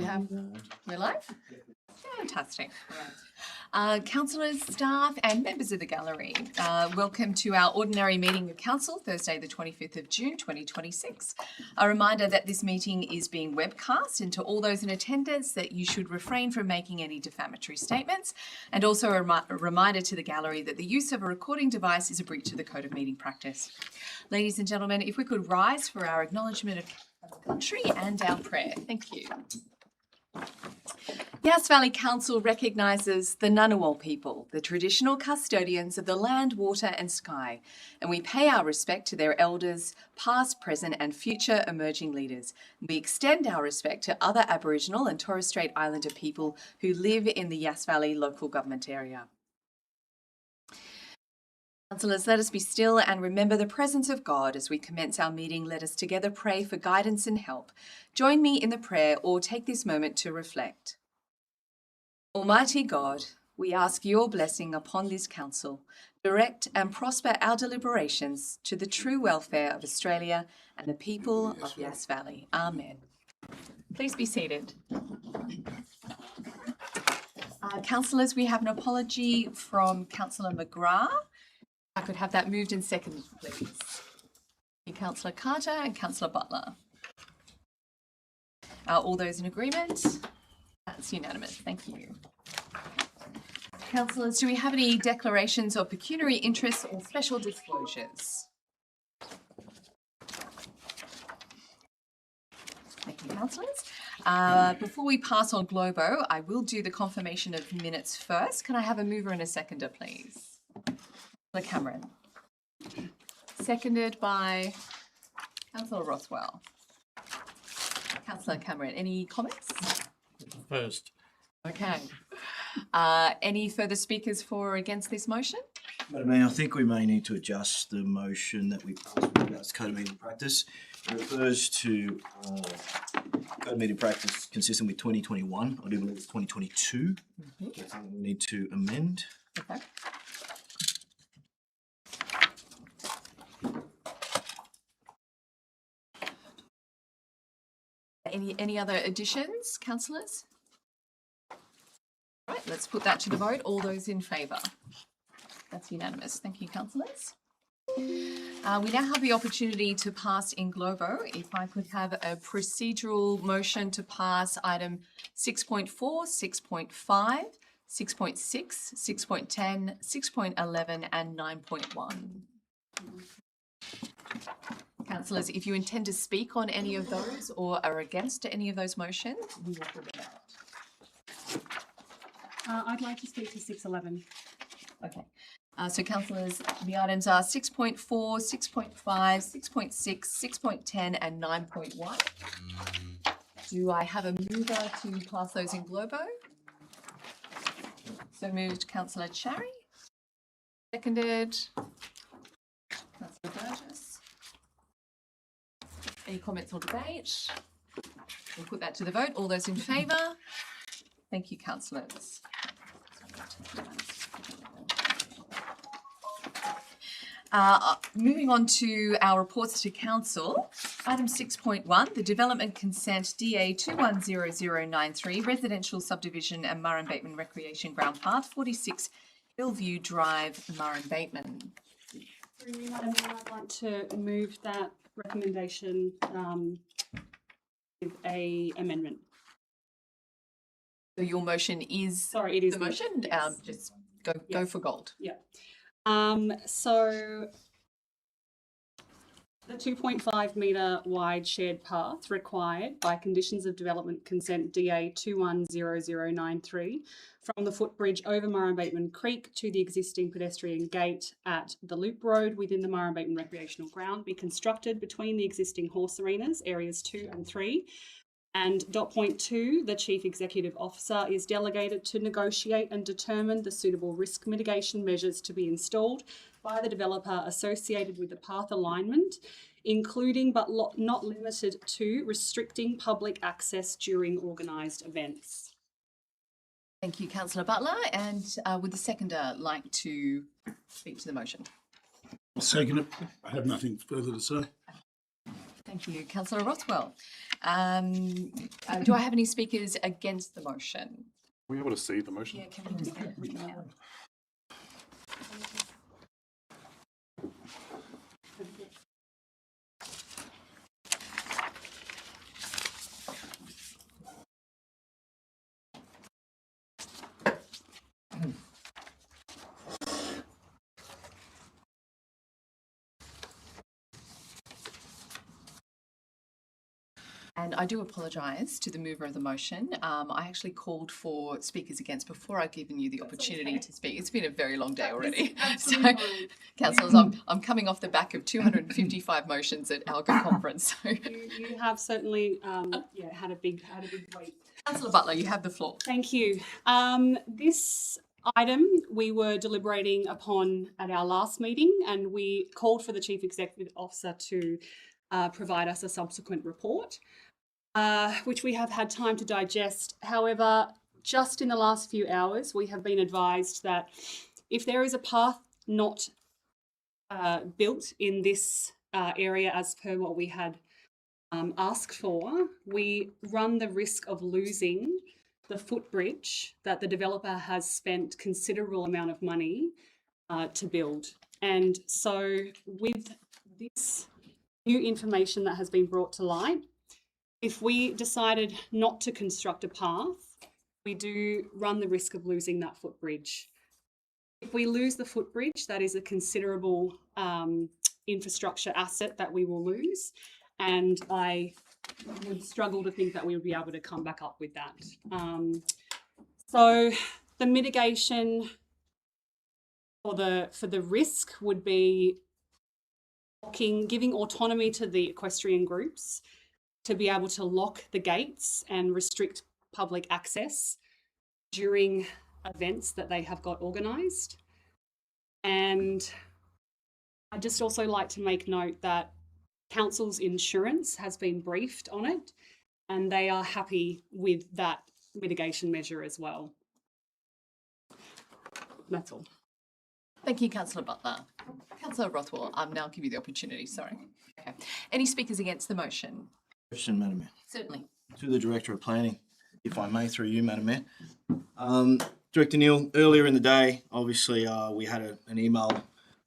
We're live? Fantastic. Councillors, staff and members of the gallery, welcome to our ordinary meeting of council, Thursday the 25th of June 2026. A reminder that this meeting is being webcast, and to all those in attendance that you should refrain from making any defamatory statements, and also a reminder to the gallery that the use of a recording device is a breach of the Code of Meeting Practice. Ladies and gentlemen, if we could rise for our acknowledgement of country and our prayer. Thank you. Yass Valley Council recognises the Ngunnawal people, the traditional custodians of the land, water and sky, and we pay our respect to their elders, past, present and future emerging leaders. We extend our respect to other Aboriginal and Torres Strait Islander people who live in the Yass Valley local government area. Councillors, let us be still and remember the presence of God as we commence our meeting. Let us together pray for guidance and help. Join me in the prayer or take this moment to reflect. Almighty God, we ask your blessing upon this council. Direct and prosper our deliberations to the true welfare of Australia and the people of Yass Valley. Amen. Please be seated. Councillors, we have an apology from Councillor McGrath. I could have that moved and seconded, please. Councillor Carter and Councillor Butler. All those in agreement? That's unanimous. Thank you. Councillors, do we have any declarations of pecuniary interests or special disclosures? Thank you, councillors. Before we pass on Globo, I will do the confirmation of minutes first. Can I have a mover and a seconder, please? Cameron. Seconded by Councillor Rothwell. Councillor Cameron, any comments? First. Okay. Any further speakers for or against this motion? Madam Mayor, I think we may need to adjust the motion that we passed with regards to Code of Meeting Practice. It refers to Code of Meeting Practice consistent with 2021. I do believe it's 2022. That's something we need to amend. Okay. Any other additions, councillors? Right, let's put that to the vote. All those in favour? That's unanimous. Thank you, councillors. We now have the opportunity to pass in globo. If I could have a procedural motion to pass item 6.4, 6.5, 6.6, 6.10, 6.11 and 9.1. Councillors, if you intend to speak on any of those or are against any of those motions, we will put them out. I'd like to speak to 6.11. Okay. So, councillors, the items are 6.4, 6.5, 6.6, 6.10 and 9.1. Do I have a mover to pass those in globo? So moved, Councillor Cherry. Seconded, Councillor Burgess. Any comments or debate? We'll put that to the vote. All those in favour? Thank you, councillors. Moving on to our reports to council. Item 6.1, the Development Consent DA 210093, Residential Subdivision and Murrin Bateman Recreation Ground Path, 46 Hillview Drive, Murrin Bateman. Madam Mayor, I'd like to move that recommendation with a amendment. So your motion is... Sorry, it is the motion? Yes. Just go for gold. Yeah. So the 2.5 metre wide shared path required by conditions of development consent DA 210093 from the footbridge over Murrin Bateman Creek to the existing pedestrian gate at the Loop Road within the Murrin Bateman Recreational Ground be constructed between the existing horse arenas, areas 2 and 3. And point 2, the Chief Executive Officer is delegated to negotiate and determine the suitable risk mitigation measures to be installed by the developer associated with the path alignment, including but not limited to restricting public access during organised events. Thank you, Councillor Butler. And would the seconder like to speak to the motion? I'll second it. I have nothing further to say. Thank you, Councillor Rothwell. Do I have any speakers against the motion? Are we able to see the motion? Yeah, can we just get it now? And I do apologise to the mover of the motion. I actually called for speakers against before I'd given you the opportunity to speak. It's been a very long day already. So, councillors, I'm coming off the back of 255 motions at Alga conference. So, You have certainly had a big weight. Councillor Butler, you have the floor. Thank you. This item we were deliberating upon at our last meeting, and we called for the Chief Executive Officer to provide us a subsequent report, which we have had time to digest. However, just in the last few hours, we have been advised that if there is a path not built in this area as per what we had asked for, we run the risk of losing the footbridge that the developer has spent considerable amount of money to build. And so with this new information that has been brought to light, if we decided not to construct a path, we do run the risk of losing that footbridge. If we lose the footbridge, that is a considerable infrastructure asset that we will lose, and I would struggle to think that we would be able to come back up with that. So the mitigation for the risk would be giving autonomy to the equestrian groups to be able to lock the gates and restrict public access during events that they have got organised. And I'd just also like to make note that Council's insurance has been briefed on it, and they are happy with that mitigation measure as well. That's all. Thank you, Councillor Butler. Councillor Rothwell, I'll now give you the opportunity, sorry. Okay. Any speakers against the motion? Question, Madam Mayor. Certainly. To the Director of Planning, if I may, through you, Madam Mayor. Director Neil, earlier in the day, obviously we had an email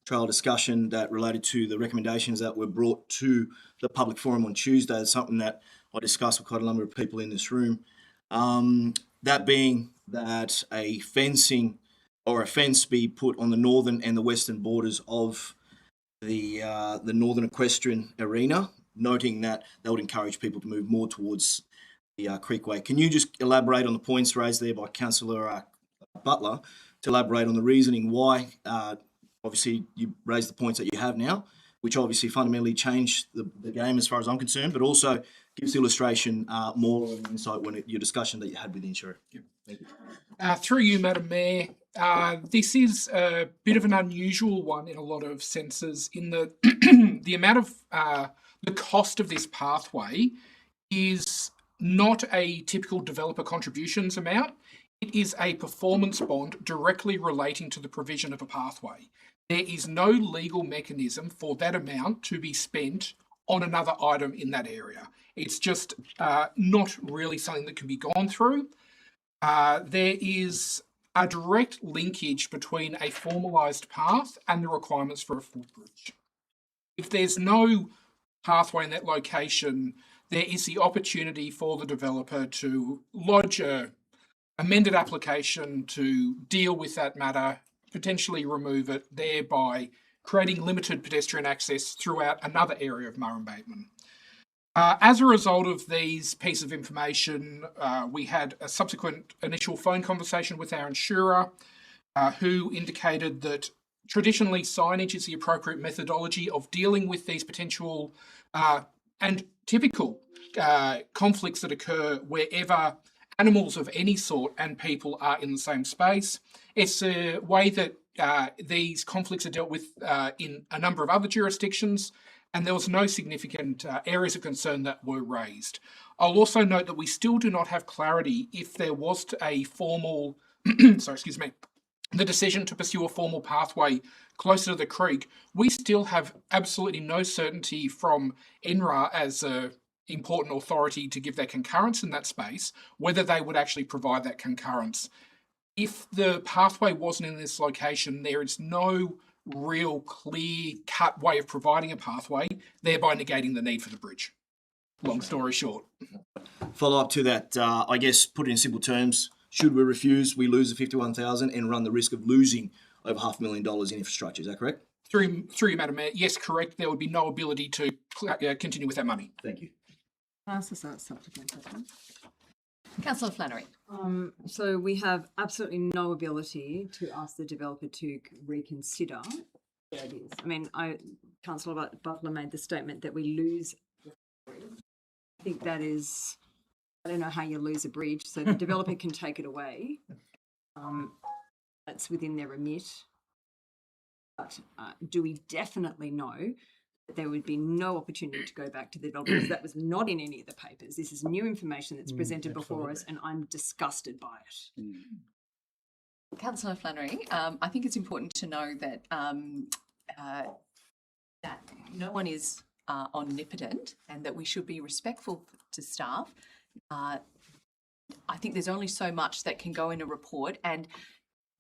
trail discussion that related to the recommendations that were brought to the public forum on Tuesday. It's something that I discussed with quite a number of people in this room. That being that a fencing or a fence be put on the northern and the western borders of the Northern Equestrian Arena, noting that that would encourage people to move more towards the Creekway. Can you just elaborate on the points raised there by Councillor Butler to elaborate on the reasoning why, obviously you raised the points that you have now, which obviously fundamentally changed the game as far as I'm concerned, but also gives the illustration more of an insight when your discussion that you had with the insurer. Thank you. Through you, Madam Mayor, this is a bit of an unusual one in a lot of senses in that the amount of the cost of this pathway is not a typical developer contributions amount. It is a performance bond directly relating to the provision of a pathway. There is no legal mechanism for that amount to be spent on another item in that area. It's just not really something that can be gone through. There is a direct linkage between a formalised path and the requirements for a footbridge. If there's no pathway in that location, there is the opportunity for the developer to lodge a amended application to deal with that matter, potentially remove it, thereby creating limited pedestrian access throughout another area of Murrum Bateman. As a result of these pieces of information, we had a subsequent initial phone conversation with our insurer, who indicated that traditionally signage is the appropriate methodology of dealing with these potential and typical conflicts that occur wherever animals of any sort and people are in the same space. It's a way that these conflicts are dealt with in a number of other jurisdictions, and there was no significant areas of concern that were raised. I'll also note that we still do not have clarity if there was a formal the decision to pursue a formal pathway closer to the creek, we still have absolutely no certainty from NRA as a important authority to give their concurrence in that space, whether they would actually provide that concurrence. If the pathway wasn't in this location, there is no real clear-cut way of providing a pathway, thereby negating the need for the bridge. Long story short. Follow up to that, I guess, put it in simple terms, should we refuse, we lose the 51,000 and run the risk of losing over $500,000 in infrastructure. Is that correct? Through you, Madam Mayor, yes, correct. There would be no ability to continue with that money. Thank you. Can I ask a supplementary question? Councillor Flannery. So we have absolutely no ability to ask the developer to reconsider where it is. I mean, Councillor Butler made the statement that we lose. I think that is, I don't know how you lose a bridge, so the developer can take it away. That's within their remit. But do we definitely know that there would be no opportunity to go back to the developer? Because that was not in any of the papers. This is new information that's presented before us, and I'm disgusted by it. Councillor Flannery, I think it's important to know that that no one is omnipotent and that we should be respectful to staff. I think there's only so much that can go in a report, and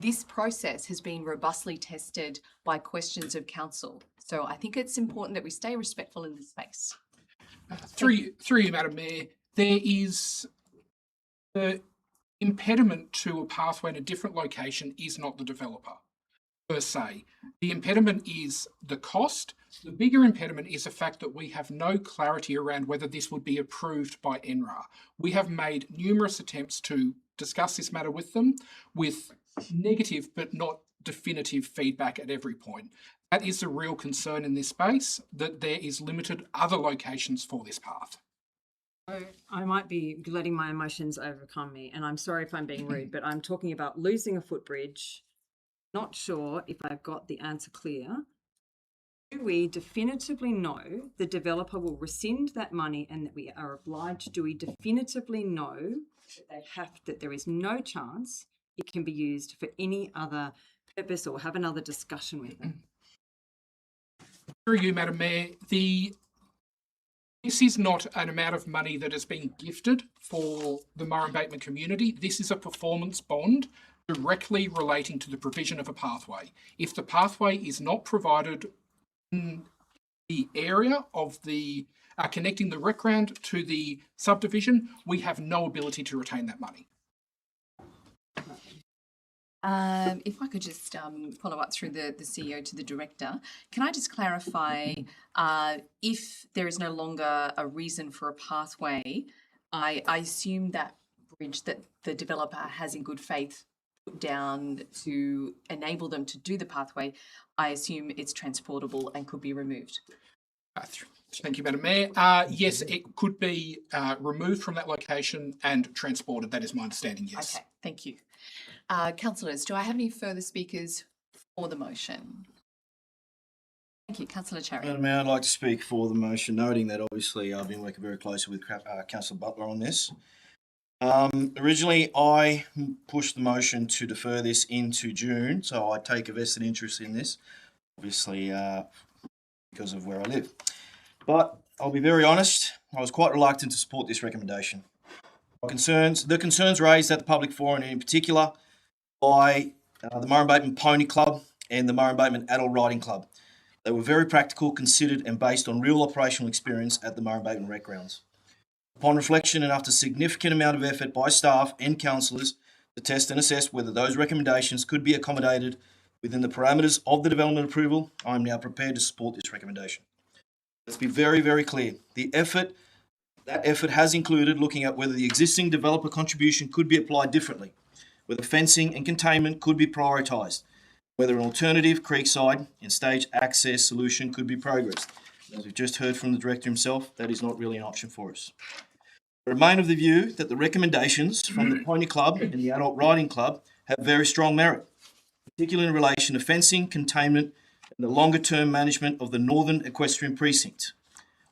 this process has been robustly tested by questions of council. So I think it's important that we stay respectful in this space. Through you, Madam Mayor, there is the impediment to a pathway in a different location is not the developer per se. The impediment is the cost. The bigger impediment is the fact that we have no clarity around whether this would be approved by NRA. We have made numerous attempts to discuss this matter with them with negative but not definitive feedback at every point. That is a real concern in this space, that there is limited other locations for this path. I might be letting my emotions overcome me, and I'm sorry if I'm being rude, but I'm talking about losing a footbridge. Not sure if I've got the answer clear. Do we definitively know the developer will rescind that money and that we are obliged? Do we definitively know that there is no chance it can be used for any other purpose, or have another discussion with them? Through you, Madam Mayor, this is not an amount of money that has been gifted for the Murrumbidgee community. This is a performance bond directly relating to the provision of a pathway. If the pathway is not provided in the area of the connecting the rec ground to the subdivision, we have no ability to retain that money. If I could just follow up through the CEO to the director, can I just clarify, if there is no longer a reason for a pathway, I assume that bridge that the developer has in good faith put down to enable them to do the pathway, I assume it's transportable and could be removed. Thank you, Madam Mayor. Yes, it could be removed from that location and transported. That is my understanding, yes. Okay, thank you. Councillors, do I have any further speakers for the motion? Thank you. Councillor Cherry. Madam Mayor, I'd like to speak for the motion, noting that obviously I've been working very closely with Councillor Butler on this. Originally, I pushed the motion to defer this into June, so I take a vested interest in this, obviously because of where I live. But I'll be very honest, I was quite reluctant to support this recommendation. The concerns raised at the public forum, and in particular by the Murrumbidgee Pony Club and the Murrumbidgee Adult Riding Club. They were very practical, considered and based on real operational experience at the Murrumbidgee Rec Grounds. Upon reflection and after a significant amount of effort by staff and councillors to test and assess whether those recommendations could be accommodated within the parameters of the development approval, I am now prepared to support this recommendation. Let's be very, very clear. That effort has included looking at whether the existing developer contribution could be applied differently, whether fencing and containment could be prioritised, whether an alternative creekside and stage access solution could be progressed. As we've just heard from the Director himself, that is not really an option for us. I remain of the view that the recommendations from the Pony Club and the Adult Riding Club have very strong merit, particularly in relation to fencing, containment and the longer-term management of the Northern Equestrian Precinct.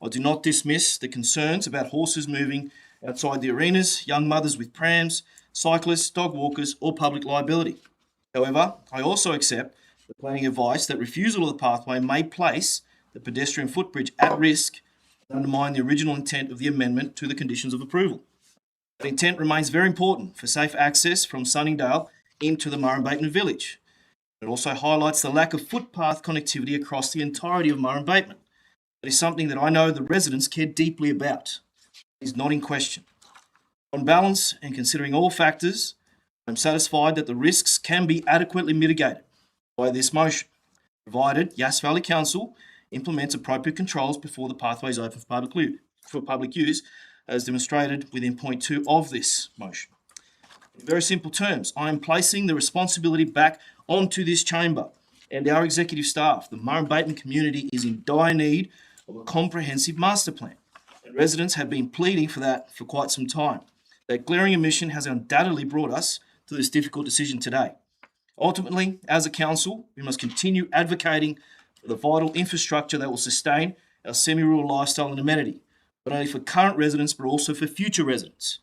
I do not dismiss the concerns about horses moving outside the arenas, young mothers with prams, cyclists, dog walkers or public liability. However, I also accept the planning advice that refusal of the pathway may place the pedestrian footbridge at risk and undermine the original intent of the amendment to the conditions of approval. That intent remains very important for safe access from Sunningdale into the Murrumbateman village. It also highlights the lack of footpath connectivity across the entirety of Murrumbateman. That is something that I know the residents care deeply about. It is not in question. On balance, and considering all factors, I'm satisfied that the risks can be adequately mitigated by this motion, provided Yass Valley Council implements appropriate controls before the pathway is open for public use, as demonstrated within point 2 of this motion. In very simple terms, I am placing the responsibility back onto this chamber and our executive staff. The Murrumbateman community is in dire need of a comprehensive master plan, and residents have been pleading for that for quite some time. That glaring omission has undoubtedly brought us to this difficult decision today. Ultimately, as a council, we must continue advocating for the vital infrastructure that will sustain our semi-rural lifestyle and amenity, not only for current residents but also for future residents.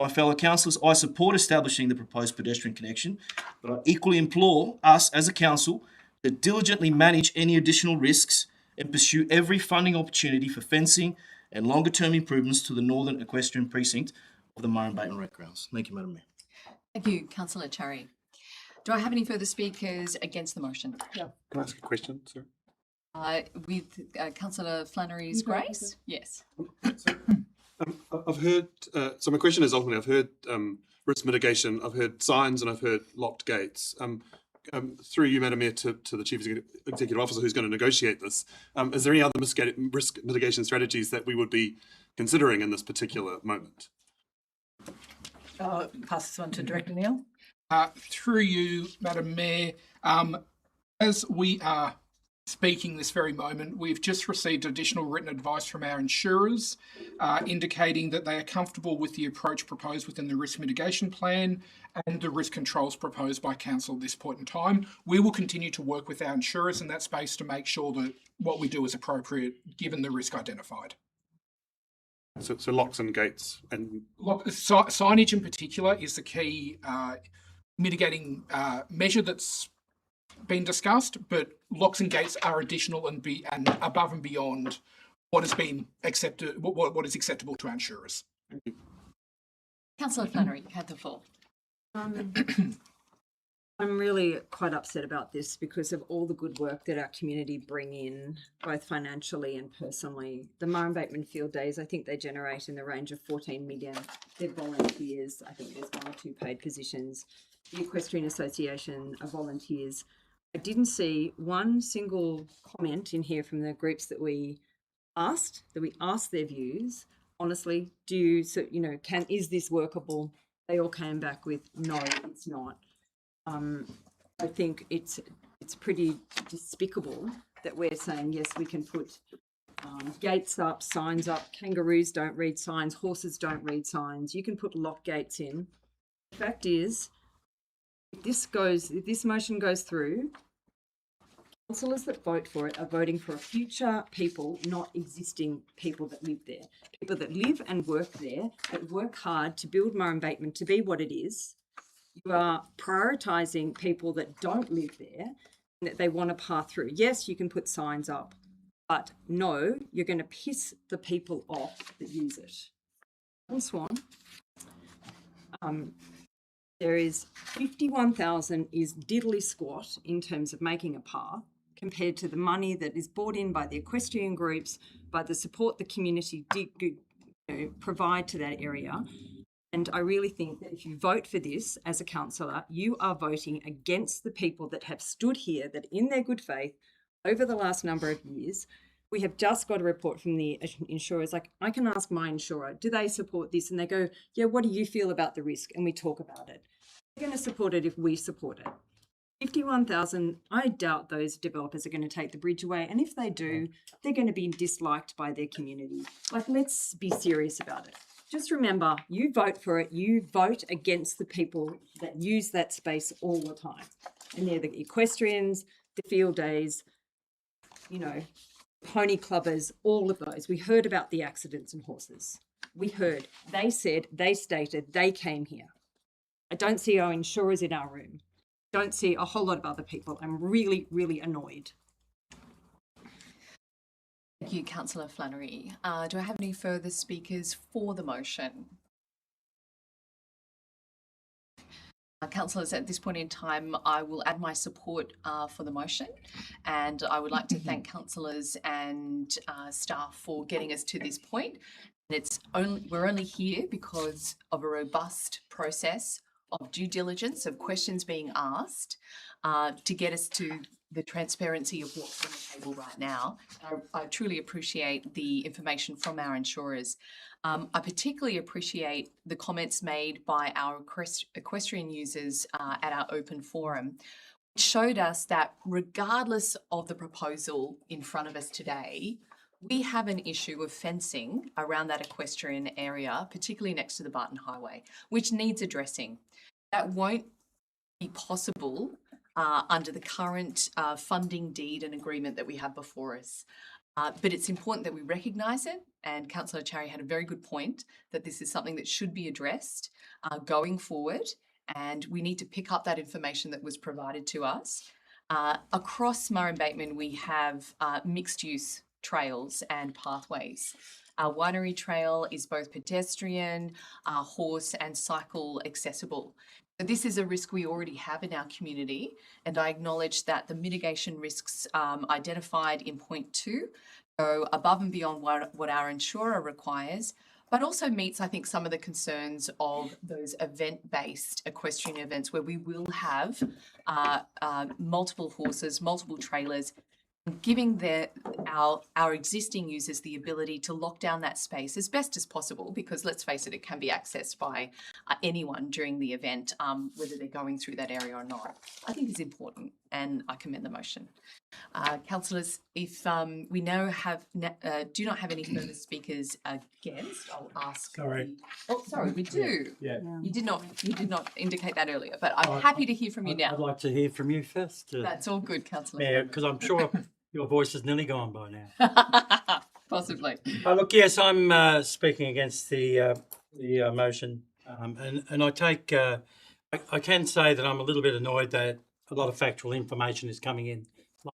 My fellow councillors, I support establishing the proposed pedestrian connection, but I equally implore us as a council to diligently manage any additional risks and pursue every funding opportunity for fencing and longer-term improvements to the northern equestrian precinct of the Murrumbateman Rec Grounds. Thank you, Madam Mayor. Thank you, Councillor Cherry. Do I have any further speakers against the motion? Can I ask a question, sir? With Councillor Flannery's grace? Yes. I've heard, so my question is ultimately, I've heard risk mitigation, I've heard signs, and I've heard locked gates. Through you, Madam Mayor, to the Chief Executive Officer who's going to negotiate this, is there any other risk mitigation strategies that we would be considering in this particular moment? I'll pass this one to Director Neil. Through you, Madam Mayor, as we are speaking this very moment, we've just received additional written advice from our insurers indicating that they are comfortable with the approach proposed within the risk mitigation plan and the risk controls proposed by Council at this point in time. We will continue to work with our insurers in that space to make sure that what we do is appropriate given the risk identified. So locks and gates and signage in particular is the key mitigating measure that's been discussed, but locks and gates are additional and above and beyond what has been accepted, what is acceptable to our insurers. Councillor Flannery, you had the floor. I'm really quite upset about this because of all the good work that our community bring in, both financially and personally. The Murrumbateman Field Days, I think they generate in the range of 14 million. They're volunteers. I think there's 1 or 2 paid positions. The Equestrian Association are volunteers. I didn't see one single comment in here from the groups that we asked their views. Honestly, is this workable? They all came back with, no, it's not. I think it's pretty despicable that we're saying, yes, we can put gates up, signs up. Kangaroos don't read signs. Horses don't read signs. You can put lock gates in. The fact is, if this motion goes through, councillors that vote for it are voting for future people, not existing people that live there. People that live and work there, that work hard to build Murrumbateman to be what it is. You are prioritising people that don't live there and that they want to pass through. Yes, you can put signs up, but no, you're going to piss the people off that use it. Swan, there is 51,000 is diddly squat in terms of making a path compared to the money that is brought in by the equestrian groups, by the support the community provide to that area. And I really think that if you vote for this as a councillor, you are voting against the people that have stood here, that in their good faith, over the last number of years, we have just got a report from the insurers. Like, I can ask my insurer, do they support this? And they go, yeah, what do you feel about the risk? And we talk about it. They're going to support it if we support it. 51,000, I doubt those developers are going to take the bridge away. And if they do, they're going to be disliked by their community. Like, let's be serious about it. Just remember, you vote for it, you vote against the people that use that space all the time. And they're the equestrians, the field days, pony clubbers, all of those. We heard about the accidents and horses. We heard, they said, they stated, they came here. I don't see our insurers in our room. don't see a whole lot of other people. I'm really, really annoyed. Thank you, Councillor Flannery. Do I have any further speakers for the motion? Councillors, at this point in time, I will add my support for the motion, and I would like to thank councillors and staff for getting us to this point. We're only here because of a robust process of due diligence, of questions being asked, to get us to the transparency of what's on the table right now. I truly appreciate the information from our insurers. I particularly appreciate the comments made by our equestrian users at our open forum, which showed us that regardless of the proposal in front of us today, we have an issue of fencing around that equestrian area, particularly next to the Barton Highway, which needs addressing. That won't be possible under the current funding deed and agreement that we have before us. But it's important that we recognise it, and Councillor Cherry had a very good point that this is something that should be addressed going forward, and we need to pick up that information that was provided to us. Across Murray Bateman, we have mixed-use trails and pathways. Our winery trail is both pedestrian, horse and cycle accessible. This is a risk we already have in our community, and I acknowledge that the mitigation risks identified in point 2 go above and beyond what our insurer requires, but also meets, I think, some of the concerns of those event-based equestrian events where we will have multiple horses, multiple trailers, giving our existing users the ability to lock down that space as best as possible, because let's face it, it can be accessed by anyone during the event, whether they're going through that area or not. I think is important, and I commend the motion. Councillors, if we now do not have any further speakers against, I'll ask. Sorry. Sorry, we do. Yeah. You did not indicate that earlier, but I'm happy to hear from you now. I'd like to hear from you first. That's all good, Councillor. Yeah, because I'm sure your voice is nearly gone by now. Possibly. Look, yes, I'm speaking against the motion, and I take. I can say that I'm a little bit annoyed that a lot of factual information is coming in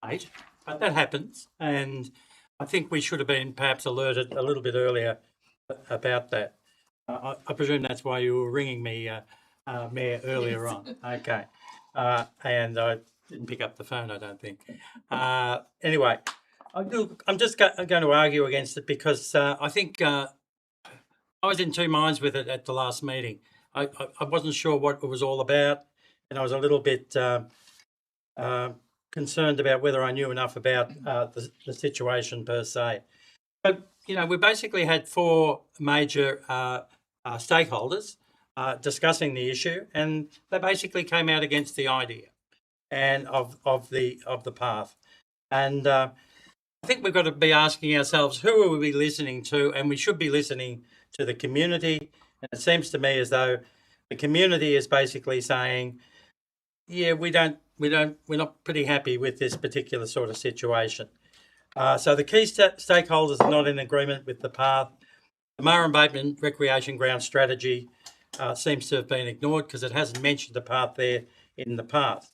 late, but that happens, and I think we should have been perhaps alerted a little bit earlier about that. I presume that's why you were ringing me, Mayor, earlier on. Okay, and I didn't pick up the phone, I don't think. Anyway, I'm just going to argue against it because I think I was in two minds with it at the last meeting. I wasn't sure what it was all about, and I was a little bit concerned about whether I knew enough about the situation per se. But, you know, we basically had four major stakeholders discussing the issue, and they basically came out against the idea and of the path. And I think we've got to be asking ourselves, who are we listening to? And we should be listening to the community. And it seems to me as though the community is basically saying, yeah, we're not pretty happy with this particular sort of situation. So the key stakeholders are not in agreement with the path. The Murray Bateman Recreation Ground strategy seems to have been ignored because it hasn't mentioned the path there in the path.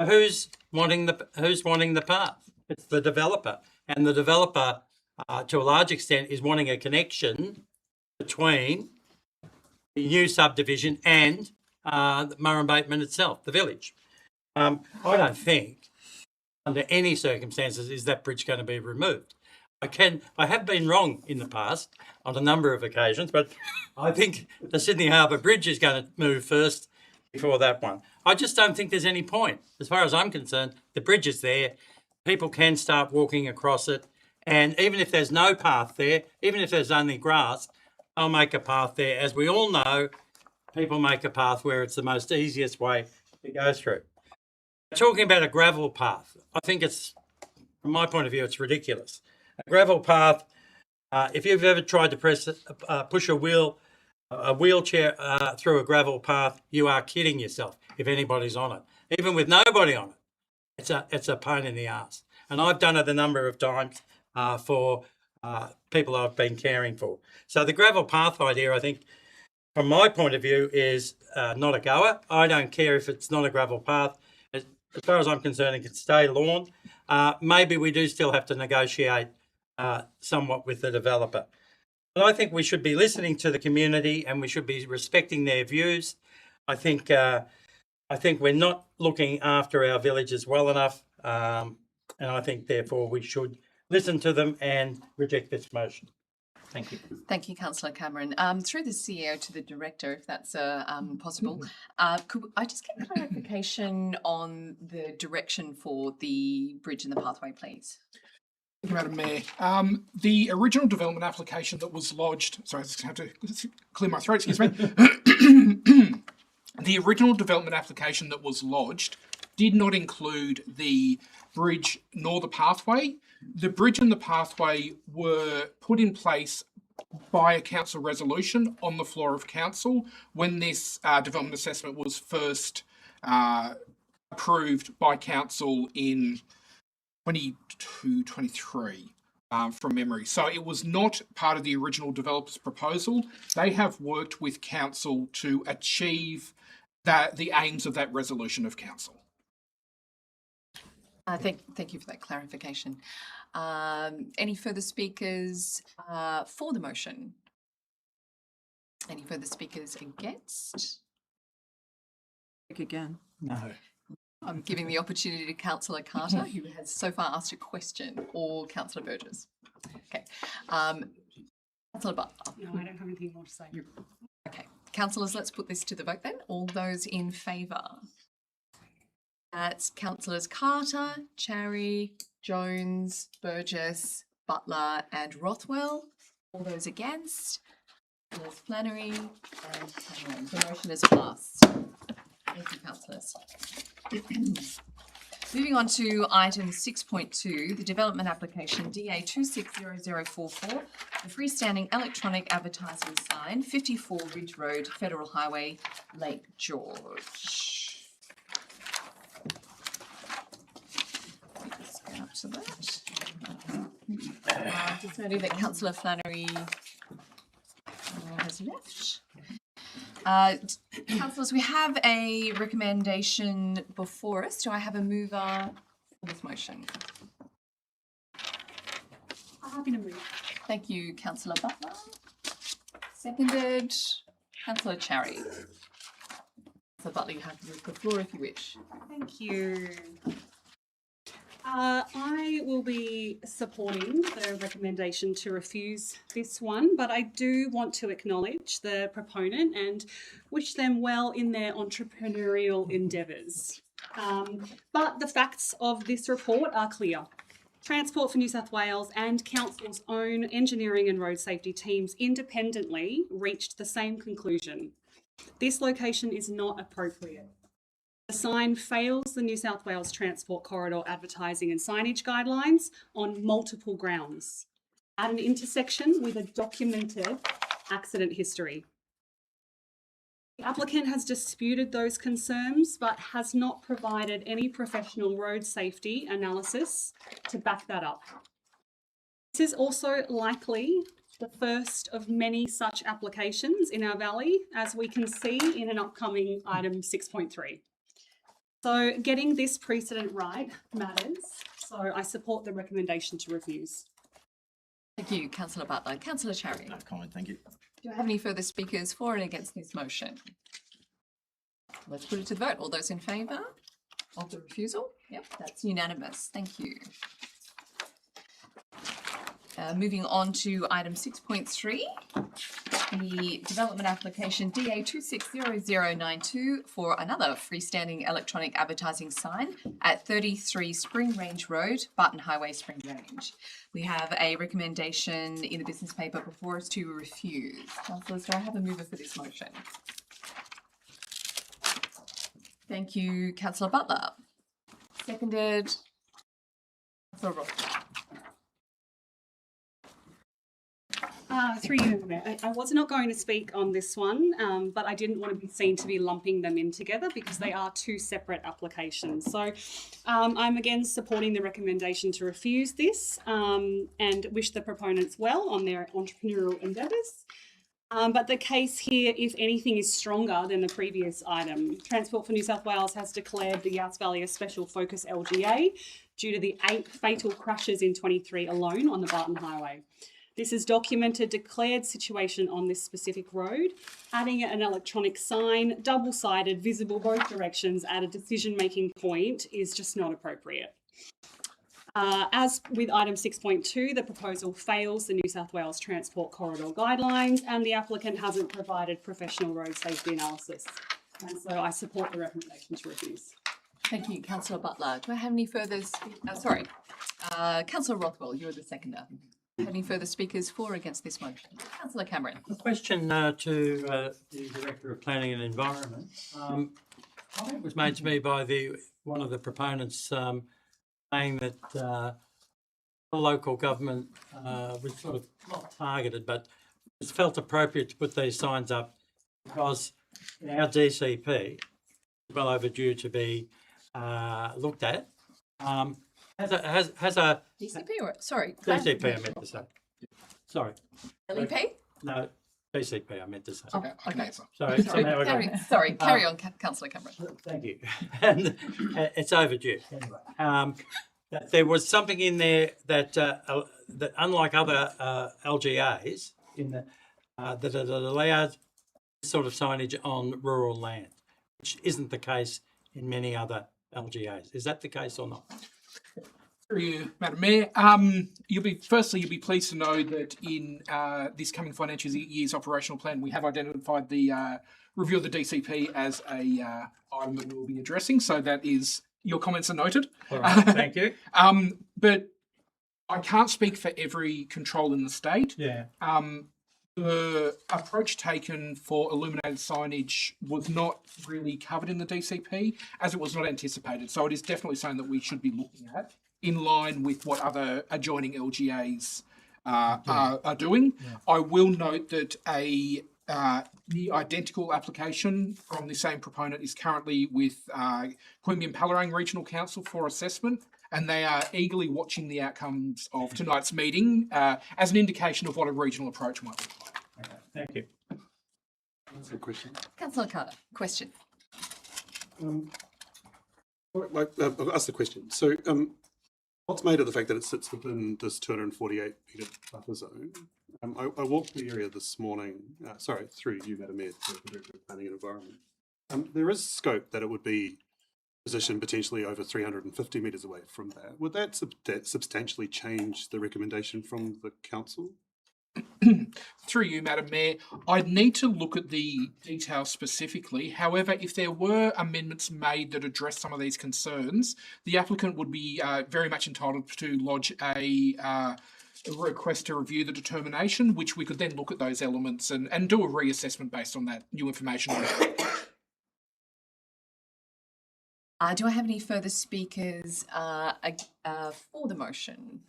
Who's wanting the path? It's the developer, and the developer, to a large extent, is wanting a connection between the new subdivision and Murray Bateman itself, the village. I don't think, under any circumstances, is that bridge going to be removed. I have been wrong in the past on a number of occasions, but I think the Sydney Harbour Bridge is going to move first before that one. I just don't think there's any point. As far as I'm concerned, the bridge is there. People can start walking across it. And even if there's no path there, even if there's only grass, I'll make a path there. As we all know, people make a path where it's the most easiest way to go through. Talking about a gravel path, I think it's, from my point of view, it's ridiculous. A gravel path, if you've ever tried to push a wheelchair through a gravel path, you are kidding yourself if anybody's on it. Even with nobody on it, it's a pain in the ass. And I've done it a number of times for people I've been caring for. So the gravel path idea, I think, from my point of view, is not a goer. I don't care if it's not a gravel path. as far as I'm concerned, it can stay lawn. Maybe we do still have to negotiate somewhat with the developer. But I think we should be listening to the community and we should be respecting their views. I think we're not looking after our villages well enough, and I think therefore we should listen to them and reject this motion. Thank you. Thank you, Councillor Cameron. Through the CEO to the Director, if that's possible, could I just get clarification on the direction for the bridge and the pathway, please? Thank you, Madam Mayor. The original development application that was lodged, sorry, I just have to clear my throat, excuse me. The original development application that was lodged did not include the bridge nor the pathway. The bridge and the pathway were put in place by a council resolution on the floor of council when this development assessment was first approved by council in 22-23 from memory. So it was not part of the original developer's proposal. They have worked with council to achieve the aims of that resolution of council. Thank you for that clarification. Any further speakers for the motion? Any further speakers against? Again. No. I'm giving the opportunity to Councillor Carter, who has so far asked a question, or Councillor Burgess. Okay. Councillor Butler. No, I don't have anything more to say. Okay. Councillors, let's put this to the vote then. All those in favour? That's Councillors Carter, Cherry, Jones, Burgess, Butler and Rothwell. All those against? Councillors Flannery and Cameron. The motion is passed. Thank you, councillors. Moving on to item 6.2, the development application DA 260044, the freestanding electronic advertising sign, 54 Ridge Road, Federal Highway, Lake George. Let me just go up to that. Just noting that Councillor Flannery has left. Councillors, we have a recommendation before us. Do I have a mover for this motion? I'm happy to move. Thank you, Councillor Butler. Seconded, Councillor Cherry. Councillor Butler, you have the floor if you wish. Thank you. I will be supporting the recommendation to refuse this one, but I do want to acknowledge the proponent and wish them well in their entrepreneurial endeavours. But the facts of this report are clear. Transport for New South Wales and Council's own engineering and road safety teams independently reached the same conclusion. This location is not appropriate. The sign fails the New South Wales Transport Corridor Advertising and Signage Guidelines on multiple grounds, at an intersection with a documented accident history. The applicant has disputed those concerns, but has not provided any professional road safety analysis to back that up. This is also likely the first of many such applications in our valley, as we can see in an upcoming item 6.3. So getting this precedent right matters, so I support the recommendation to refuse. Thank you, Councillor Butler. Councillor Cherry. No comment, thank you. Do I have any further speakers for and against this motion? Let's put it to the vote. All those in favour of the refusal? Yep, that's unanimous. Thank you. Moving on to item 6.3, the development application DA 260092 for another freestanding electronic advertising sign at 33 Spring Range Road, Barton Highway, Spring Range. We have a recommendation in the business paper before us to refuse. Councillors, do I have a mover for this motion? Thank you, Councillor Butler. Seconded, Councillor Roth. Through you, Mayor. I was not going to speak on this one, but I didn't want to be seen to be lumping them in together because they are two separate applications. So I'm again supporting the recommendation to refuse this and wish the proponents well on their entrepreneurial endeavours. But the case here, if anything, is stronger than the previous item. Transport for New South Wales has declared the Yass Valley a special focus LGA due to the 8 fatal crashes in 23 alone on the Barton Highway. This is documented, declared situation on this specific road. Adding an electronic sign, double-sided, visible both directions at a decision-making point is just not appropriate. As with item 6.2, the proposal fails the New South Wales Transport Corridor Guidelines and the applicant hasn't provided professional road safety analysis. And so I support the recommendation to refuse. Thank you, Councillor Butler. Do I have any further, Councillor Rothwell, you're the seconder. Any further speakers for or against this motion? Councillor Cameron. A question to the Director of Planning and Environment. Comment was made to me by one of the proponents saying that the local government was sort of not targeted, but it felt appropriate to put these signs up because our DCP is well overdue to be looked at. Has a DCP or, sorry. DCP, I meant to say. Sorry. LEP? No, DCP, I meant to say. Okay. Sorry, somehow I got Carry on, Councillor Cameron. Thank you. And it's overdue. Anyway, there was something in there that that unlike other LGAs, that it allowed this sort of signage on rural land, which isn't the case in many other LGAs. Is that the case or not? Through you, Madam Mayor. You'll be pleased to know that in this coming financial year's operational plan, we have identified the review of the DCP as a item that we'll be addressing. So that is, your comments are noted. All right, thank you. But I can't speak for every control in the state. Yeah. The approach taken for illuminated signage was not really covered in the DCP as it was not anticipated. So it is definitely something that we should be looking at in line with what other adjoining LGAs are doing. Yeah. I will note that the identical application from the same proponent is currently with Queanbeyan and Palerang Regional Council for assessment, and they are eagerly watching the outcomes of tonight's meeting as an indication of what a regional approach might look like. Okay, thank you. That's a question. Councillor Carter, question. I'll ask the question. So, what's made of the fact that it sits within this 248 metre buffer zone? I walked the area this morning, through you, Madam Mayor, to the Director of Planning and Environment. There is scope that it would be positioned potentially over 350 metres away from that. Would that substantially change the recommendation from the council? Through you, Madam Mayor, I'd need to look at the details specifically. However, if there were amendments made that address some of these concerns, the applicant would be very much entitled to lodge a request to review the determination, which we could then look at those elements and do a reassessment based on that new information. Do I have any further speakers for the motion?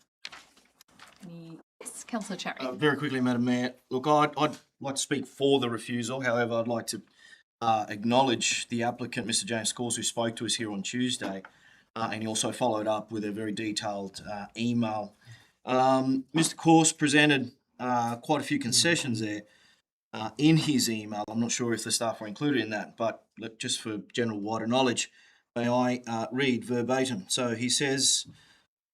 Yes, Councillor Cherry. Very quickly, Madam Mayor. Look, I'd like to speak for the refusal. However, I'd like to acknowledge the applicant, Mr. James Scores, who spoke to us here on Tuesday, and he also followed up with a very detailed email. Mr. Course presented quite a few concessions there in his email. I'm not sure if the staff were included in that, but look, just for general wider knowledge, may I read verbatim. So he says,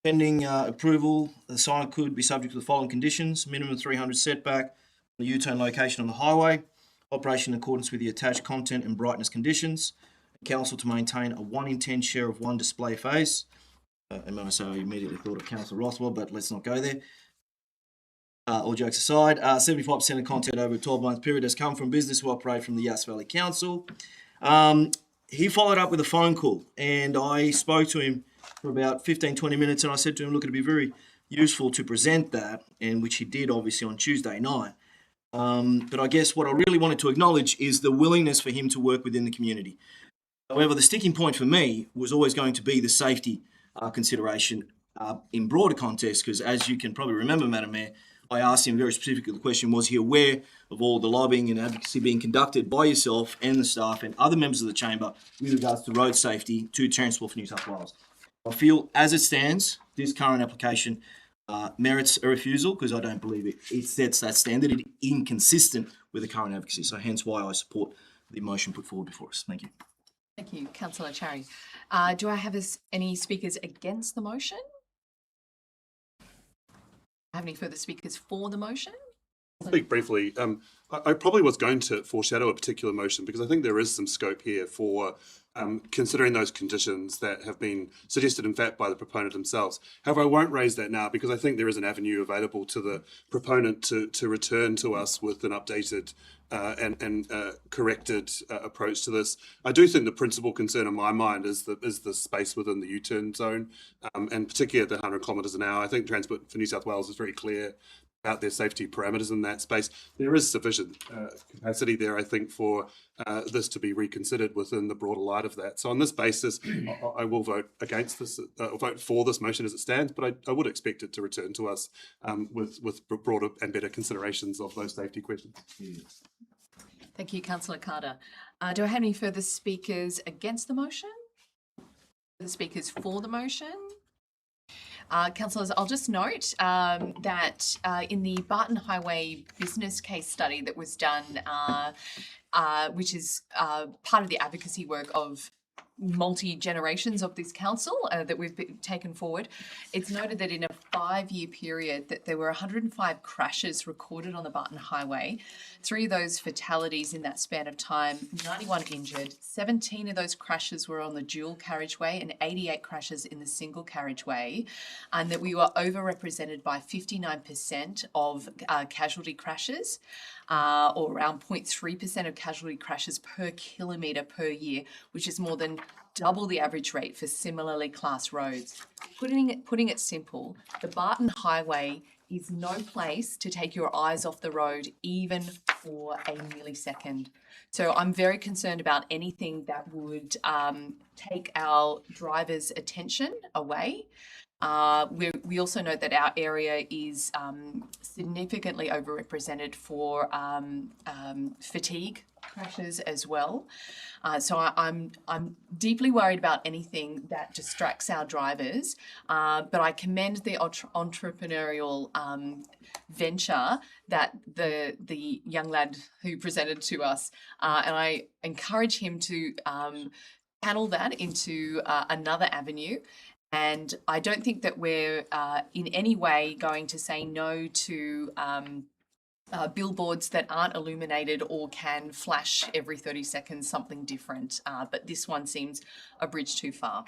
pending approval, the sign could be subject to the following conditions: minimum 300 setback, the U-turn location on the highway, operation in accordance with the attached content and brightness conditions, council to maintain a 1 in 10 share of one display face. And when I say I immediately thought of Councillor Rothwell, but let's not go there. All jokes aside, 75% of content over a 12-month period has come from business who operate from the Yass Valley Council. He followed up with a phone call, and I spoke to him for about 15-20 minutes, and I said to him, look, it'd be very useful to present that, and which he did obviously on Tuesday night. But I guess what I really wanted to acknowledge is the willingness for him to work within the community. However, the sticking point for me was always going to be the safety consideration in broader context, because as you can probably remember, Madam Mayor, I asked him very specifically the question, was he aware of all the lobbying and advocacy being conducted by yourself and the staff and other members of the chamber with regards to road safety to Transport for New South Wales? I feel, as it stands, this current application merits a refusal because I don't believe it sets that standard. It is inconsistent with the current advocacy. So hence why I support the motion put forward before us. Thank you. Thank you, Councillor Cherry. Do I have any speakers against the motion? Have any further speakers for the motion? I'll speak briefly. I probably was going to foreshadow a particular motion because I think there is some scope here for considering those conditions that have been suggested, in fact, by the proponent themselves. However, I won't raise that now because I think there is an avenue available to the proponent to return to us with an updated and corrected approach to this. I do think the principal concern in my mind is the space within the U-turn zone, and particularly at the 100 kilometres an hour. I think Transport for New South Wales is very clear about their safety parameters in that space. There is sufficient capacity there, I think, for this to be reconsidered within the broader light of that. So on this basis, I will vote against this, vote for this motion as it stands, but I would expect it to return to us with broader and better considerations of those safety questions. Thank you, Councillor Carter. Do I have any further speakers against the motion? The speakers for the motion? Councillors, I'll just note that in the Barton Highway business case study that was done, which is part of the advocacy work of multi-generations of this council that we've taken forward, it's noted that in a 5-year period that there were 105 crashes recorded on the Barton Highway, 3 of those fatalities in that span of time, 91 injured, 17 of those crashes were on the dual carriageway and 88 crashes in the single carriageway, and that we were overrepresented by 59% of casualty crashes, or around 0.3% of casualty crashes per kilometre per year, which is more than double the average rate for similarly classed roads. Putting it simple, the Barton Highway is no place to take your eyes off the road even for a millisecond. So I'm very concerned about anything that would take our drivers' attention away. We also know that our area is significantly overrepresented for fatigue crashes as well. So I'm deeply worried about anything that distracts our drivers, but I commend the entrepreneurial venture that the young lad who presented to us, and I encourage him to channel that into another avenue. And I don't think that we're in any way going to say no to billboards that aren't illuminated or can flash every 30 seconds something different. But this one seems a bridge too far.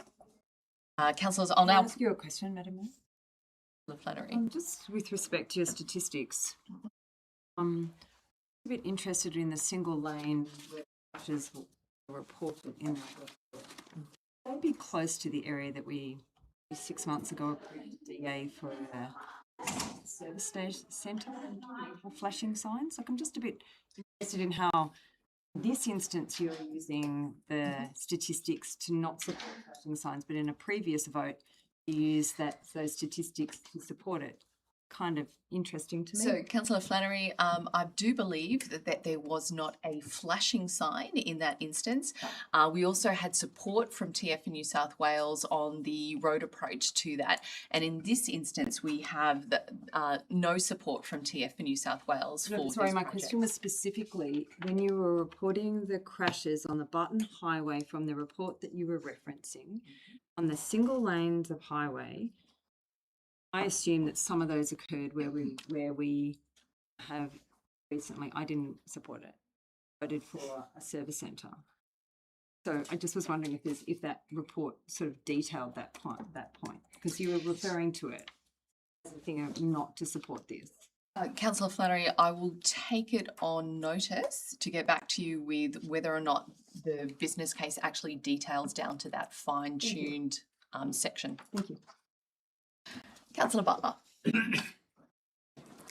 Councillors, I'll now ask you a question, Madam Mayor. Flannery. Just with respect to your statistics, I'm a bit interested in the single lane where crashes were reported in that report. They'd be close to the area that we 6 months ago approved DA for a service centre for flashing signs. Like, I'm just a bit interested in how in this instance you're using the statistics to not support flashing signs, but in a previous vote you used those statistics to support it. Kind of interesting to me. So, Councillor Flannery, I do believe that there was not a flashing sign in that instance. We also had support from TF in New South Wales on the road approach to that. And in this instance, we have no support from TF in New South Wales for this Sorry, my project. question was specifically when you were reporting the crashes on the Barton Highway from the report that you were referencing on the single lanes of highway. I assume that some of those occurred where we have recently. I didn't support it. Voted for a service centre. So I just was wondering if that report sort of detailed that point because you were referring to it as a thing of not to support this. Councillor Flannery, I will take it on notice to get back to you with whether or not the business case actually details down to that fine-tuned section. Thank you. Councillor Butler.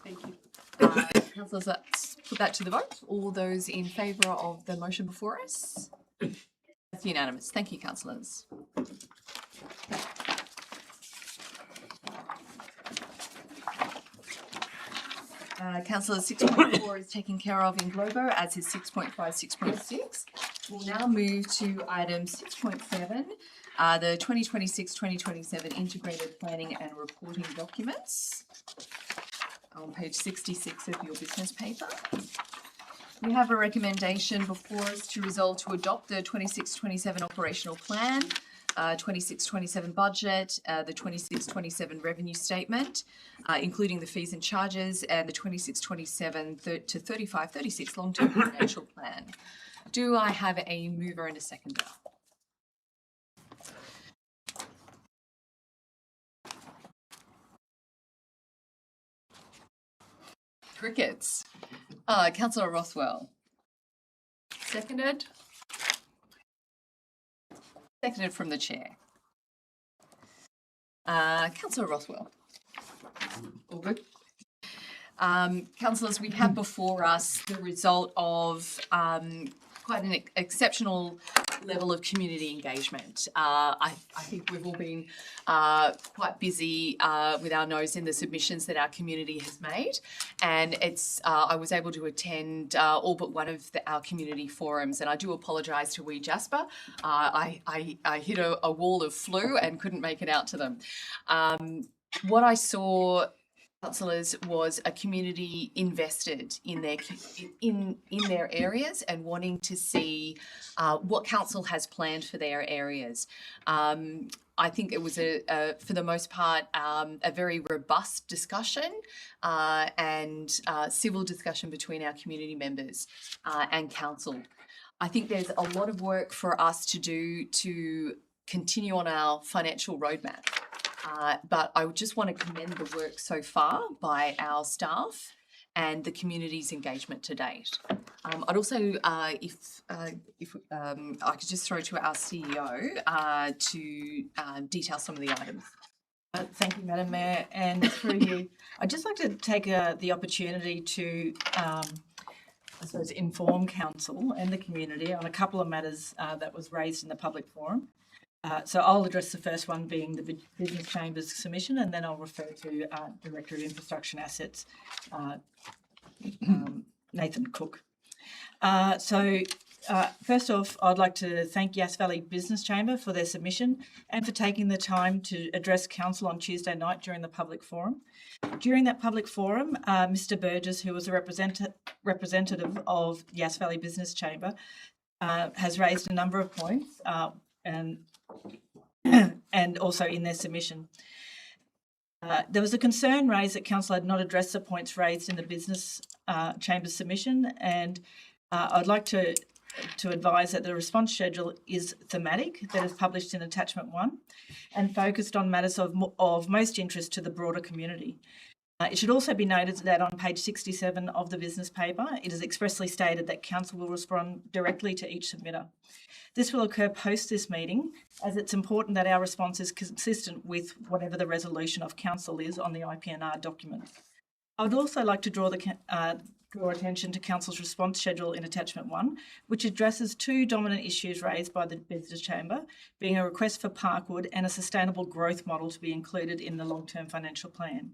Thank you. Councillors, let's put that to the vote. All those in favour of the motion before us? That's unanimous. Thank you, councillors. Councillor 6.4 is taken care of in globo, as is 6.5, 6.6. We'll now move to item 6.7, the 2026-2027 Integrated Planning and Reporting Documents on page 66 of your business paper. We have a recommendation before us to resolve to adopt the 26-27 operational plan, 26-27 budget, the 26-27 revenue statement, including the fees and charges, and the 26-27 to 35-36 long-term financial plan. Do I have a mover and a seconder? Crickets. Councillor Rothwell. Seconded. Seconded from the chair. Councillor Rothwell. All good? Councillors, we have before us the result of quite an exceptional level of community engagement. I think we've all been quite busy with our nose in the submissions that our community has made, and I was able to attend all but one of our community forums, and I do apologise to wee Jasper. I hit a wall of flu and couldn't make it out to them. What I saw, councillors, was a community invested in their areas and wanting to see what council has planned for their areas. I think it was for the most part, a very robust discussion and civil discussion between our community members and council. I think there's a lot of work for us to do to continue on our financial roadmap. But I just want to commend the work so far by our staff and the community's engagement to date. I'd also, if I could just throw to our CEO to detail some of the items. Thank you, Madam Mayor, and through you, I'd just like to take the opportunity to, I suppose, inform council and the community on a couple of matters that was raised in the public forum. So I'll address the first one being the Business Chamber's submission, and then I'll refer to Director of Infrastructure and Assets, Nathan Cook. First off, I'd like to thank Yass Valley Business Chamber for their submission and for taking the time to address council on Tuesday night during the public forum. During that public forum, Mr. Burgess, who was a representative of Yass Valley Business Chamber, has raised a number of points and also in their submission. There was a concern raised that council had not addressed the points raised in the Business Chamber's submission, and I'd like to advise that the response schedule is thematic, that is published in attachment 1 and focused on matters of most interest to the broader community. It should also be noted that on page 67 of the business paper, it is expressly stated that council will respond directly to each submitter. This will occur post this meeting, as it's important that our response is consistent with whatever the resolution of council is on the IPNR document. I would also like to draw attention to council's response schedule in attachment 1, which addresses two dominant issues raised by the Business Chamber, being a request for Parkwood and a sustainable growth model to be included in the long-term financial plan.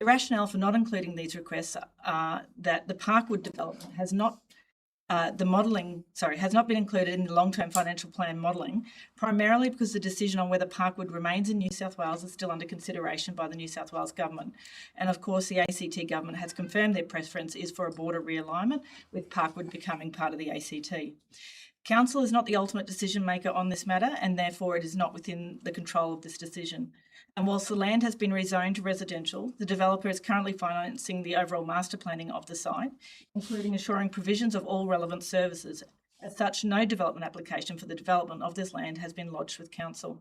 The rationale for not including these requests are that the Parkwood development has not been included in the long-term financial plan modelling, primarily because the decision on whether Parkwood remains in New South Wales is still under consideration by the New South Wales Government. And of course, the ACT Government has confirmed their preference is for a border realignment, with Parkwood becoming part of the ACT. Council is not the ultimate decision maker on this matter, and therefore it is not within the control of this decision. And whilst the land has been rezoned to residential, the developer is currently financing the overall master planning of the site, including assuring provisions of all relevant services. As such, no development application for the development of this land has been lodged with council.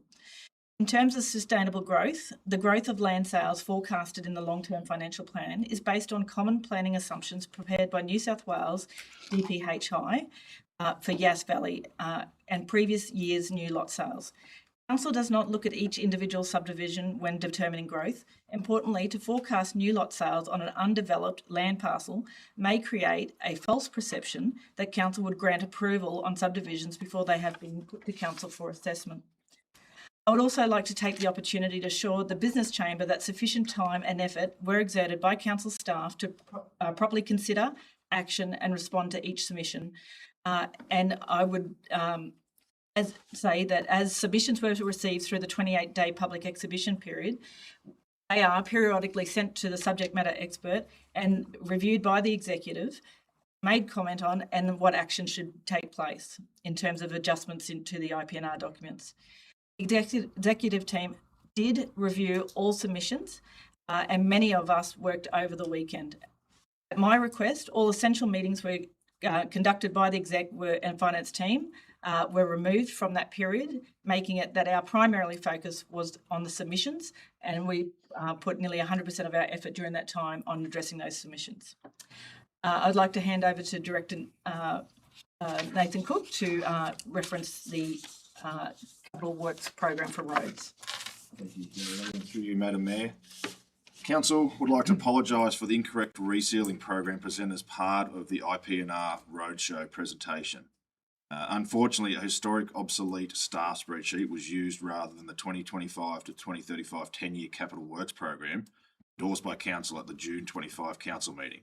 In terms of sustainable growth, the growth of land sales forecasted in the long-term financial plan is based on common planning assumptions prepared by New South Wales DPHI for Yass Valley and previous year's new lot sales. Council does not look at each individual subdivision when determining growth. Importantly, to forecast new lot sales on an undeveloped land parcel may create a false perception that council would grant approval on subdivisions before they have been put to council for assessment. I would also like to take the opportunity to assure the Business Chamber that sufficient time and effort were exerted by council staff to properly consider, action and respond to each submission. And I would say that as submissions were received through the 28-day public exhibition period, they are periodically sent to the subject matter expert and reviewed by the executive made comment on and what action should take place in terms of adjustments into the IPNR documents. The executive team did review all submissions and many of us worked over the weekend. At my request, all essential meetings were conducted by the exec and finance team were removed from that period, making it that our primarily focus was on the submissions, and we put nearly 100% of our effort during that time on addressing those submissions. I'd like to hand over to Director Nathan Cook to reference the Capital Works Program for roads. Thank you, Geraldine. And through you, Madam Mayor. Council would like to apologise for the incorrect resealing program presented as part of the IPNR Roadshow presentation. Unfortunately, a historic obsolete staff spreadsheet was used rather than the 2025 to 2035 10-year capital works program endorsed by Council at the June 25 Council meeting.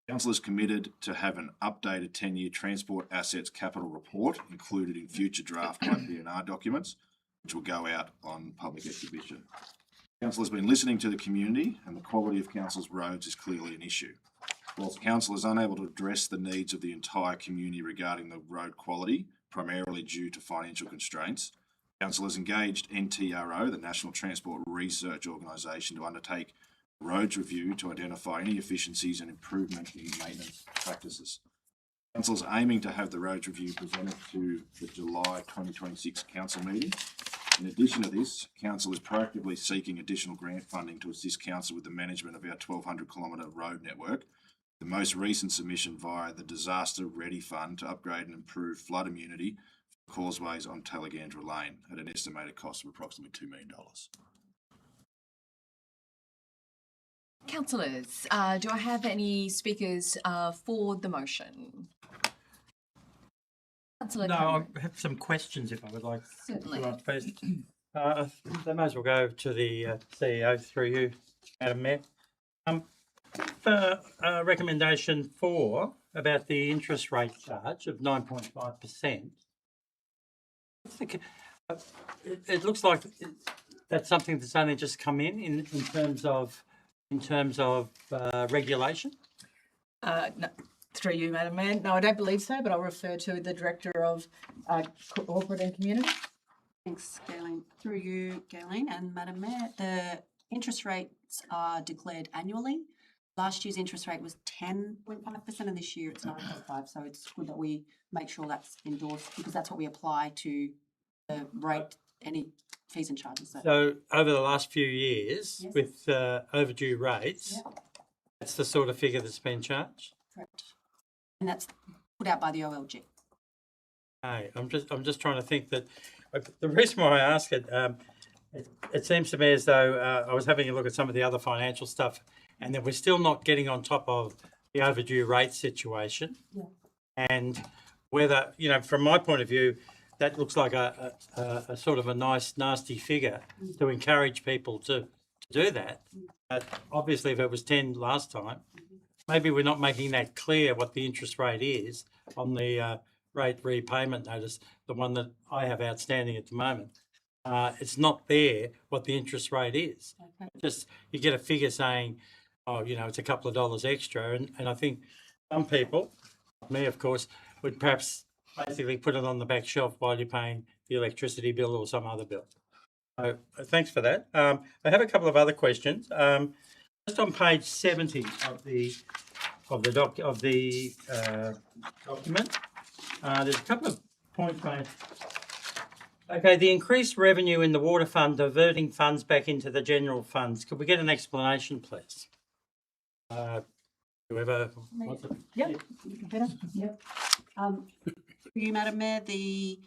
Council is committed to have an updated 10-year transport assets capital report included in future draft IPNR documents, which will go out on public exhibition. Council has been listening to the community, and the quality of Council's roads is clearly an issue. Whilst Council is unable to address the needs of the entire community regarding the road quality, primarily due to financial constraints, Council has engaged NTRO, the National Transport Research Organisation, to undertake a roads review to identify any efficiencies and improvement in maintenance practices. Council is aiming to have the roads review presented to the July 2026 Council meeting. In addition to this, Council is proactively seeking additional grant funding to assist Council with the management of our 1,200 kilometre road network. The most recent submission via the Disaster Ready Fund to upgrade and improve flood immunity for causeways on Tallegandra Lane at an estimated cost of approximately $2 million. Councillors, do I have any speakers for the motion? Councillor No, Cameron. I have some questions if I would like Certainly. to ask first. They may as well go to the CEO through you, Madam Mayor. For recommendation 4 about the interest rate charge of 9.5%, it looks like that's something that's only just come in terms of regulation. No, through you, Madam Mayor. No, I don't believe so, but I'll refer to the Director of Corporate and Community. Thanks, Galen. Through you, Galen and Madam Mayor, the interest rates are declared annually. Last year's interest rate was 10.5% and this year it's 9.5%. So it's good that we make sure that's endorsed because that's what we apply to the rate, any fees and charges. So over the last few years, Yes. with overdue rates, Yeah. that's the sort of figure that's been charged. Correct. And that's put out by the OLG. Hey, I'm just trying to think that the reason why I ask it, it seems to me as though I was having a look at some of the other financial stuff, and that we're still not getting on top of the overdue rate situation. Yeah. And whether, from my point of view, that looks like a sort of a nice, nasty figure to encourage people to do that. Obviously, if it was 10 last time, maybe we're not making that clear what the interest rate is on the rate repayment notice, the one that I have outstanding at the moment. It's not there what the interest rate is. Okay. Just you get a figure saying, oh, it's a couple of dollars extra. And I think some people, me of course, would perhaps basically put it on the back shelf while you're paying the electricity bill or some other bill. So thanks for that. I have a couple of other questions. Just on page 70 of the document, there's a couple of points made. Okay, the increased revenue in the water fund diverting funds back into the general funds. Could we get an explanation, please? Whoever wants to. Yep. Better? Yep. For you, Madam Mayor, the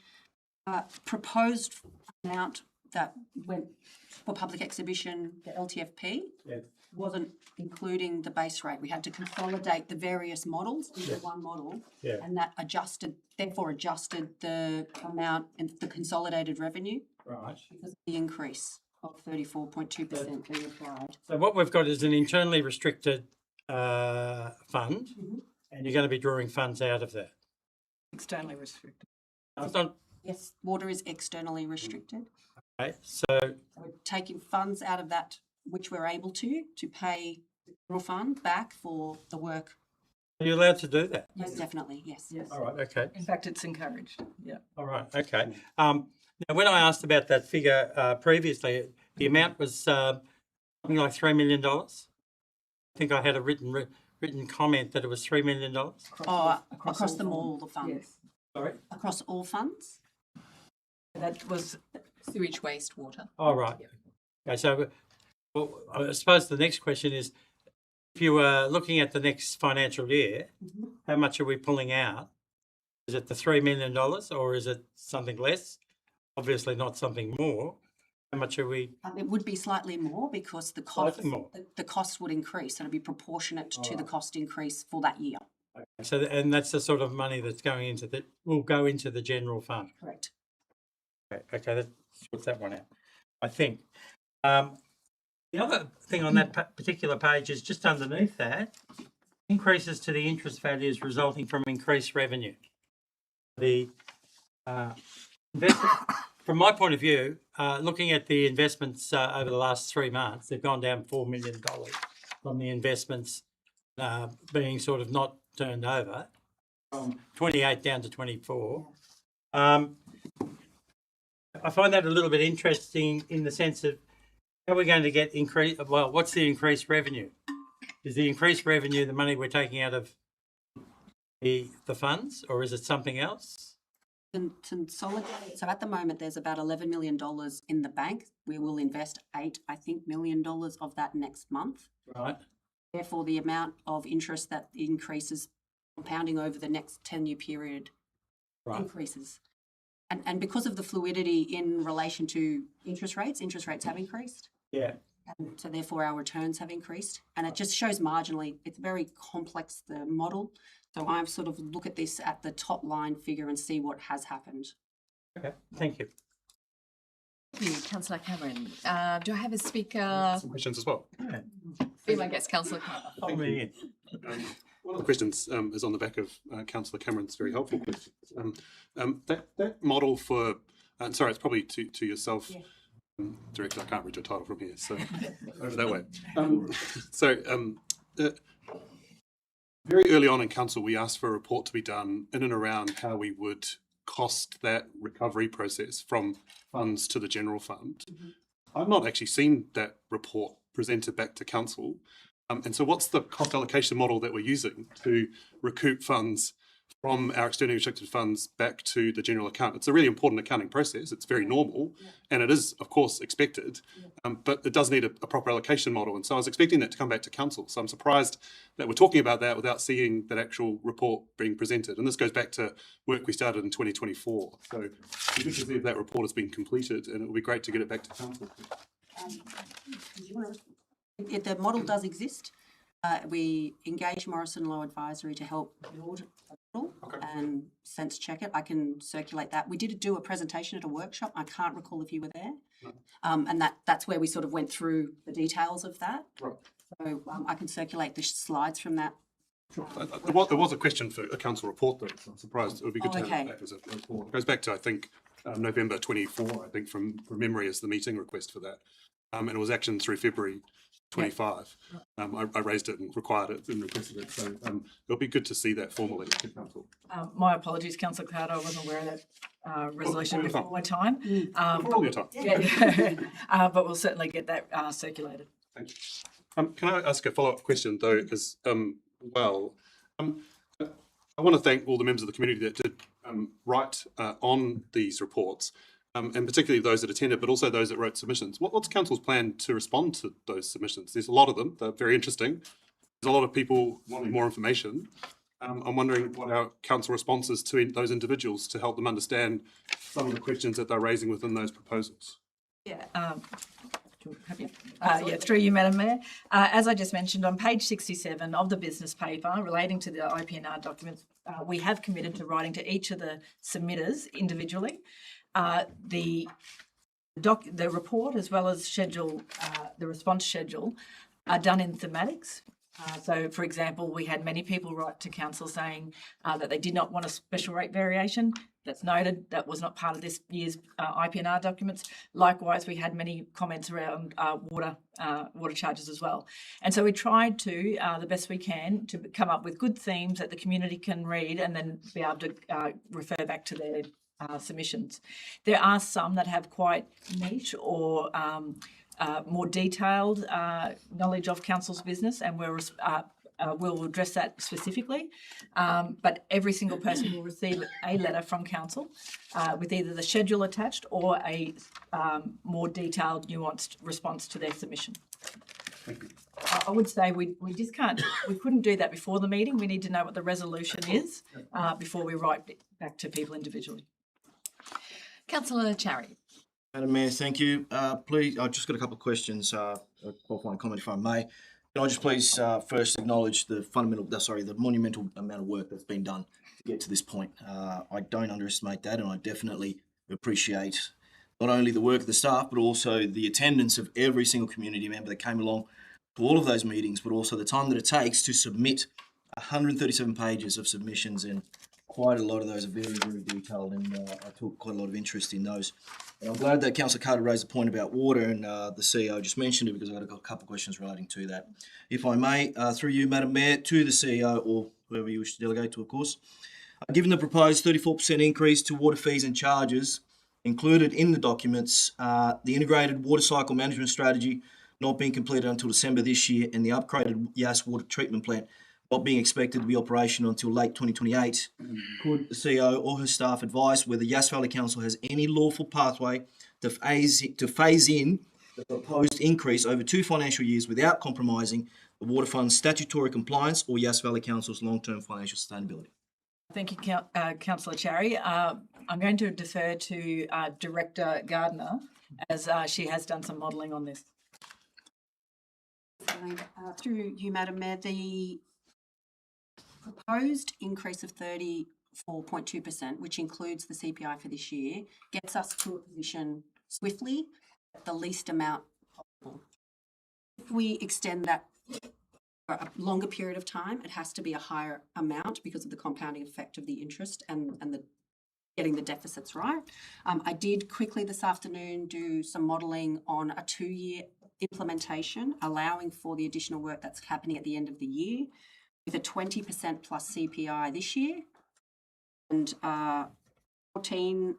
proposed amount that went for public exhibition, the LTFP, wasn't including the base rate. We had to consolidate the various models into one model, and that therefore adjusted the amount and the consolidated revenue. Right. Because of the increase of 34.2% being applied. So what we've got is an internally restricted fund, and you're going to be drawing funds out of that. Externally restricted. It's not, Yes, water is externally restricted. okay, so We're taking funds out of that, which we're able to pay the general fund back for the work Are you allowed to do that? Most definitely, yes. Yes. All right, okay. In fact, it's encouraged. Yeah. All right, okay. Now, when I asked about that figure previously, the amount was something like $3 million. I think I had a written comment that it was $3 million. Across them all, the funds. Yes. Sorry? Across all funds? That was Sewage, waste, water. All right. Okay, so well, I suppose the next question is, if you were looking at the next financial year, how much are we pulling out? Is it the $3 million or is it something less? Obviously not something more. How much are we? It would be slightly more because the cost, Slightly more. the cost would increase. So it'd be proportionate to the cost increase for that year. So, and that's the sort of money that's going into will go into the general fund. Correct. Okay, that sorts that one out, I think. The other thing on that particular page is just underneath that, increases to the interest values resulting from increased revenue. The from my point of view, looking at the investments over the last 3 months, they've gone down $4 million from the investments being sort of not turned over, from 28 down to 24. I find that a little bit interesting in the sense of how we're going to get what's the increased revenue? Is the increased revenue the money we're taking out of the funds, or is it something else? Consolidate. So at the moment, there's about $11 million in the bank. We will invest $8 million of that next month. Right. Therefore, the amount of interest that increases compounding over the next 10-year period increases. And because of the fluidity in relation to interest rates have increased. Yeah. And so therefore our returns have increased. And it just shows marginally, it's very complex, the model. So I sort of look at this at the top line figure and see what has happened. Okay, thank you. Thank you, Councillor Cameron. Do I have a speaker? Some questions as well. Be my guest, Councillor Cameron. Follow me in. One of the questions is on the back of Councillor Cameron's very helpful questions. That model for, sorry, it's probably to yourself, Director. I can't read your title from here, so over that way. Very early on in council, we asked for a report to be done in and around how we would cost that recovery process from funds to the general fund. I've not actually seen that report presented back to council. And so what's the cost allocation model that we're using to recoup funds from our externally restricted funds back to the general account? It's a really important accounting process. It's very normal, and it is, of course, expected, but it does need a proper allocation model. And so I was expecting that to come back to council. So I'm surprised that we're talking about that without seeing that actual report being presented. And this goes back to work we started in 2024. So it's good to see if that report has been completed, and it would be great to get it back to council. The model does exist. We engage Morrison Law Advisory to help build a model and sense check it. I can circulate that. We did do a presentation at a workshop. I can't recall if you were there. And that's where we sort of went through the details of that. Right. So I can circulate the slides from that. There was a question for a council report, though, so I'm surprised. It would be good to have it back as a report. It goes back to, I think, November 24, I think, from memory as the meeting request for that. And it was action through February 25. I raised it and required it and requested it. So it'll be good to see that formally to council. My apologies, Councillor Cloud. I wasn't aware of that resolution before my time. All your time. But we'll certainly get that circulated. Thank you. Can I ask a follow-up question, though, as well? I want to thank all the members of the community that did write on these reports. And particularly those that attended, but also those that wrote submissions. What's council's plan to respond to those submissions? There's a lot of them. They're very interesting. There's a lot of people wanting more information. I'm wondering what our council response is to those individuals to help them understand some of the questions that they're raising within those proposals. Through you, Madam Mayor. As I just mentioned, on page 67 of the business paper relating to the IPNR documents, we have committed to writing to each of the submitters individually. The report, as well as the response schedule, are done in thematics. So, for example, we had many people write to council saying that they did not want a special rate variation. That's noted. That was not part of this year's IPNR documents. Likewise, we had many comments around water charges as well. And so we tried to, the best we can, to come up with good themes that the community can read and then be able to refer back to their submissions. There are some that have quite niche or more detailed knowledge of council's business, and we'll address that specifically. But every single person will receive a letter from council with either the schedule attached or a more detailed, nuanced response to their submission. I would say we couldn't do that before the meeting. We need to know what the resolution is before we write back to people individually. Councillor Charry. Madam Mayor, thank you. Please, I've just got a couple of questions, a qualifying comment if I may. Can I just please first acknowledge the monumental amount of work that's been done to get to this point. I don't underestimate that, and I definitely appreciate not only the work of the staff, but also the attendance of every single community member that came along to all of those meetings, but also the time that it takes to submit 137 pages of submissions, and quite a lot of those are very, very detailed, and I took quite a lot of interest in those. And I'm glad that Councillor Carter raised the point about water, and the CEO just mentioned it, because I've got a couple of questions relating to that. If I may, through you, Madam Mayor, to the CEO, or whoever you wish to delegate to, of course. Given the proposed 34% increase to water fees and charges included in the documents, the integrated water cycle management strategy not being completed until December this year, and the upgraded Yass water treatment plant not being expected to be operational until late 2028, could the CEO or her staff advise whether Yass Valley Council has any lawful pathway to phase in the proposed increase over 2 financial years without compromising the Water Fund's statutory compliance or Yass Valley Council's long-term financial sustainability? Thank you, Councillor Charry. I'm going to defer to Director Gardner, as she has done some modelling on this. Through you, Madam Mayor, the proposed increase of 34.2%, which includes the CPI for this year, gets us to a position swiftly at the least amount possible. If we extend that for a longer period of time, it has to be a higher amount because of the compounding effect of the interest and the getting the deficits right. I did quickly this afternoon do some modelling on a 2-year implementation, allowing for the additional work that's happening at the end of the year, with a 20% plus CPI this year and 14.2%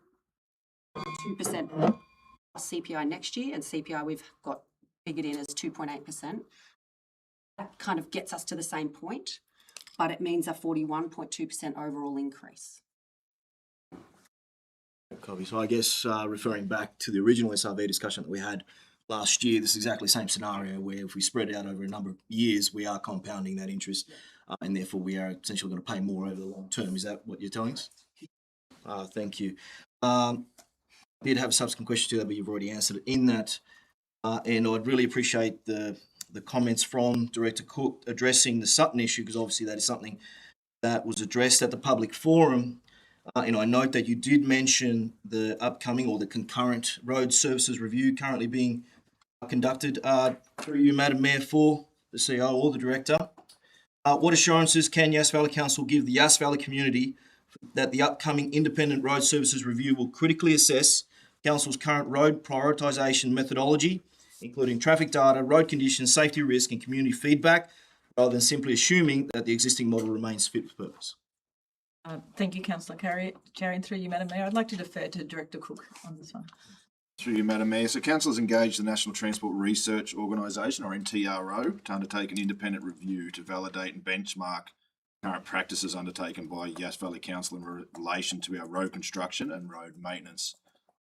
plus CPI next year, and CPI we've got figured in as 2.8%. That kind of gets us to the same point, but it means a 41.2% overall increase. Copy. So I guess referring back to the original SRV discussion that we had last year, this is exactly the same scenario where if we spread it out over a number of years, we are compounding that interest, and therefore we are essentially going to pay more over the long term. Is that what you're telling us? Thank you. I did have a subsequent question to that, but you've already answered it in that. And I'd really appreciate the comments from Director Cook addressing the Sutton issue, because obviously that is something that was addressed at the public forum. And I note that you did mention the upcoming or the concurrent road services review currently being conducted. Through you, Madam Mayor, for the CEO or the Director, what assurances can Yass Valley Council give the Yass Valley community that the upcoming independent road services review will critically assess Council's current road prioritisation methodology, including traffic data, road conditions, safety risk and community feedback, rather than simply assuming that the existing model remains fit for purpose? Thank you, Councillor Carey. And through you, Madam Mayor, I'd like to defer to Director Cook on this one. Through you, Madam Mayor. So Council has engaged the National Transport Research Organisation, or NTRO, to undertake an independent review to validate and benchmark current practices undertaken by Yass Valley Council in relation to our road construction and road maintenance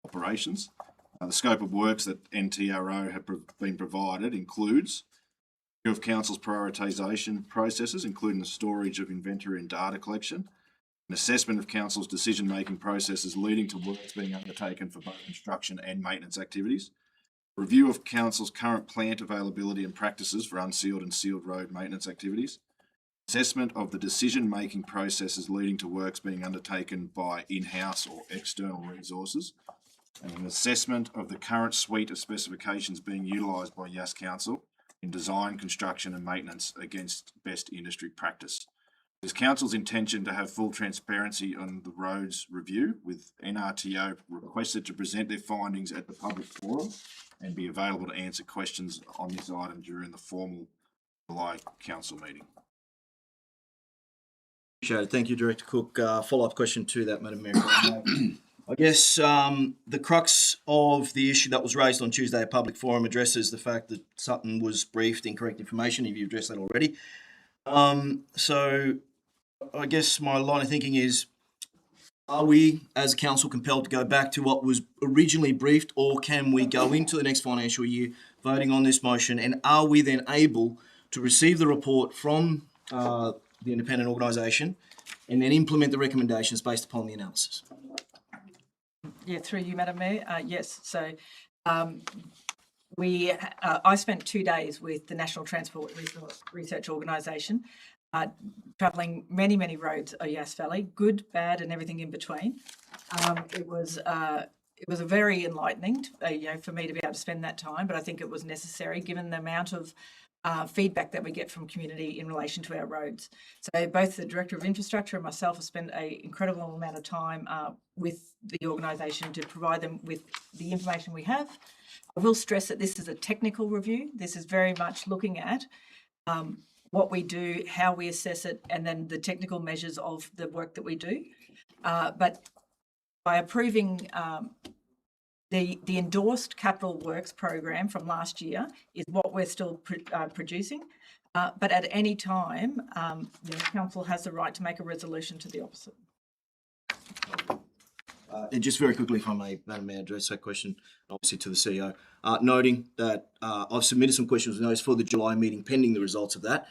operations. The scope of works that NTRO have been provided includes review of Council's prioritisation processes, including the storage of inventory and data collection, an assessment of Council's decision-making processes leading to works being undertaken for both construction and maintenance activities, review of Council's current plant availability and practices for unsealed and sealed road maintenance activities, assessment of the decision-making processes leading to works being undertaken by in-house or external resources, and an assessment of the current suite of specifications being utilised by Yass Council in design, construction and maintenance against best industry practice. It is Council's intention to have full transparency on the roads review, with NRTO requested to present their findings at the public forum and be available to answer questions on this item during the formal July Council meeting. Appreciate it. Thank you, Director Cook. Follow-up question to that, Madam Mayor. I guess the crux of the issue that was raised on Tuesday at public forum addresses the fact that Sutton was briefed incorrect information, if you addressed that already. So I guess my line of thinking is, are we as a council compelled to go back to what was originally briefed, or can we go into the next financial year voting on this motion, and are we then able to receive the report from the independent organisation and then implement the recommendations based upon the analysis? Yeah, through you, Madam Mayor. Yes. So I spent 2 days with the National Transport Research Organisation, travelling many roads of Yass Valley, good, bad, and everything in between. It was very enlightening, for me to be able to spend that time. But I think it was necessary given the amount of feedback that we get from community in relation to our roads. So both the Director of Infrastructure and myself have spent an incredible amount of time with the organisation to provide them with the information we have. I will stress that this is a technical review. This is very much looking at what we do, how we assess it, and then the technical measures of the work that we do. But by approving the endorsed capital works program from last year is what we're still producing. But at any time, council has the right to make a resolution to the opposite. And just very quickly, if I may, Madam Mayor, address that question, obviously to the CEO, noting that I've submitted some questions and notes for the July meeting pending the results of that.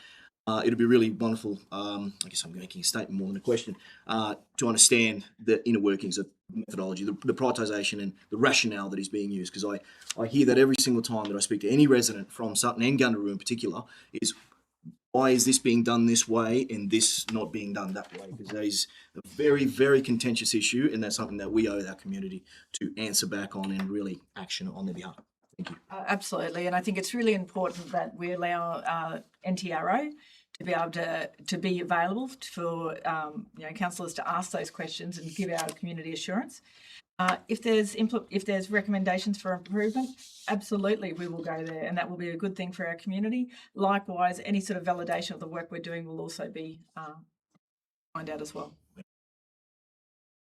It'll be really wonderful, I guess I'm making a statement more than a question, to understand the inner workings of methodology, the prioritisation and the rationale that is being used, because I hear that every single time that I speak to any resident from Sutton and Gundaroo in particular is, why is this being done this way and this not being done that way? Because that is a very contentious issue, and that's something that we owe our community to answer back on and really action on their behalf. Thank you. Absolutely, and I think it's really important that we allow NTRO to be able to be available for councillors to ask those questions and give our community assurance. If there's recommendations for improvement, absolutely we will go there, and that will be a good thing for our community. Likewise, any sort of validation of the work we're doing will also be find out as well.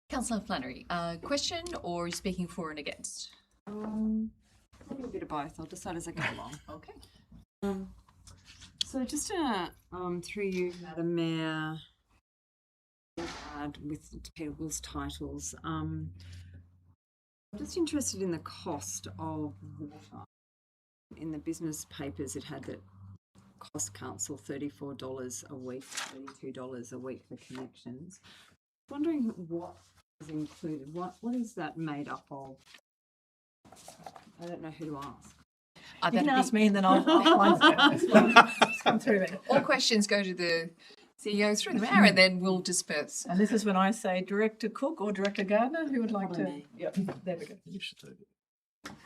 Councillor Flannery, question or speaking for and against? Probably a bit of both. I'll decide as I go along. Okay. So just through you, Madam Mayor, with Peter Will's titles, I'm just interested in the cost of water. In the business papers, it had that cost council $34 a week, $32 a week for connections. Wondering what is included. What is that made up of? I don't know who to ask. You can ask me, and then I'll come through it. All questions go to the CEO through the mayor, and then we'll disperse. And this is when I say Director Cook or Director Gardner, who would like to? Me. Yep, there we go.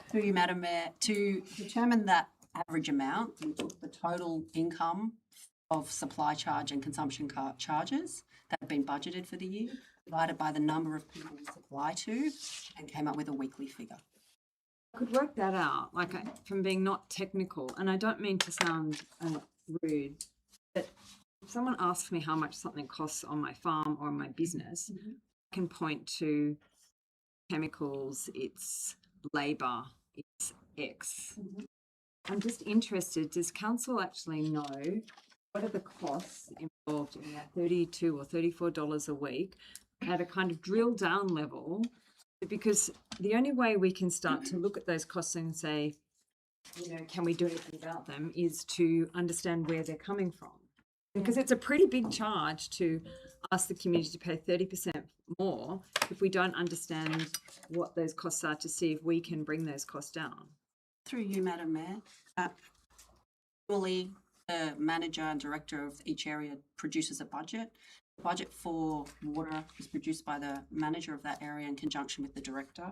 Through you, Madam Mayor, to determine that average amount, we took the total income of supply charge and consumption charges that have been budgeted for the year, divided by the number of people we supply to, and came up with a weekly figure. I could work that out, from being not technical, and I don't mean to sound rude, but if someone asks me how much something costs on my farm or my business, I can point to chemicals, it's labour, it's X. I'm just interested, does council actually know what are the costs involved in that $32 or $34 a week at a kind of drill down level? Because the only way we can start to look at those costs and say, can we do anything about them, is to understand where they're coming from. Because it's a pretty big charge to ask the community to pay 30% more if we don't understand what those costs are, to see if we can bring those costs down. Through you, Madam Mayor, normally the manager and director of each area produces a budget. The budget for water is produced by the manager of that area in conjunction with the director.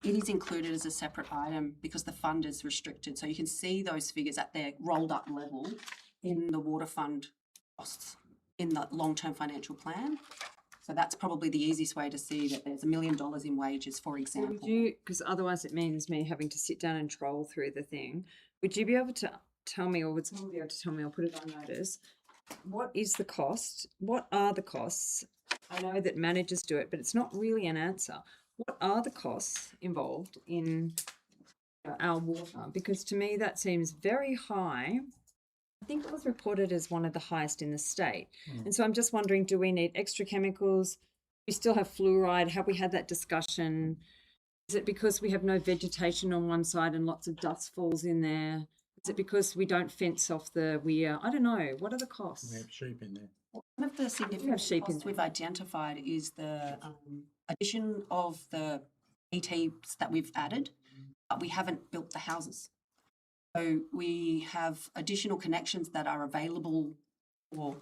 It is included as a separate item because the fund is restricted. So you can see those figures at their rolled up level in the water fund costs in the long-term financial plan. So that's probably the easiest way to see that there's $1 million in wages, for example. Would you, because otherwise it means me having to sit down and troll through the thing, would you be able to tell me, or would someone be able to tell me, I'll put it on notice, what is the cost? What are the costs? I know that managers do it, but it's not really an answer. What are the costs involved in our water? Because to me that seems very high. I think it was reported as one of the highest in the state. And so I'm just wondering, do we need extra chemicals? We still have fluoride. Have we had that discussion? Is it because we have no vegetation on one side and lots of dust falls in there? Is it because we don't fence off the weir? I don't know. What are the costs? We have sheep in there. One of the significant sheep in costs there. we've identified is the addition of the ETs that we've added, but we haven't built the houses. So we have additional connections that are available or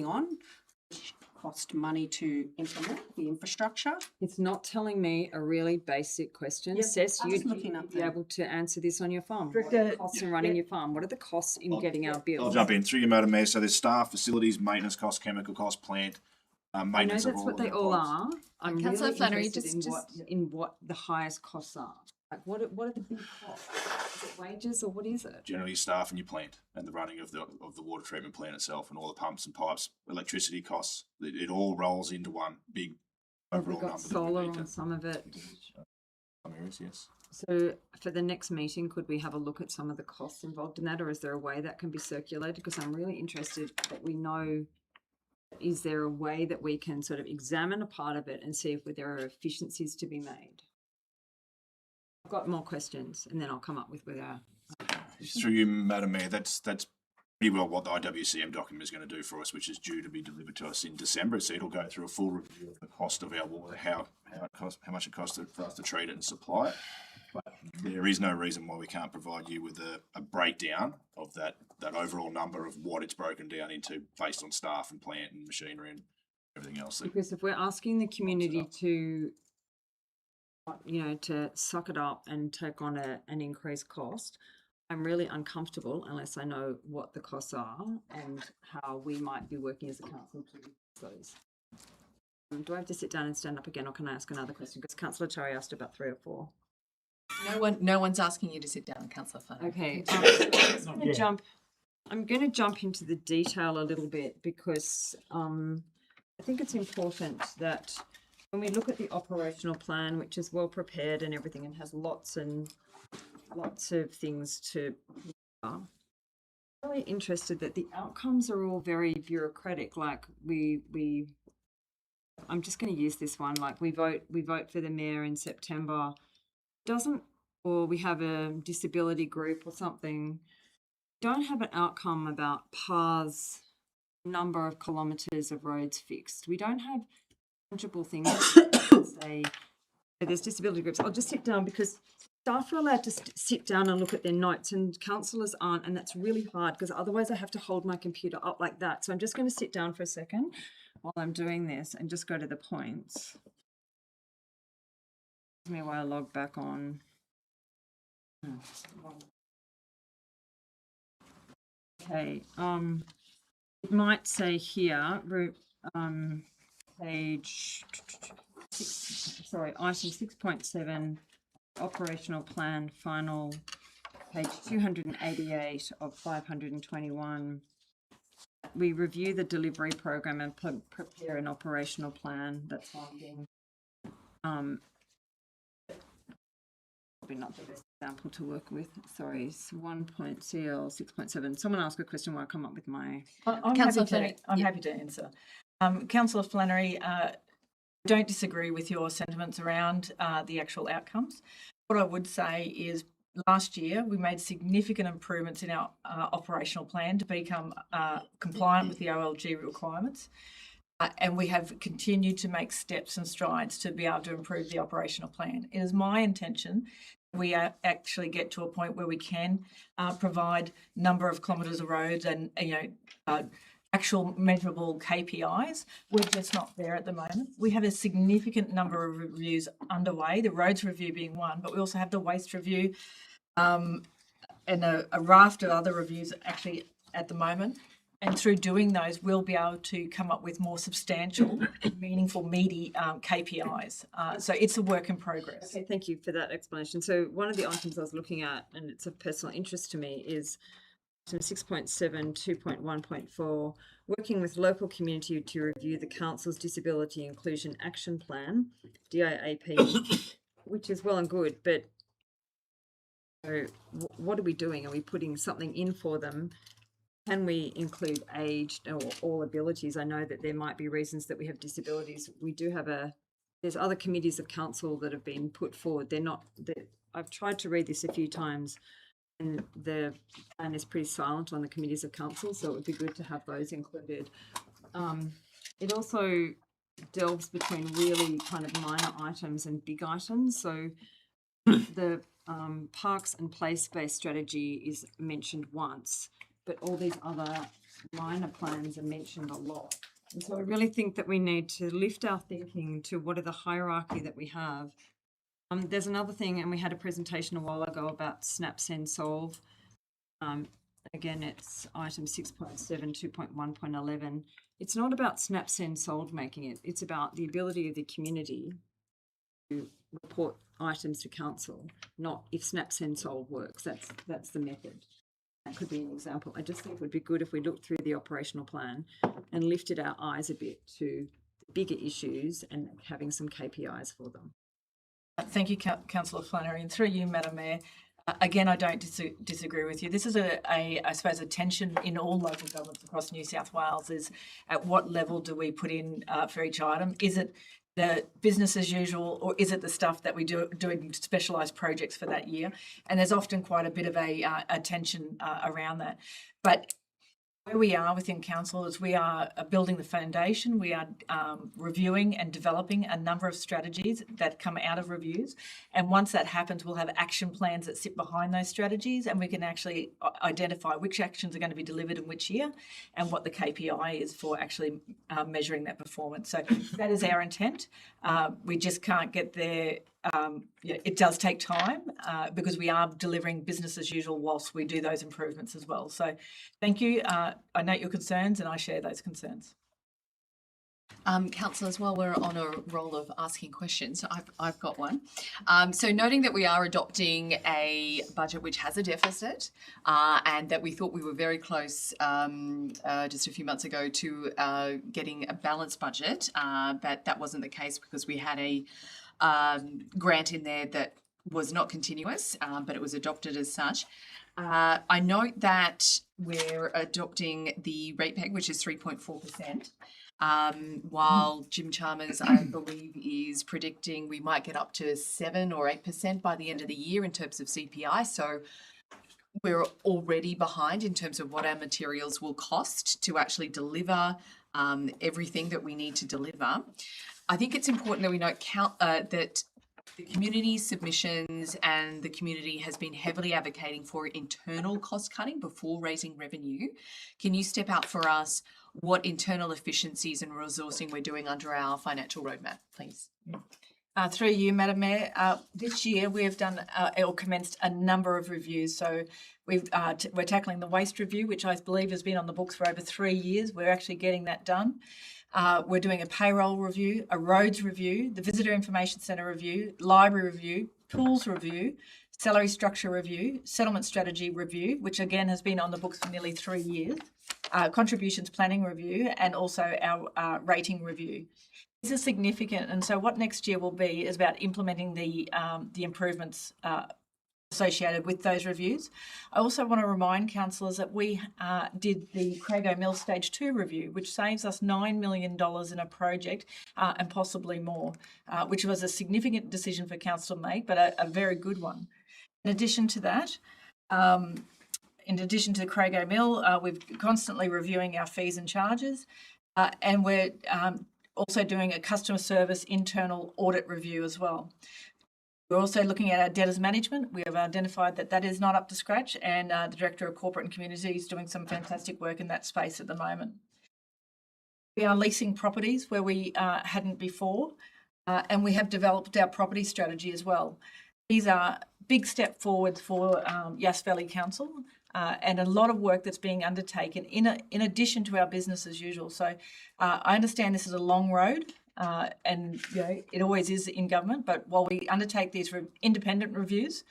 on, which cost money to implement the infrastructure. It's not telling me a really basic question. Yep, Cess, I'm you'd just looking up be there. able to answer this on your farm. What are Director- the costs in running your farm? What are the costs in getting our bills? I'll jump in through you, Madam Mayor. So there's staff, facilities, maintenance costs, chemical costs, plant, I know maintenance that's of all what of they our all pods. are. I'm Councillor really Flannery, interested just- in what the highest costs are. Like what are the big costs? Is it wages or what is it? Generally, your staff and your plant and the running of the water treatment plant itself and all the pumps and pipes, electricity costs. It all rolls into one big Have we overall got number. that solar we need on to- some of it? Some areas, yes. So for the next meeting, could we have a look at some of the costs involved in that, or is there a way that can be circulated? Because I'm really interested that we know, is there a way that we can sort of examine a part of it and see if there are efficiencies to be made? I've got more questions and then I'll come up with our. Through you, Madam Mayor, that's pretty well what the IWCM document is going to do for us, which is due to be delivered to us in December. So it'll go through a full review of the cost of our water, how much it costs for us to treat it and supply it. But there is no reason why we can't provide you with a breakdown of that overall number of what it's broken down into based on staff and plant and machinery and everything else. Because if we're asking the community to, to suck it up and take on an increased cost, I'm really uncomfortable unless I know what the costs are and how we might be working as a council to reduce those. Do I have to sit down and stand up again, or can I ask another question? Because Councillor Chari asked about 3 or 4. No one's asking you to sit down, Councillor Flannery. Okay, I'm going to jump into the detail a little bit because I think it's important that when we look at the operational plan, which is well prepared and everything and has lots of things to, I'm really interested that the outcomes are all very bureaucratic. Like I'm just going to use this one. Like we vote for the mayor in September. Or we have a disability group or something. Don't have an outcome about paths, number of kilometres of roads fixed. We don't have tangible things to say. There's disability groups. I'll just sit down because staff are allowed to sit down and look at their notes and councillors aren't, and that's really hard because otherwise I have to hold my computer up like that. So I'm just going to sit down for a second while I'm doing this and just go to the points. Give me while I log back on. Okay, it might say here, page, item 6.7, operational plan, final, page 288 of 521. We review the delivery program and prepare an operational plan. That's one thing. Probably not the best example to work with. Sorry, it's 1.cl 6.7. Someone ask a question while I come up with my. I'm Councillor Flannery. happy to answer. Councillor Flannery, don't disagree with your sentiments around the actual outcomes. What I would say is last year we made significant improvements in our operational plan to become compliant with the OLG requirements. And we have continued to make steps and strides to be able to improve the operational plan. It is my intention we actually get to a point where we can provide number of kilometres of roads and actual measurable KPIs. We're just not there at the moment. We have a significant number of reviews underway, the roads review being one, but we also have the waste review and a raft of other reviews actually at the moment. And through doing those, we'll be able to come up with more substantial, meaningful, meaty KPIs. So it's a work in progress. Okay, thank you for that explanation. So one of the items I was looking at, and it's of personal interest to me, is item 6.7, 2.1.4, working with local community to review the council's disability inclusion action plan, DIAP, which is well and good, but so what are we doing? Are we putting something in for them? Can we include aged or all abilities? I know that there might be reasons that we have disabilities. We do have there's other committees of council that have been put forward. I've tried to read this a few times, and the plan is pretty silent on the committees of council, so it would be good to have those included. It also delves between really kind of minor items and big items. So the parks and place-based strategy is mentioned once, but all these other minor plans are mentioned a lot. And so I really think that we need to lift our thinking to what are the hierarchy that we have. There's another thing, and we had a presentation a while ago about Snap, Send, Solve. Again, it's item 6.7, 2.1.11. It's not about Snap, Send, Solve making it. It's about the ability of the community to report items to council, not if Snap, Send, Solve works. That's the method. That could be an example. I just think it would be good if we looked through the operational plan and lifted our eyes a bit to the bigger issues and having some KPIs for them. Thank you, Councillor Flannery. And through you, Madam Mayor, again, I don't disagree with you. This is I suppose, a tension in all local governments across New South Wales is at what level do we put in for each item? Is it the business as usual, or is it the stuff that we doing specialised projects for that year? And there's often quite a bit of a tension around that. But where we are within council is we are building the foundation. We are reviewing and developing a number of strategies that come out of reviews. And once that happens, we'll have action plans that sit behind those strategies, and we can actually identify which actions are going to be delivered in which year and what the KPI is for actually measuring that performance. So that is our intent. We just can't get there. It does take time because we are delivering business as usual whilst we do those improvements as well. So thank you. I note your concerns and I share those concerns. Councillors, while we're on a roll of asking questions, I've got one. So noting that we are adopting a budget which has a deficit and that we thought we were very close just a few months ago to getting a balanced budget, but that wasn't the case because we had a grant in there that was not continuous, but it was adopted as such. I note that we're adopting the rate peg, which is 3.4%, while Jim Chalmers, I believe, is predicting we might get up to 7 or 8% by the end of the year in terms of CPI. So we're already behind in terms of what our materials will cost to actually deliver everything that we need to deliver. I think it's important that we note that the community submissions and the community has been heavily advocating for internal cost cutting before raising revenue. Can you step out for us what internal efficiencies and resourcing we're doing under our financial roadmap, please? Through you, Madam Mayor, this year we have done or commenced a number of reviews. So we're tackling the waste review, which I believe has been on the books for over 3 years. We're actually getting that done. We're doing a payroll review, a roads review, the Visitor Information Centre review, library review, tools review, salary structure review, settlement strategy review, which again has been on the books for nearly 3 years, contributions planning review, and also our rating review. This is significant, and so what next year will be is about implementing the improvements associated with those reviews. I also want to remind councillors that we did the Craig O'Mill Stage 2 review, which saves us $9 million in a project and possibly more, which was a significant decision for council to make, but a very good one. In addition to that, in addition to Craig O'Mill, we're constantly reviewing our fees and charges, and we're also doing a customer service internal audit review as well. We're also looking at our debtors management. We have identified that that is not up to scratch, and the Director of Corporate and Community is doing some fantastic work in that space at the moment. We are leasing properties where we hadn't before, and we have developed our property strategy as well. These are big step forwards for Yass Valley Council, and a lot of work that's being undertaken in addition to our business as usual. So I understand this is a long road, and it always is in government. But while we undertake these independent reviews,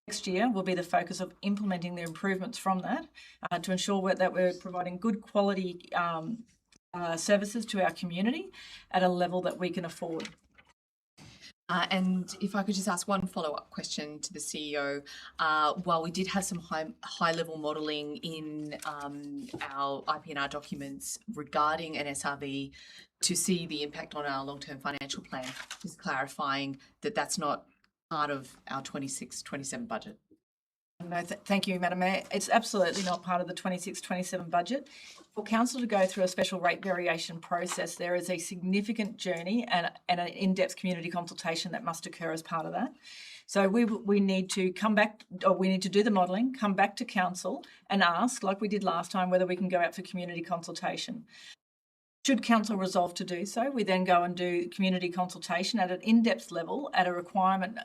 next year will be the focus of implementing the improvements from that to ensure that we're providing good quality services to our community at a level that we can afford. And if I could just ask one follow-up question to the CEO, while we did have some high-level modelling in our IPNR documents regarding an SRV to see the impact on our long-term financial plan, just clarifying that that's not part of our 26-27 budget. No, thank you, Madam Mayor. It's absolutely not part of the 26-27 budget. For council to go through a special rate variation process, there is a significant journey and an in-depth community consultation that must occur as part of that. So we need to come back, or we need to do the modelling, come back to council and ask, like we did last time, whether we can go out for community consultation. Should council resolve to do so, we then go and do community consultation at an in-depth level at a requirement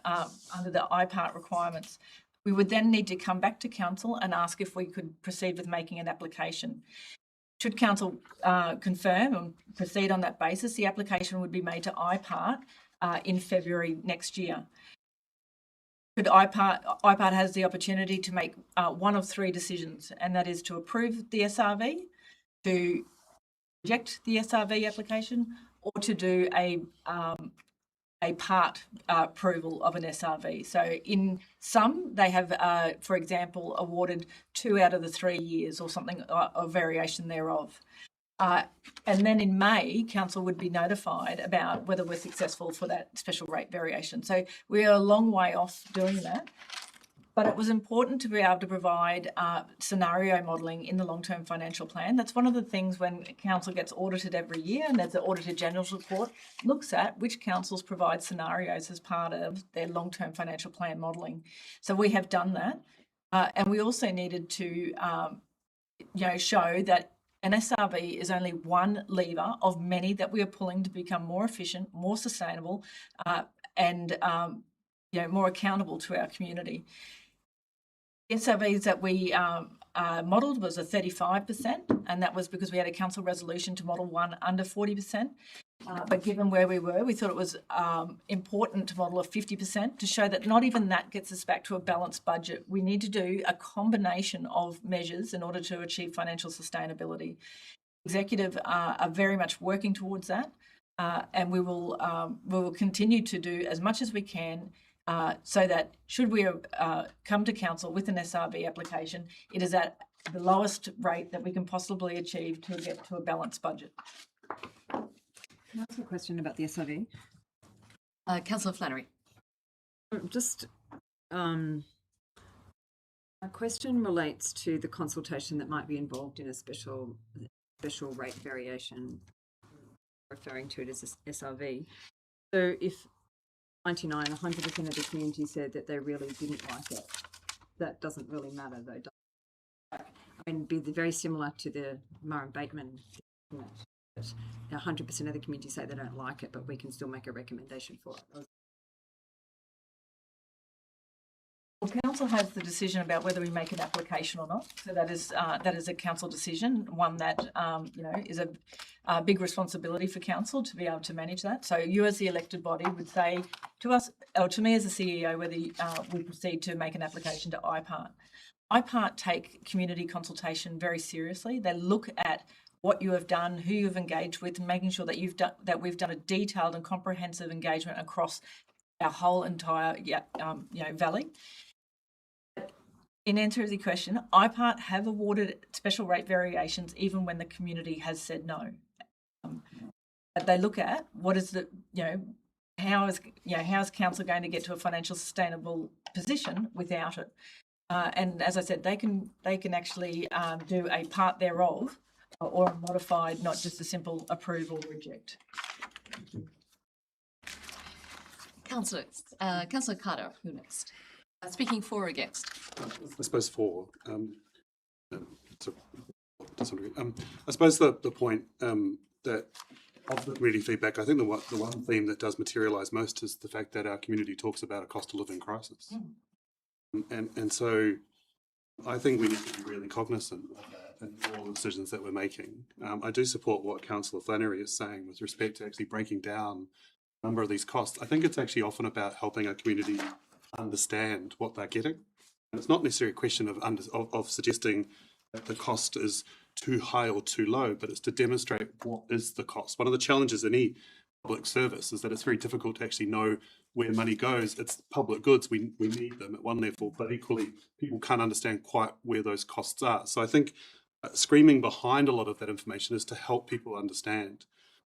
under the IPART requirements. We would then need to come back to council and ask if we could proceed with making an application. Should council confirm and proceed on that basis, the application would be made to IPART in February next year. IPART has the opportunity to make one of three decisions, and that is to approve the SRV, to reject the SRV application, or to do a part approval of an SRV. So in some, they have, for example, awarded 2 out of the 3 years or something, a variation thereof. And then in May, council would be notified about whether we're successful for that special rate variation. So we are a long way off doing that. But it was important to be able to provide scenario modelling in the long-term financial plan. That's one of the things when council gets audited every year, and there's an Auditor General's report, looks at which councils provide scenarios as part of their long-term financial plan modelling. So we have done that. And we also needed to show that an SRV is only one lever of many that we are pulling to become more efficient, more sustainable, and more accountable to our community. The SRVs that we modelled was a 35%, and that was because we had a council resolution to model one under 40%. But given where we were, we thought it was important to model a 50% to show that not even that gets us back to a balanced budget. We need to do a combination of measures in order to achieve financial sustainability. Executive are very much working towards that, and we will continue to do as much as we can so that should we come to council with an SRV application, it is at the lowest rate that we can possibly achieve to get to a balanced budget. Can I ask a question about the SRV? Councillor Flannery. Just my question relates to the consultation that might be involved in a special rate variation, referring to it as SRV. So if 99, 100% of the community said that they really didn't like it, that doesn't really matter though, does it? I mean, it'd be very similar to the Murray Bateman. 100% of the community say they don't like it, but we can still make a recommendation for it. Well, council has the decision about whether we make an application or not. So that is a council decision, one that is a big responsibility for council to be able to manage that. So you, as the elected body, would say to us, or to me as the CEO, whether we proceed to make an application to IPART. IPART take community consultation very seriously. They look at what you have done, who you've engaged with, and making sure that we've done a detailed and comprehensive engagement across our whole entire valley. In answer to the question, IPART have awarded special rate variations even when the community has said no. They look at what is the how is council going to get to a financial sustainable position without it, and as I said, they can actually do a part thereof or a modified, not just a simple approve or reject. Councillor Carter, who next? Speaking for or against? I suppose for. So to some degree. I suppose the point that of the community feedback, I think the one theme that does materialise most is the fact that our community talks about a cost of living crisis, and so I think we need to be really cognizant of that in all the decisions that we're making. I do support what Councillor Flannery is saying with respect to actually breaking down a number of these costs. I think it's actually often about helping our community understand what they're getting. And it's not necessarily a question of suggesting that the cost is too high or too low, but it's to demonstrate what is the cost. One of the challenges in any public service is that it's very difficult to actually know where money goes. It's public goods, we need them at one level, but equally people can't understand quite where those costs are. So I think screaming behind a lot of that information is to help people understand.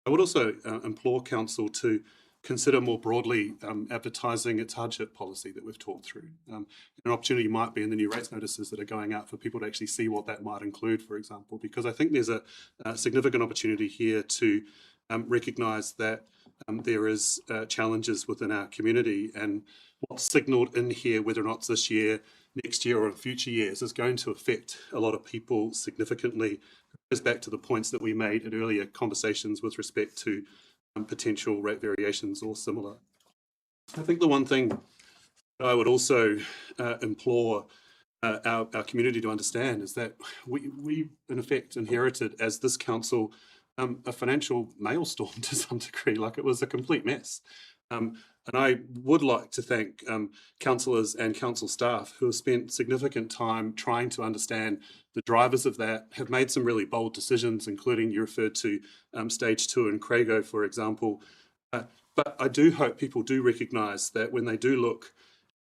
I would also implore council to consider more broadly advertising its hardship policy that we've talked through. An opportunity might be in the new rates notices that are going out for people to actually see what that might include, for example, because I think there's a significant opportunity here to recognise that there is challenges within our community, and what's signalled in here, whether or not it's this year, next year or in future years, is going to affect a lot of people significantly. It goes back to the points that we made in earlier conversations with respect to potential rate variations or similar. I think the one thing that I would also implore our community to understand is that we in effect inherited as this council a financial maelstrom to some degree. Like, it was a complete mess. And I would like to thank councillors and council staff who have spent significant time trying to understand the drivers of that, have made some really bold decisions, including you referred to stage 2 in Crago, for example. But I do hope people do recognise that when they do look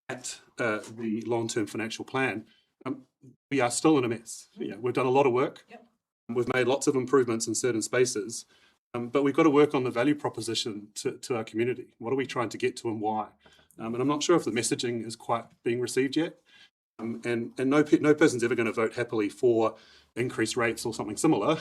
at the long-term financial plan, we are still in a mess. We've done a lot of work. Yep. We've made lots of improvements in certain spaces. But we've got to work on the value proposition to our community. What are we trying to get to and why? And I'm not sure if the messaging is quite being received yet. And no person's ever going to vote happily for increased rates or something similar,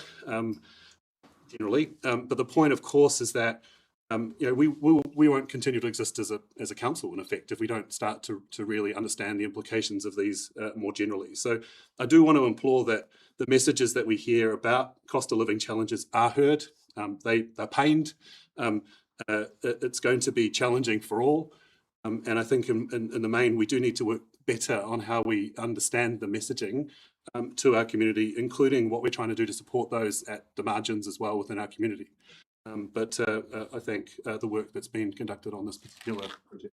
generally. But the point, of course, is that we won't continue to exist as a council, in effect, if we don't start to really understand the implications of these more generally. So I do want to implore that the messages that we hear about cost of living challenges are heard. They're pained. It's going to be challenging for all. And I think in the main, we do need to work better on how we understand the messaging to our community, including what we're trying to do to support those at the margins as well within our community. But I think the work that's been conducted on this particular project.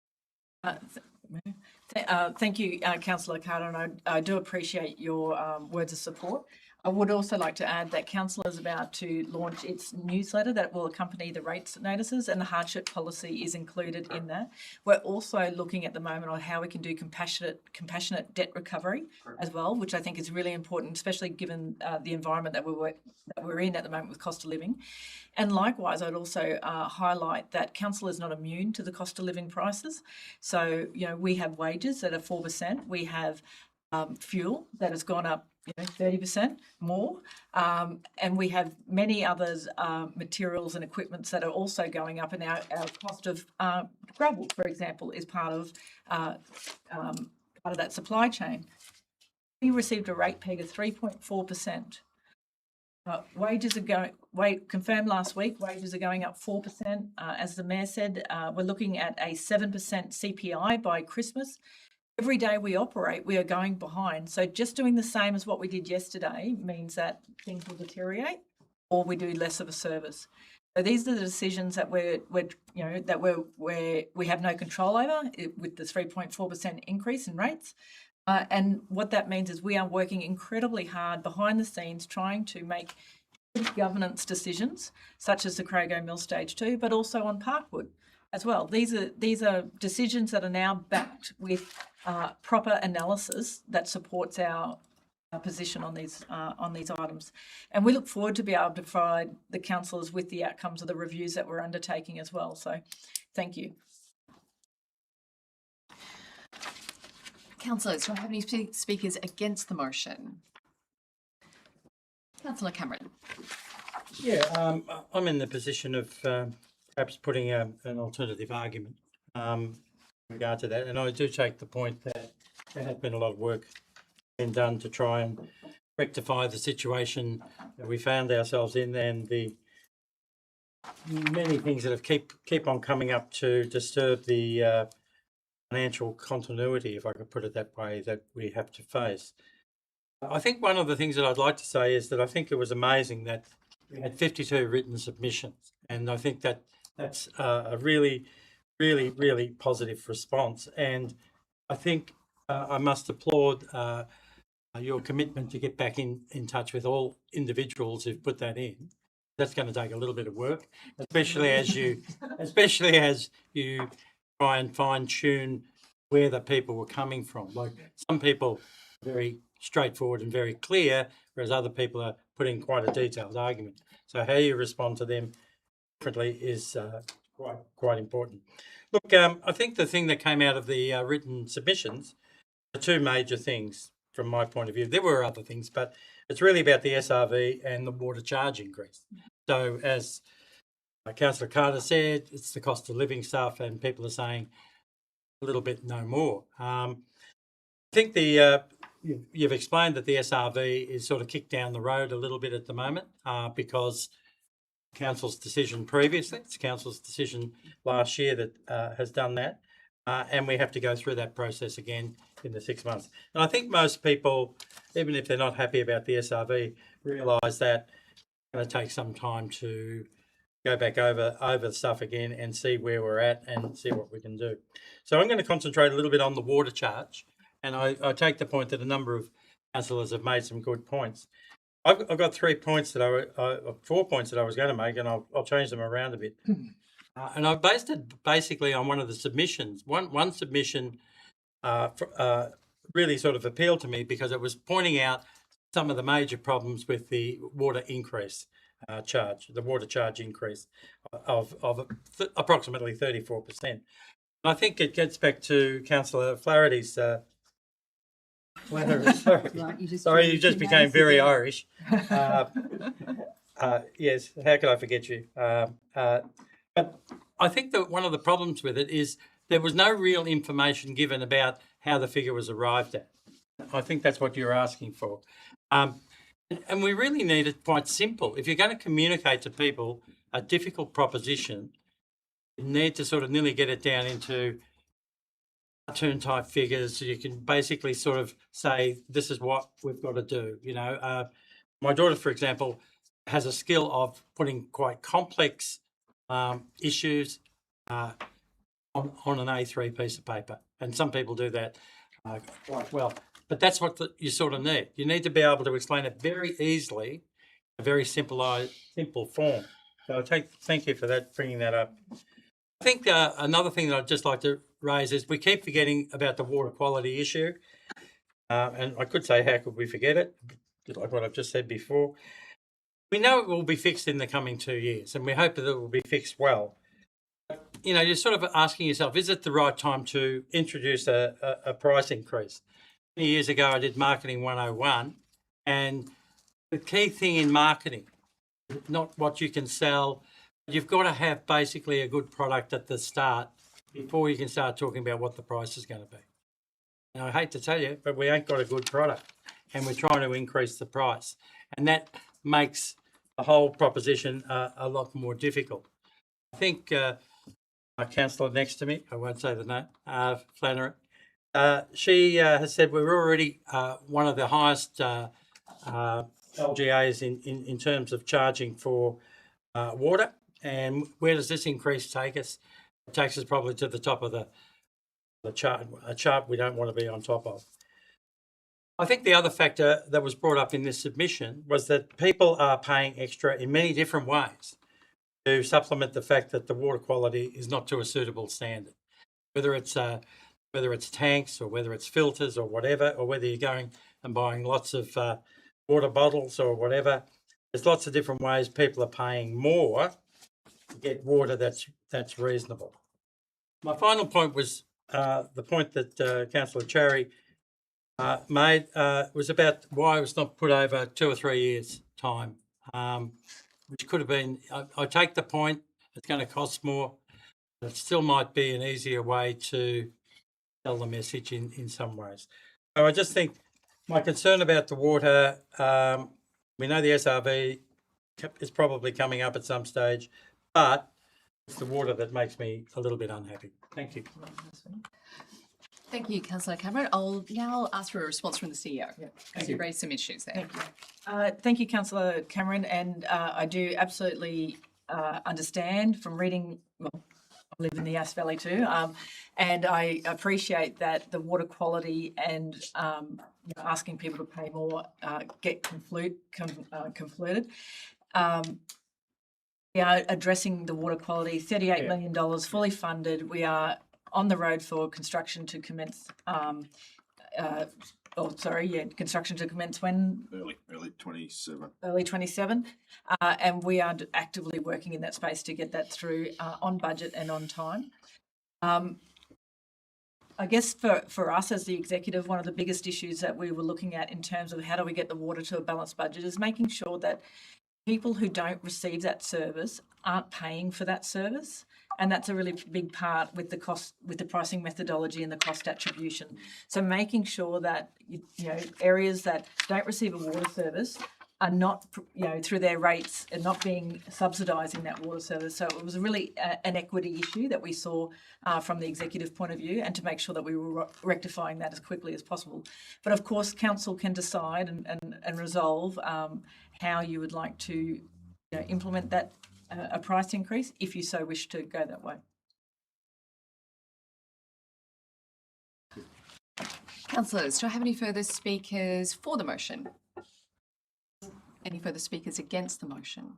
Thank you, Councillor Carter, and I do appreciate your words of support. I would also like to add that Council is about to launch its newsletter that will accompany the rates notices, and the hardship policy is included in that. We're also looking at the moment on how we can do compassionate debt recovery as well, which I think is really important, especially given the environment that we're in at the moment with cost of living. And likewise, I'd also highlight that council is not immune to the cost of living prices. So, we have wages that are 4%. We have fuel that has gone up 30% more. And we have many others, materials and equipments that are also going up. And our cost of gravel, for example, is part of that supply chain. We received a rate peg of 3.4%. Wages are confirmed last week, wages are going up 4%. As the Mayor said, we're looking at a 7% CPI by Christmas. Every day we operate, we are going behind. So just doing the same as what we did yesterday means that things will deteriorate, or we do less of a service. So these are the decisions that we have no control over with the 3.4% increase in rates. And what that means is we are working incredibly hard behind the scenes trying to make governance decisions, such as the Crago Mill Stage 2, but also on Parkwood as well. These are decisions that are now backed with proper analysis that supports our position on these items. And we look forward to be able to provide the councillors with the outcomes of the reviews that we're undertaking as well. So thank you. Councillors, do I have any speakers against the motion? Councillor Cameron. Yeah, I'm in the position of perhaps putting an alternative argument in regard to that. And I do take the point that there has been a lot of work been done to try and rectify the situation that we found ourselves in and the many things that have keep on coming up to disturb the financial continuity, if I could put it that way, that we have to face. I think one of the things that I'd like to say is that I think it was amazing that we had 52 written submissions, and I think that that's a really, really, really positive response. And I think I must applaud your commitment to get back in touch with all individuals who've put that in. That's going to take a little bit of work, especially as you try and fine tune where the people were coming from. Like some people are very straightforward and very clear, whereas other people are putting quite a detailed argument. So how you respond to them differently is quite important. Look, I think the thing that came out of the written submissions are two major things from my point of view. There were other things, but it's really about the SRV and the water charge increase. So as Councillor Carter said, it's the cost of living stuff, and people are saying a little bit no more. I think you've explained that the SRV is sort of kicked down the road a little bit at the moment because Council's decision previously, it's Council's decision last year that has done that, and we have to go through that process again in the 6 months. And I think most people, even if they're not happy about the SRV, realise that it's going to take some time to go back over the stuff again and see where we're at and see what we can do. So I'm going to concentrate a little bit on the water charge, and I take the point that a number of councillors have made some good points. I've got 3 points that 4 points that I was going to make, and I'll change them around a bit. And I based it basically on one of the submissions. One submission really sort of appealed to me because it was pointing out some of the major problems with the water increase charge, the water charge increase of approximately 34%. And I think it gets back to Councillor Flaherty's. Sorry, you just became very Irish. Yes, how could I forget you? But I think that one of the problems with it is there was no real information given about how the figure was arrived at. I think that's what you're asking for. And we really need it quite simple. If you're going to communicate to people a difficult proposition, you need to sort of nearly get it down into cartoon type figures so you can basically sort of say, this is what we've got to do. You know, my daughter, for example, has a skill of putting quite complex issues on an A3 piece of paper. And some people do that quite well. But that's what you sort of need. You need to be able to explain it very easily, in a very simple form. So thank you for that, bringing that up. I think another thing that I'd just like to raise is we keep forgetting about the water quality issue. And I could say, how could we forget it? Like what I've just said before. We know it will be fixed in the coming 2 years, and we hope that it will be fixed well. But, you know, you're sort of asking yourself, is it the right time to introduce a price increase? Many years ago, I did Marketing 101, and the key thing in marketing, not what you can sell, you've got to have basically a good product at the start before you can start talking about what the price is going to be. And I hate to tell you, but we ain't got a good product, and we're trying to increase the price. And that makes the whole proposition a lot more difficult. I think my councillor next to me, I won't say the name, Flannery, she has said we're already one of the highest LGAs in terms of charging for water. And where does this increase take us? It takes us probably to the top of the chart, a chart we don't want to be on top of. I think the other factor that was brought up in this submission was that people are paying extra in many different ways to supplement the fact that the water quality is not to a suitable standard, whether it's tanks or whether it's filters or whatever, or whether you're going and buying lots of water bottles or whatever. There's lots of different ways people are paying more to get water that's reasonable. My final point was the point that Councillor Cherry made was about why it was not put over 2 or 3 years' time, which could have been. I take the point. It's going to cost more, but it still might be an easier way to tell the message in some ways. So I just think My concern about the water, we know the SRV is probably coming up at some stage, but it's the water that makes me a little bit unhappy. Thank you. Thank you, Councillor Cameron. I'll now ask for a response from the CEO. Because you raised some issues there. Thank you, Councillor Cameron, and I do absolutely understand from reading, well, I live in the Yass Valley too, and I appreciate that the water quality and asking people to pay more get conflated. We are addressing the water quality, $38 million fully funded. We are on the road for construction to commence. Construction to commence when? Early 27. Early 27. And we are actively working in that space to get that through on budget and on time. I guess for us as the executive, one of the biggest issues that we were looking at in terms of how do we get the water to a balanced budget is making sure that people who don't receive that service aren't paying for that service. And that's a really big part with the cost, with the pricing methodology and the cost attribution. So making sure that, areas that don't receive a water service are not, through their rates and not being subsidising that water service. So it was really an equity issue that we saw from the executive point of view, and to make sure that we were rectifying that as quickly as possible. But of course, council can decide and resolve how you would like to implement that a price increase if you so wish to go that way. Councillors, do I have any further speakers for the motion? Any further speakers against the motion?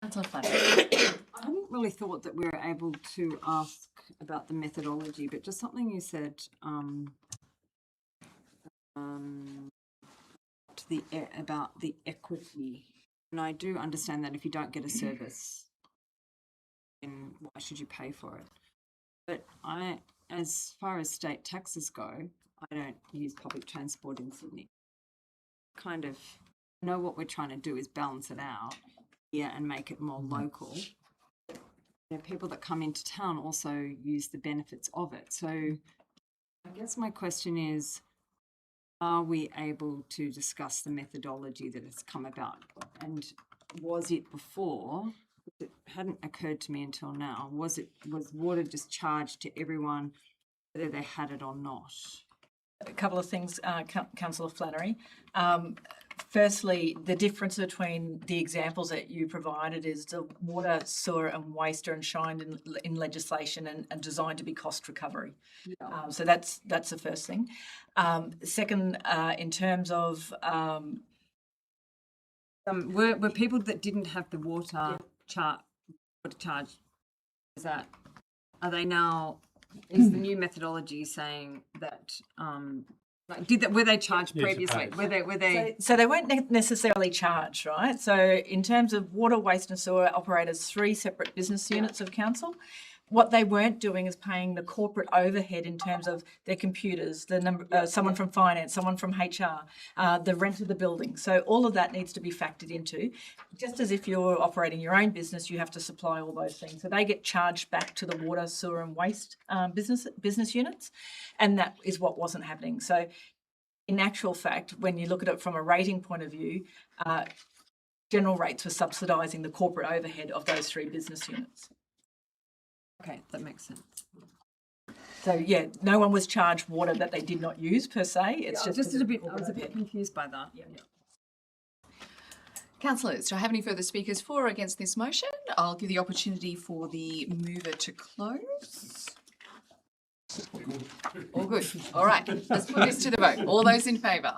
Councillor Flannery. I hadn't really thought that we were able to ask about the methodology, but just something you said about the equity. And I do understand that if you don't get a service, then why should you pay for it? But as far as state taxes go, I don't use public transport in Sydney. Kind of know what we're trying to do is balance it out here and make it more local. People that come into town also use the benefits of it. So I guess my question is, are we able to discuss the methodology that has come about? And was it before? It hadn't occurred to me until now. Was water just charged to everyone, whether they had it or not? A couple of things, Councillor Flannery. Firstly, the difference between the examples that you provided is the water, sewer and waste are enshrined in legislation and designed to be cost recovery. Yeah. So that's the first thing. Second, in terms of... were people that didn't have the water charge, are they now, is the new methodology saying that, were they charged previously? Were they? So they weren't necessarily charged, right? So in terms of water, waste and sewer operators, 3 separate business units of council. What they weren't doing is paying the corporate overhead in terms of their computers, the number, someone from finance, someone from HR, the rent of the building. So all of that needs to be factored into. Just as if you're operating your own business, you have to supply all those things. So they get charged back to the water, sewer and waste business units, and that is what wasn't happening. So in actual fact, when you look at it from a rating point of view, general rates were subsidising the corporate overhead of those 3 business units. Okay, that makes sense. So yeah, no one was charged water that they did not use per se. It's just I was a bit confused by that. Yeah. Councillors, do I have any further speakers for or against this motion? I'll give the opportunity for the mover to close. All good. All right, let's put this to the vote. All those in favour?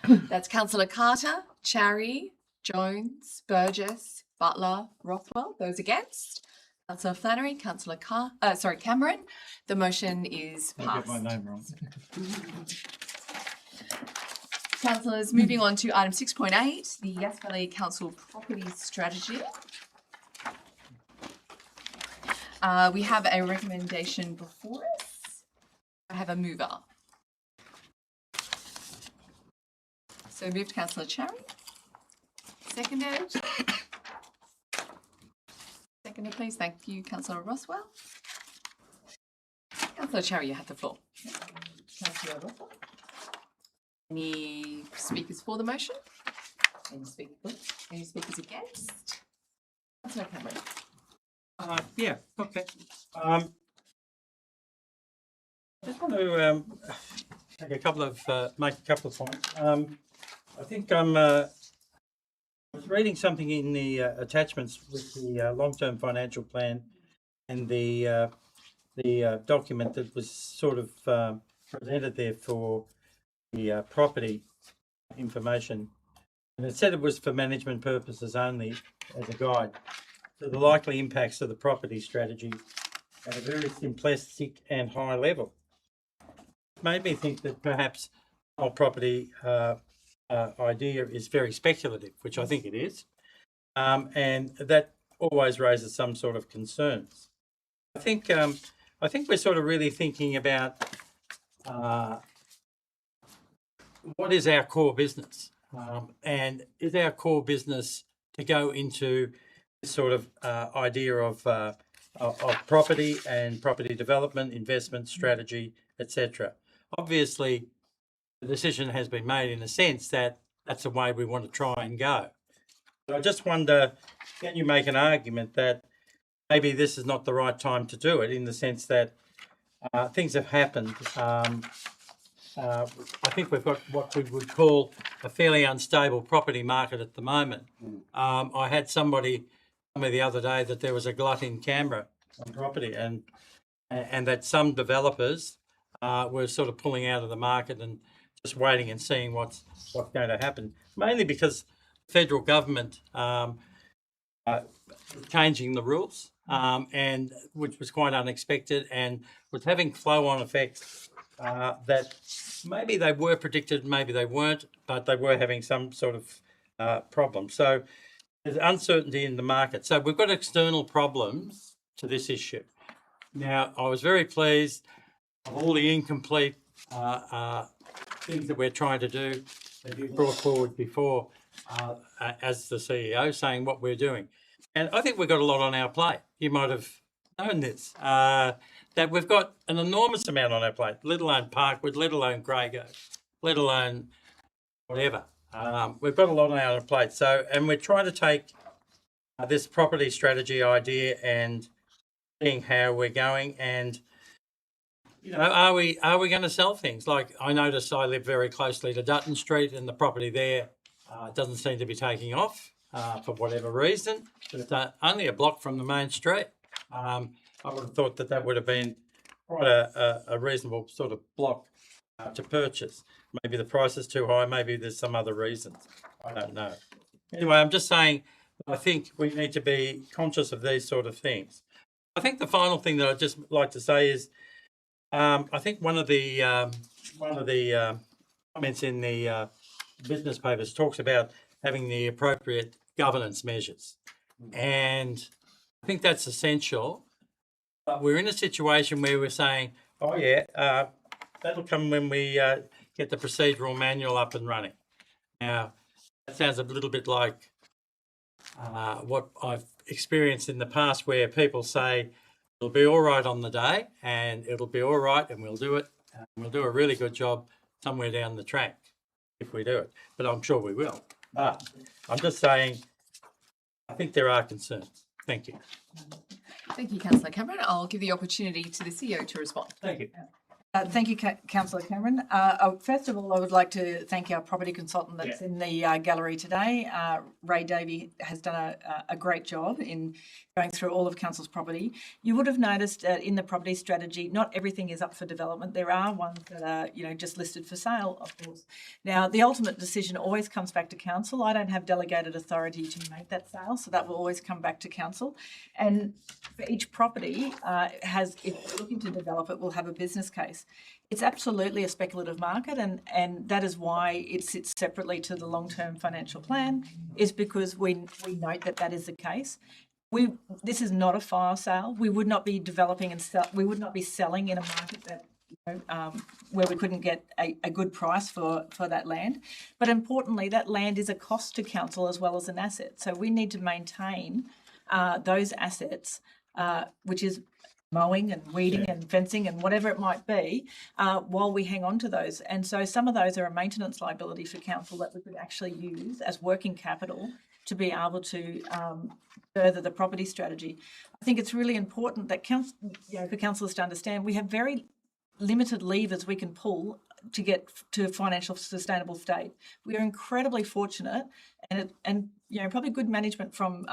That's Councillor Carter, Charry, Jones, Burgess, Butler, Rothwell. Those against? Councillor Flannery, Councillor Cameron. The motion is I passed. get my name wrong. Councillors, moving on to item 6.8, the Yass Valley Council Property Strategy. We have a recommendation before us. I have a mover. So moved, Councillor Charry. Seconded. Seconded, please. Thank you, Councillor Rothwell. Councillor Councillor Cherry, you have the floor. Councillor Rothwell. Any speakers for the motion? Any speakers against? Councillor Cameron. Yeah, okay. I just want to make a couple of points. I think I was reading something in the attachments with the long-term financial plan and the document that was sort of presented there for the property information, and it said it was for management purposes only as a guide to the likely impacts of the property strategy at a very simplistic and high level. It made me think that perhaps the whole property idea is very speculative, which I think it is, and that always raises some sort of concerns. I think we're sort of really thinking about what is our core business, and is our core business to go into this sort of idea of property and property development, investment strategy, etc. Obviously, the decision has been made in a sense that that's the way we want to try and go. So I just wonder, can you make an argument that maybe this is not the right time to do it, in the sense that things have happened. I think we've got what we would call a fairly unstable property market at the moment. I had somebody tell me the other day that there was a glut in Canberra on property, and that some developers were sort of pulling out of the market and just waiting and seeing what's going to happen, mainly because the federal government changing the rules, and which was quite unexpected and was having flow-on effects that maybe they were predicted, maybe they weren't, but they were having some sort of problem. So there's uncertainty in the market. So we've got external problems to this issue. Now, I was very pleased of all the incomplete things that we're trying to do that you brought forward before as the CEO, saying what we're doing. And I think we've got a lot on our plate. You might have known this, that we've got an enormous amount on our plate, let alone Parkwood, let alone Greygo, let alone whatever. We've got a lot on our plate. So, and we're trying to take this property strategy idea and seeing how we're going. And, you know, are we going to sell things? Like, I notice I live very closely to Dutton Street, and the property there doesn't seem to be taking off for whatever reason. But it's only a block from the main street. I would have thought that would have been quite a reasonable sort of block to purchase. Maybe the price is too high. Maybe there's some other reasons. I don't know. Anyway, I'm just saying, I think we need to be conscious of these sort of things. I think the final thing that I'd just like to say is, I think one of the comments in the business papers talks about having the appropriate governance measures, and I think that's essential. But we're in a situation where we're saying, oh yeah, that'll come when we get the procedural manual up and running. Now, that sounds a little bit like what I've experienced in the past, where people say it'll be all right on the day, and it'll be all right, and we'll do it. And we'll do a really good job somewhere down the track if we do it. But I'm sure we will. But I'm just saying, I think there are concerns. Thank you. Thank you, Councillor Cameron. I'll give the opportunity to the CEO to respond. Thank you. Thank you, Councillor Cameron. First of all, I would like to thank our property consultant that's in the gallery today. Ray Davey has done a great job in going through all of Council's property. You would have noticed in the property strategy, not everything is up for development. There are ones that are, just listed for sale, of course. Now, the ultimate decision always comes back to Council. I don't have delegated authority to make that sale, so that will always come back to Council. And for each property, if we're looking to develop it, will have a business case. It's absolutely a speculative market, and that is why it sits separately to the long-term financial plan, is because we note that is the case. This is not a fire sale. We would not be developing and we would not be selling in a market that where we couldn't get a good price for that land. But importantly, that land is a cost to Council as well as an asset. So we need to maintain those assets, which is mowing and weeding and fencing and whatever it might be, while we hang on to those. And so some of those are a maintenance liability for council that we could actually use as working capital to be able to further the property strategy. I think it's really important that for councillors to understand we have very limited levers we can pull to get to a financial sustainable state. We are incredibly fortunate, and probably good management from.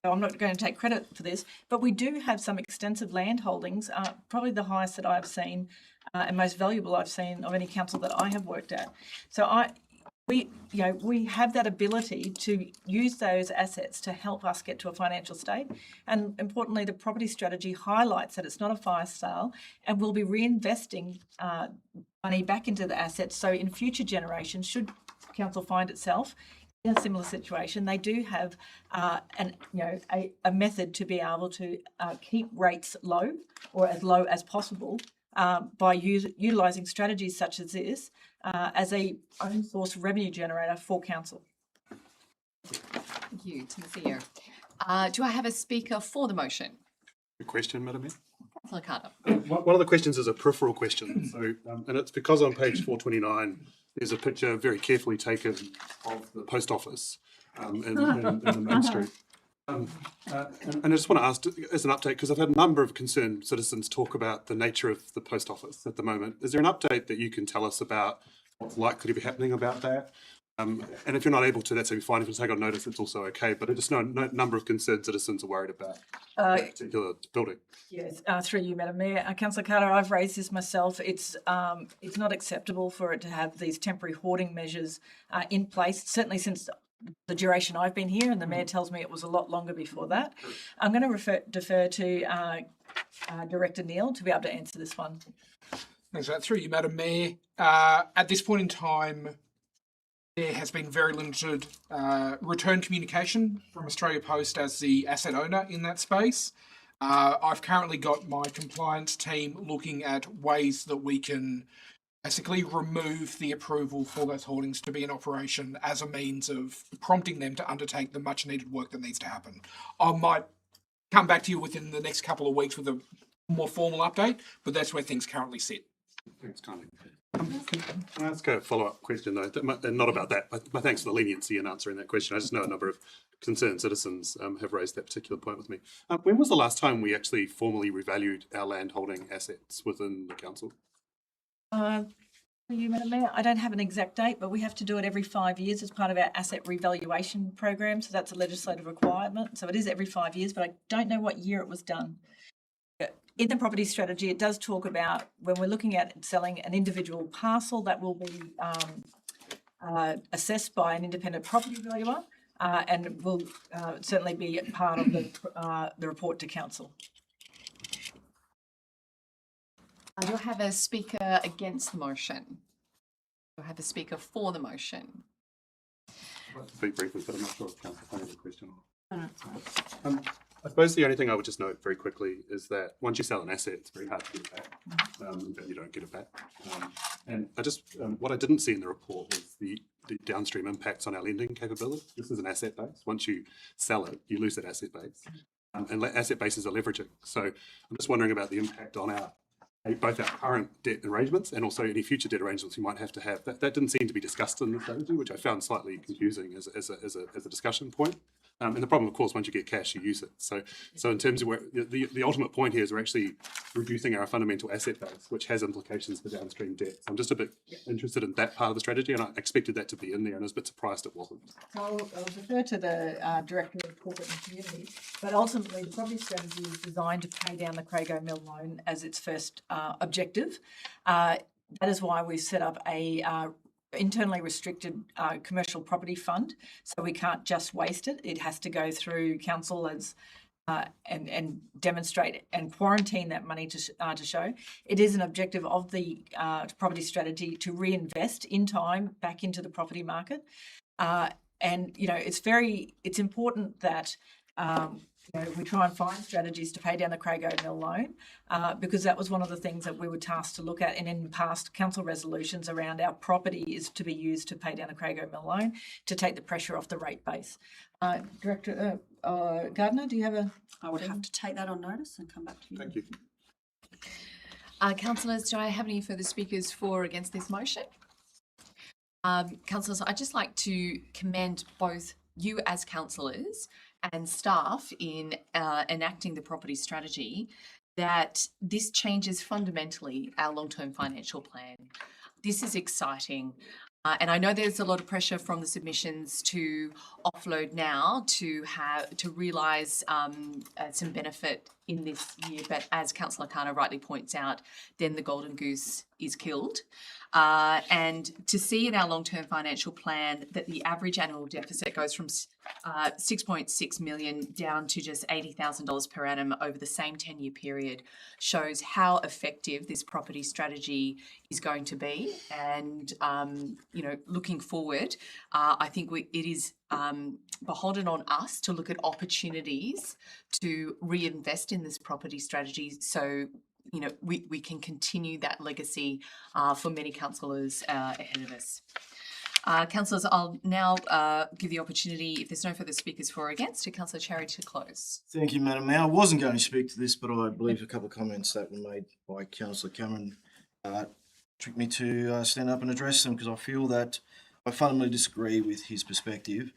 So I'm not going to take credit for this, but we do have some extensive land holdings, probably the highest that I've seen and most valuable I've seen of any council that I have worked at. So we have that ability to use those assets to help us get to a financial state. And importantly, the property strategy highlights that it's not a fire sale, and we'll be reinvesting money back into the assets. So in future generations, should council find itself in a similar situation, they do have a method to be able to keep rates low or as low as possible by utilising strategies such as this as a own source revenue generator for council. Thank you to the CEO. Do I have a speaker for the motion? Good question, Madam Mayor. Councillor Carter. One of the questions is a peripheral question, so and it's because on page 429 there's a picture very carefully taken of the post office in the main street. And I just want to ask, as an update, because I've had a number of concerned citizens talk about the nature of the post office at the moment. Is there an update that you can tell us about what's likely to be happening about that? And if you're not able to, that's fine. If you take on notice, it's also okay. But I just know a number of concerned citizens are worried about that particular building. Yes, through you, Madam Mayor. Councillor Carter, I've raised this myself. It's not acceptable for it to have these temporary hoarding measures in place, certainly since the duration I've been here, and the Mayor tells me it was a lot longer before that. I'm going to defer to Director Neil to be able to answer this one. Thanks for that. Through you, Madam Mayor. At this point in time, there has been very limited return communication from Australia Post as the asset owner in that space. I've currently got my compliance team looking at ways that we can basically remove the approval for those holdings to be in operation as a means of prompting them to undertake the much needed work that needs to happen. I might come back to you within the next couple of weeks with a more formal update, but that's where things currently sit. Thanks, Connie. Can I ask a follow-up question, though? Not about that. My thanks for the leniency in answering that question. I just know a number of concerned citizens have raised that particular point with me. When was the last time we actually formally revalued our land holding assets within the council? For you, Madam Mayor, I don't have an exact date, but we have to do it every 5 years as part of our asset revaluation program. So that's a legislative requirement. So it is every 5 years, but I don't know what year it was done. In the property strategy, it does talk about when we're looking at selling an individual parcel that will be assessed by an independent property valuer and will certainly be part of the report to council. Do I have a speaker against the motion? Do I have a speaker for the motion? I'll speak briefly, but I'm not sure if Councillor has a question. I suppose the only thing I would just note very quickly is that once you sell an asset, it's very hard to get it back. You don't get it back. And what I didn't see in the report was the downstream impacts on our lending capability. This is an asset base. Once you sell it, you lose that asset base. And asset bases are leveraging. So I'm just wondering about the impact on both our current debt arrangements and also any future debt arrangements you might have to have. That didn't seem to be discussed in the strategy, which I found slightly confusing as a discussion point. And the problem, of course, once you get cash, you use it. So in terms of where the ultimate point here is we're actually reducing our fundamental asset base, which has implications for downstream debt. So I'm just a bit interested in that part of the strategy, and I expected that to be in there, and I was a bit surprised it wasn't. I'll defer to the Director of Corporate and Community, but ultimately the property strategy is designed to pay down the Crago Mill loan as its first objective. That is why we've set up a internally restricted commercial property fund, so we can't just waste it. It has to go through council as and demonstrate and quarantine that money to show. It is an objective of the property strategy to reinvest in time back into the property market, and it's important that we try and find strategies to pay down the Crago Mill loan, because that was one of the things that we were tasked to look at. And in past council resolutions around our property is to be used to pay down the Crago Mill loan to take the pressure off the rate base. Director Gardner, do you have a? I would have to take that on notice and come back to you. Thank you. Councillors, do I have any further speakers for or against this motion? Councillors, I'd just like to commend both you as councillors and staff in enacting the property strategy, that this changes fundamentally our long-term financial plan. This is exciting. And I know there's a lot of pressure from the submissions to offload now to realise some benefit in this year. But as Councillor Carter rightly points out, then the golden goose is killed. And to see in our long-term financial plan that the average annual deficit goes from 6.6 million down to just $80,000 per annum over the same 10-year period shows how effective this property strategy is going to be. And, looking forward, I think it is beholden on us to look at opportunities to reinvest in this property strategy so we can continue that legacy for many councillors ahead of us. Councillors, I'll now give the opportunity, if there's no further speakers for or against, to Councillor Cherry to close. Thank you, Madam Mayor. I wasn't going to speak to this, but I believe a couple of comments that were made by Councillor Cameron tricked me to stand up and address them, because I feel that I fundamentally disagree with his perspective.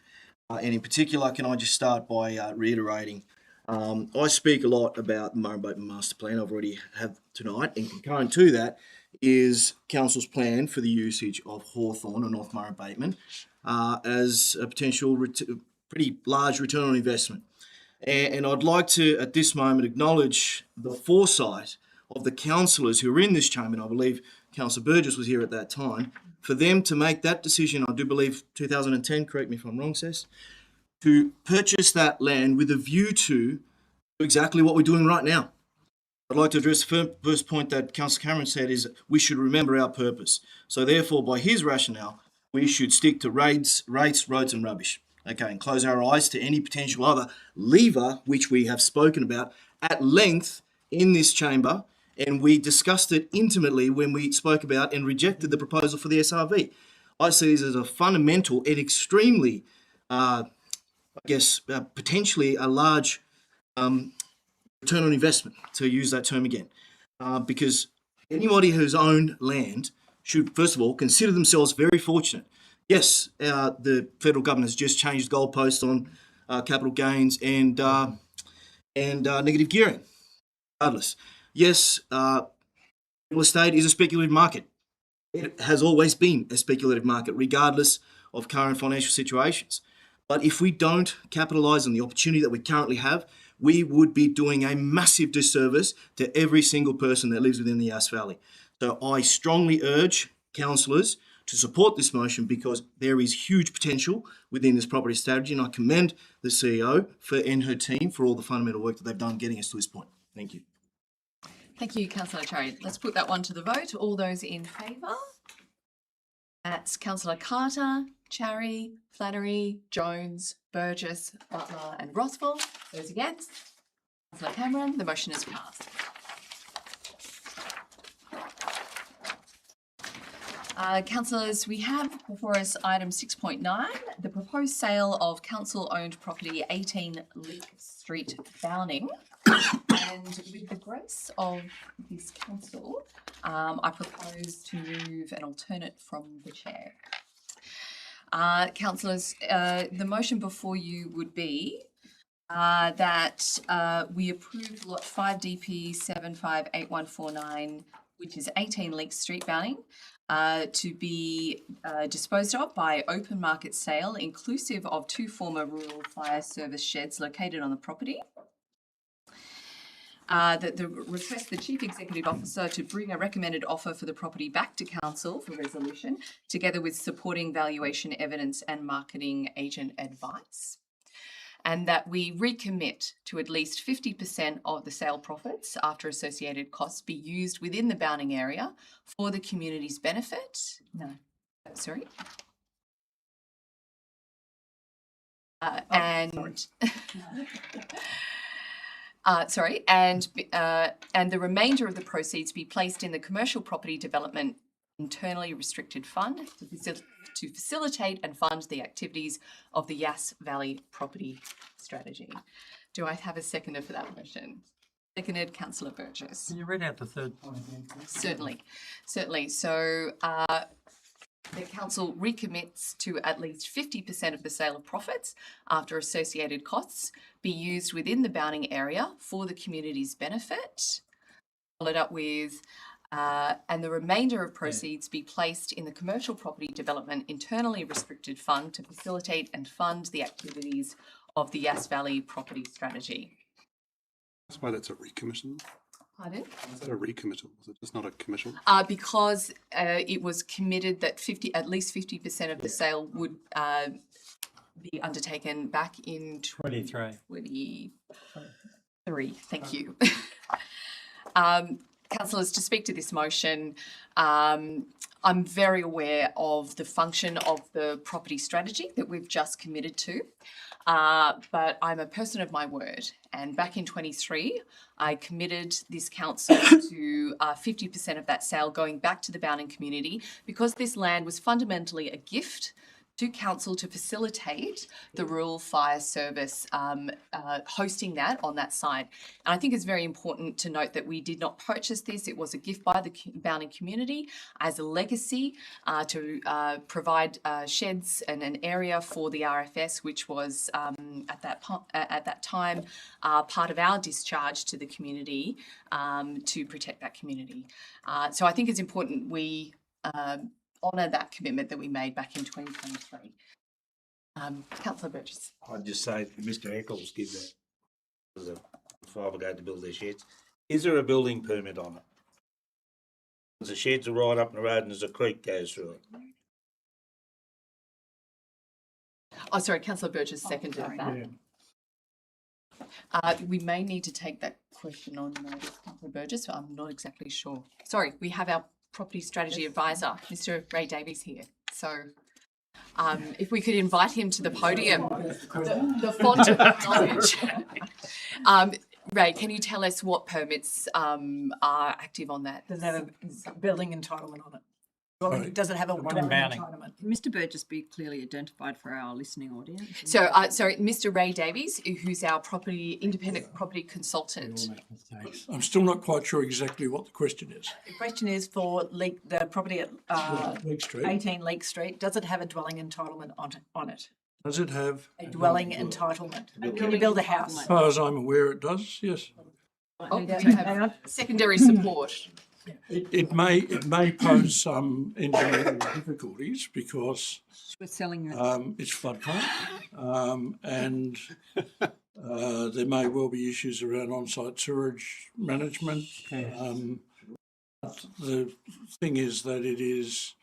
And in particular, can I just start by reiterating, I speak a lot about the Murray Bateman Master Plan. I've already have tonight, and concurrent to that is Council's plan for the usage of Hawthorn and North Murray Bateman as a potential pretty large return on investment. And I'd like to, at this moment, acknowledge the foresight of the councillors who were in this chamber, and I believe Councillor Burgess was here at that time, for them to make that decision, I do believe 2010, correct me if I'm wrong, Cess, to purchase that land with a view to exactly what we're doing right now. I'd like to address the first point that Councillor Cameron said is we should remember our purpose. So therefore, by his rationale, we should stick to rates, roads and rubbish. Okay, and close our eyes to any potential other lever, which we have spoken about at length in this chamber, and we discussed it intimately when we spoke about and rejected the proposal for the SRV. I see this as a fundamental and extremely, potentially a large return on investment, to use that term again, because anybody who's owned land should, first of all, consider themselves very fortunate. Yes, the federal government has just changed goalposts on capital gains and negative gearing. Regardless, yes, real estate is a speculative market. It has always been a speculative market, regardless of current financial situations. But if we don't capitalise on the opportunity that we currently have, we would be doing a massive disservice to every single person that lives within the Yass Valley. So I strongly urge councillors to support this motion, because there is huge potential within this property strategy, and I commend the CEO and her team for all the fundamental work that they've done getting us to this point. Thank you. Thank you, Councillor Cherry. Let's put that one to the vote. All those in favour? That's Councillor Carter, Cherry, Flannery, Jones, Burgess, Butler and Rothwell. Those against? Councillor Cameron. The motion is passed. Councillors, we have before us item 6.9, the proposed sale of council-owned property 18 Lick Street, Downing. And with the grace of this council, I propose to move an alternate from the chair. Councillors, the motion before you would be that we approve lot 5 DP 758149, which is 18 Leek Street, Downing, to be disposed of by open market sale, inclusive of 2 former rural fire service sheds located on the property. That the request the Chief Executive Officer to bring a recommended offer for the property back to Council for resolution, together with supporting valuation evidence and marketing agent advice. And that we recommit to at least 50% of the sale profits after associated costs be used within the Downing area for the community's benefit. and the remainder of the proceeds be placed in the commercial property development internally restricted fund to facilitate and fund the activities of the Yass Valley Property Strategy. Do I have a seconder for that motion? Seconded, Councillor Burgess. Can you read out the third point again, please? Certainly. So the council recommits to at least 50% of the sale of profits after associated costs be used within the bounding area for the community's benefit. Followed up with, and the remainder of proceeds be placed in the commercial property development internally restricted fund to facilitate and fund the activities of the Yass Valley Property Strategy. That's why that's a recommission. Pardon? Is that a recommittal? Was it just not a commission? Because it was committed that at least 50% of the sale would be undertaken back in 23. Thank you. Councillors, to speak to this motion, I'm very aware of the function of the property strategy that we've just committed to, but I'm a person of my word. And back in 23, I committed this council to 50% of that sale going back to the Bounding community because this land was fundamentally a gift to council to facilitate the rural fire service hosting that on that side. And I think it's very important to note that we did not purchase this. It was a gift by the Bounding community as a legacy to provide sheds and an area for the RFS, which was at that time part of our discharge to the community to protect that community. So I think it's important we honour that commitment that we made back in 2023. Councillor Burgess. I'd just say Mr Eccles give that as a fibre go to build their sheds. Is there a building permit on it? The sheds are right up the road and there's a creek goes through it. Oh, sorry, Councillor Burgess seconded that. We may need to take that question on notice, Councillor Burgess, but I'm not exactly sure. Sorry, we have our Property Strategy Advisor, Mr Ray Davies here. So if we could invite him to the podium, the font of knowledge. Ray, can you tell us what permits are active on that? Does it have a building entitlement on it? Does it have a dwelling entitlement? Mr Burgess be clearly identified for our listening audience. So, sorry, Mr Ray Davies, who's our independent property consultant. I'm still not quite sure exactly what the question is. The question is for the property at Leek Street. 18 Leek Street. Does it have a dwelling entitlement on it? Does it have A dwelling entitlement. Can you build a house? As far as I'm aware, it does. Yes. Oh, you have secondary support. It may pose some engineering difficulties because We're selling it. it's floodplain, and there may well be issues around on-site sewerage management. But the thing is that it is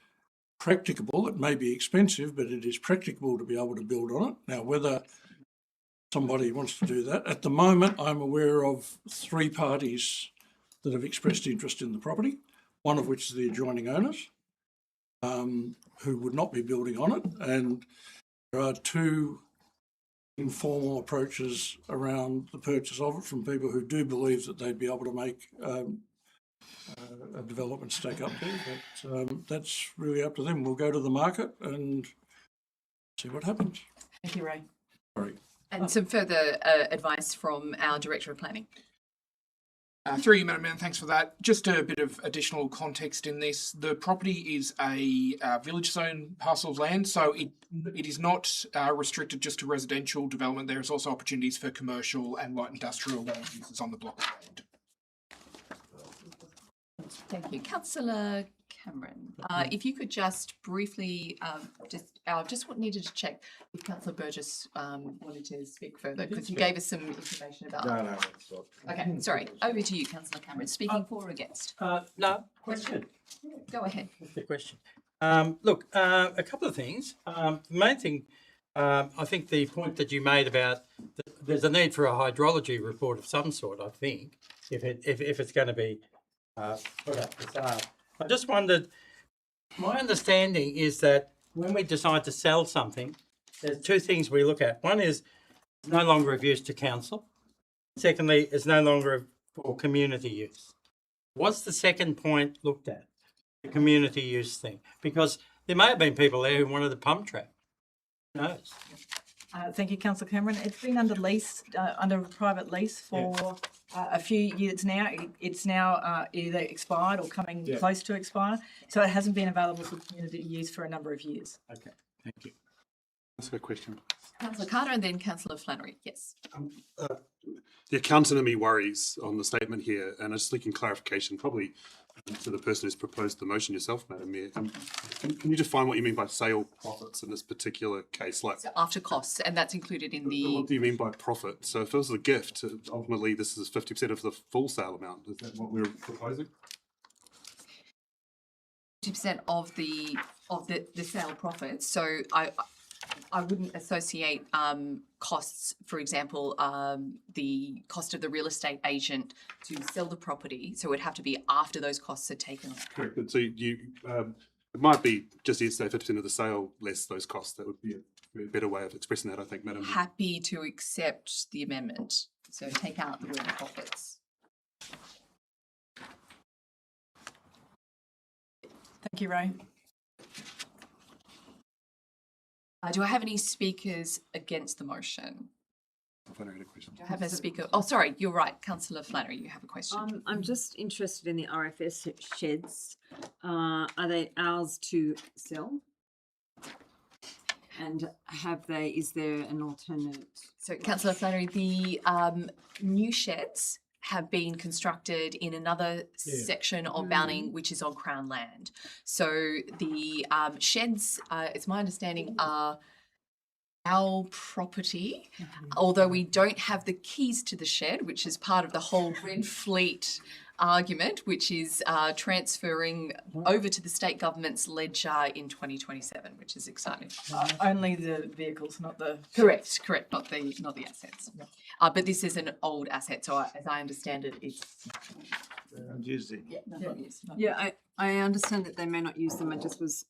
practicable. It may be expensive, but it is practicable to be able to build on it. Now, whether somebody wants to do that, at the moment, I'm aware of 3 parties that have expressed interest in the property, one of which is the adjoining owners, who would not be building on it. And there are 2 informal approaches around the purchase of it from people who do believe that they'd be able to make a development stake up there. But that's really up to them. We'll go to the market and see what happens. Thank you, Ray. Sorry. And some further advice from our Director of Planning. Through you, Madam Mayor, thanks for that. Just a bit of additional context in this. The property is a village zone parcel of land, so it is not restricted just to residential development. There is also opportunities for commercial and light industrial land uses on the block of land. Thank you. Councillor Cameron, if you could just briefly, just needed to check if Councillor Burgess wanted to speak further, because you gave us some information about. No, that's not. Okay, sorry. Over to you, Councillor Cameron. Speaking for or against? No, question. Go ahead. What's the question? Look, a couple of things. The main thing, I think the point that you made about there's a need for a hydrology report of some sort, I think, if it's going to be put up for sale. I just wondered, my understanding is that when we decide to sell something, there's two things we look at. One is it's no longer of use to council. Secondly, it's no longer for community use. What's the second point looked at? The community use thing. Because there may have been people there who wanted the pump track. Who knows? Thank you, Councillor Cameron. It's been under lease, under a private lease for a few years now. It's now either expired or coming close to expire. So it hasn't been available for community use for a number of years. Okay, thank you. That's a question. Councillor Carter and then Councillor Flannery. Yes. The accountant in me worries on the statement here, and I'm just seeking clarification, probably to the person who's proposed the motion yourself, Madam Mayor. Can you define what you mean by sale profits in this particular case? Like, So after costs, and that's included in the. what do you mean by profit? So if it was a gift, ultimately this is 50% of the full sale amount. Is that what we're proposing? 50% of the sale profits. So I wouldn't associate costs, for example, the cost of the real estate agent to sell the property. So it would have to be after those costs are taken off. Correct. And so you it might be just say 50% of the sale less those costs. That would be a better way of expressing that, I think, Madam. Happy to accept the amendment. So take out the word profits. Thank you, Ray. Do I have any speakers against the motion? Flannery had a question. Do I have a speaker? Oh, sorry, you're right. Councillor Flannery, you have a question. I'm just interested in the RFS sheds. Are they ours to sell? And is there an alternate? So, Councillor Flannery, the new sheds have been constructed in another section of Bowning, which is on Crown land. So the sheds, it's my understanding, are our property, although we don't have the keys to the shed, which is part of the whole Red Fleet argument, which is transferring over to the state government's ledger in 2027, which is exciting. Only the vehicles, not the... Correct, not the assets. But this is an old asset, so as I understand it, it's... I understand that they may not use them. I just was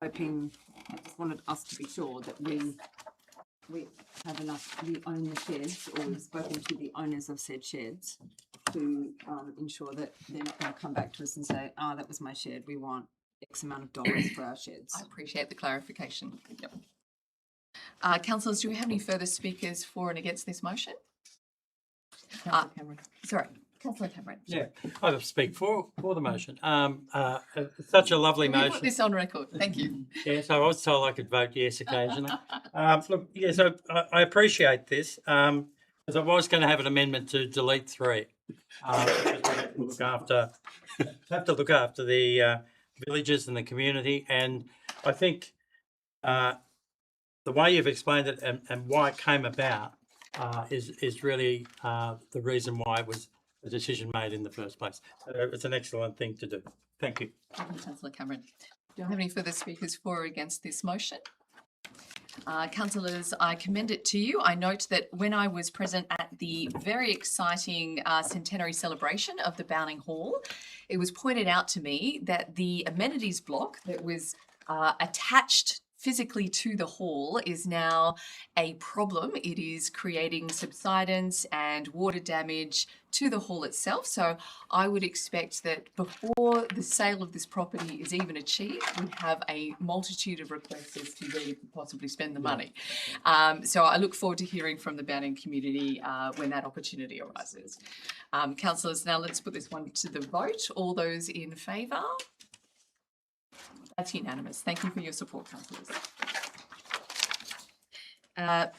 hoping, I just wanted us to be sure that we have enough, we own the sheds, or we've spoken to the owners of said sheds to ensure that they're not going to come back to us and say, that was my shed, we want X amount of dollars for our sheds. I appreciate the clarification. Yep. Councillors, do we have any further speakers for and against this motion? Councillor Cameron. Sorry, Councillor Cameron. Yeah, I'll speak for the motion. It's such a lovely Can we motion. put this on record? Thank you. Yes, I was told I could vote yes occasionally. Look, yes, I appreciate this because I was going to have an amendment to delete 3. Have to look after the villages and the community, and I think the way you've explained it and why it came about is really the reason why it was a decision made in the first place. So it's an excellent thing to do. Thank you. Thank you, Councillor Cameron. Do I have any further speakers for or against this motion? Councillors, I commend it to you. I note that when I was present at the very exciting centenary celebration of the Bowning Hall, it was pointed out to me that the amenities block that was attached physically to the hall is now a problem. It is creating subsidence and water damage to the hall itself. So I would expect that before the sale of this property is even achieved, we have a multitude of requests as to where you could possibly spend the money. So I look forward to hearing from the Bowning community when that opportunity arises. Councillors, now let's put this one to the vote. All those in favour? That's unanimous. Thank you for your support, councillors.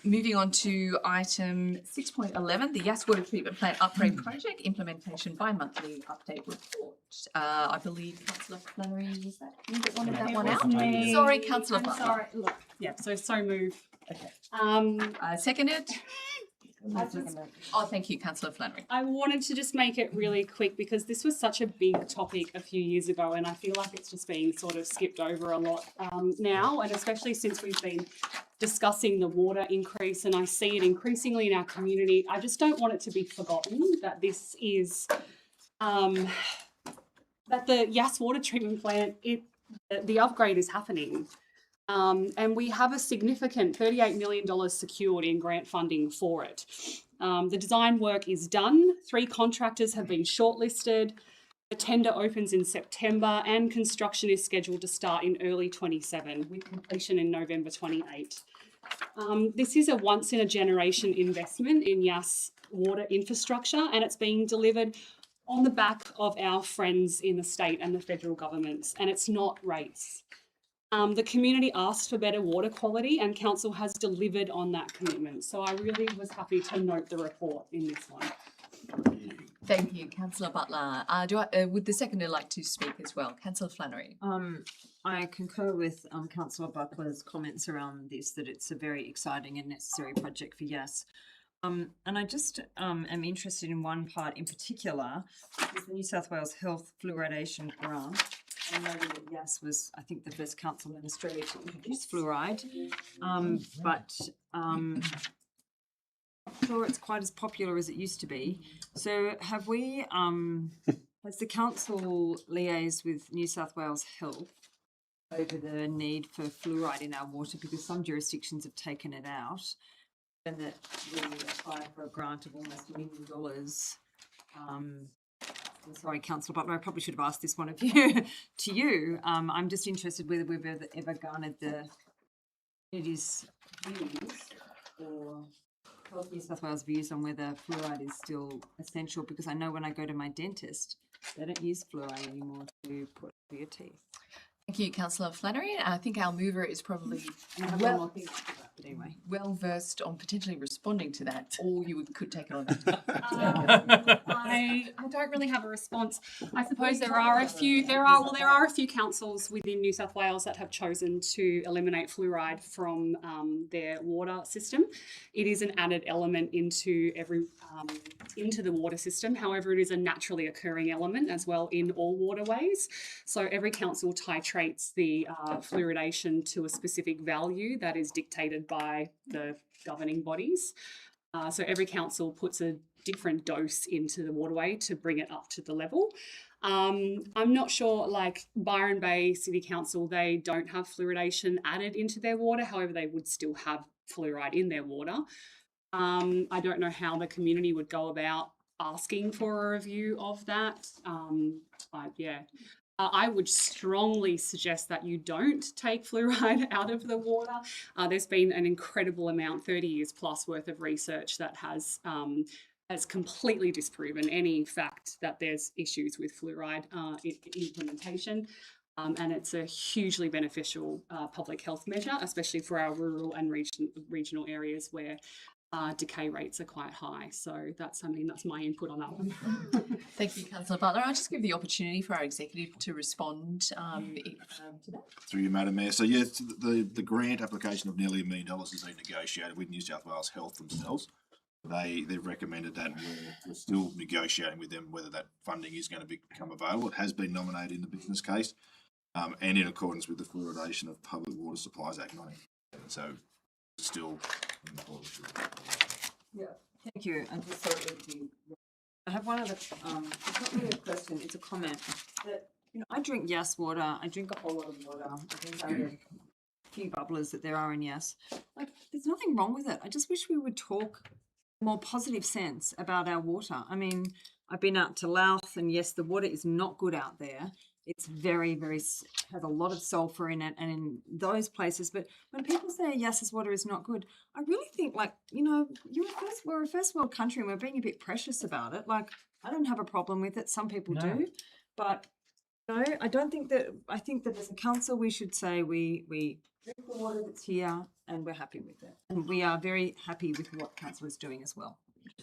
Moving on to item 6.11, the Yass Water Treatment Plant Upgrade Project Implementation Bi-Monthly Update Report. I believe Councillor Flannery, was that you that wanted that one out? Me. Sorry, Councillor I'm Butler. sorry. Look, yeah, so move. Okay. Seconded? Oh, thank you, Councillor Flannery. I wanted to just make it really quick because this was such a big topic a few years ago and I feel like it's just being sort of skipped over a lot now, and especially since we've been discussing the water increase and I see it increasingly in our community. I just don't want it to be forgotten that this is, that the Yass Water Treatment Plant, the upgrade is happening. And we have a significant $38 million secured in grant funding for it. The design work is done. 3 contractors have been shortlisted. The tender opens in September and construction is scheduled to start in early 27 with completion in November 28. This is a once-in-a-generation investment in Yass water infrastructure, and it's being delivered on the back of our friends in the state and the federal governments, and it's not rates. The community asked for better water quality and council has delivered on that commitment. So I really was happy to note the report in this one. Thank you, Councillor Butler. Would the seconder like to speak as well? Councillor Flannery. I concur with Councillor Butler's comments around this, that it's a very exciting and necessary project for Yass. And I just am interested in one part in particular, is the New South Wales Health Fluoridation Grant. I know that Yass was, I think, the first council in Australia to introduce fluoride, but I'm not sure it's quite as popular as it used to be. So have we, has the council liaised with New South Wales Health over the need for fluoride in our water, because some jurisdictions have taken it out, and that we apply for a grant of almost $1 million. I'm sorry, Councillor Butler, I probably should have asked this one of you to you. I'm just interested whether we've ever garnered the community's views or Health New South Wales views on whether fluoride is still essential, because I know when I go to my dentist, they don't use fluoride anymore to put for your teeth. Thank you, Councillor Flannery. I think our mover is probably well versed on potentially responding to that, or you could take it on. I don't really have a response. I suppose there are a few councils within New South Wales that have chosen to eliminate fluoride from their water system. It is an added element into the water system. However, it is a naturally occurring element as well in all waterways. So every council titrates the fluoridation to a specific value that is dictated by the governing bodies. So every council puts a different dose into the waterway to bring it up to the level. I'm not sure, like Byron Bay City Council, they don't have fluoridation added into their water. However, they would still have fluoride in their water. I don't know how the community would go about asking for a review of that. I would strongly suggest that you don't take fluoride out of the water. There's been an incredible amount, 30 years plus worth of research that has completely disproven any fact that there's issues with fluoride implementation. And it's a hugely beneficial public health measure, especially for our rural and regional areas where decay rates are quite high. So that's my input on that one. Thank you, Councillor Butler. I'll just give the opportunity for our executive to respond to that. Through you, Madam Mayor. So yes, the grant application of nearly $1 million has been negotiated with New South Wales Health themselves. They've recommended that, and we're still negotiating with them whether that funding is going to become available. It has been nominated in the business case, and in accordance with the Fluoridation of Public Water Supplies Act 1997. So still in the policy. Yeah, thank you. And just I have one other. It's not really a question; it's a comment. That I drink Yass water. I drink a whole lot of water. I think I a few bubblers that there are in Yass. Like, there's nothing wrong with it. I just wish we would talk more positive sense about our water. I mean, I've been out to Louth, and yes, the water is not good out there. It's very, very, has a lot of sulphur in it and in those places. But when people say Yass's water is not good, I really think, like, we're a first world country and we're being a bit precious about it. Like, I don't have a problem with it. Some people do. But, I don't think that, I think that as a council, we should say we drink the water that's here and we're happy with it. And we are very happy with what council is doing as well.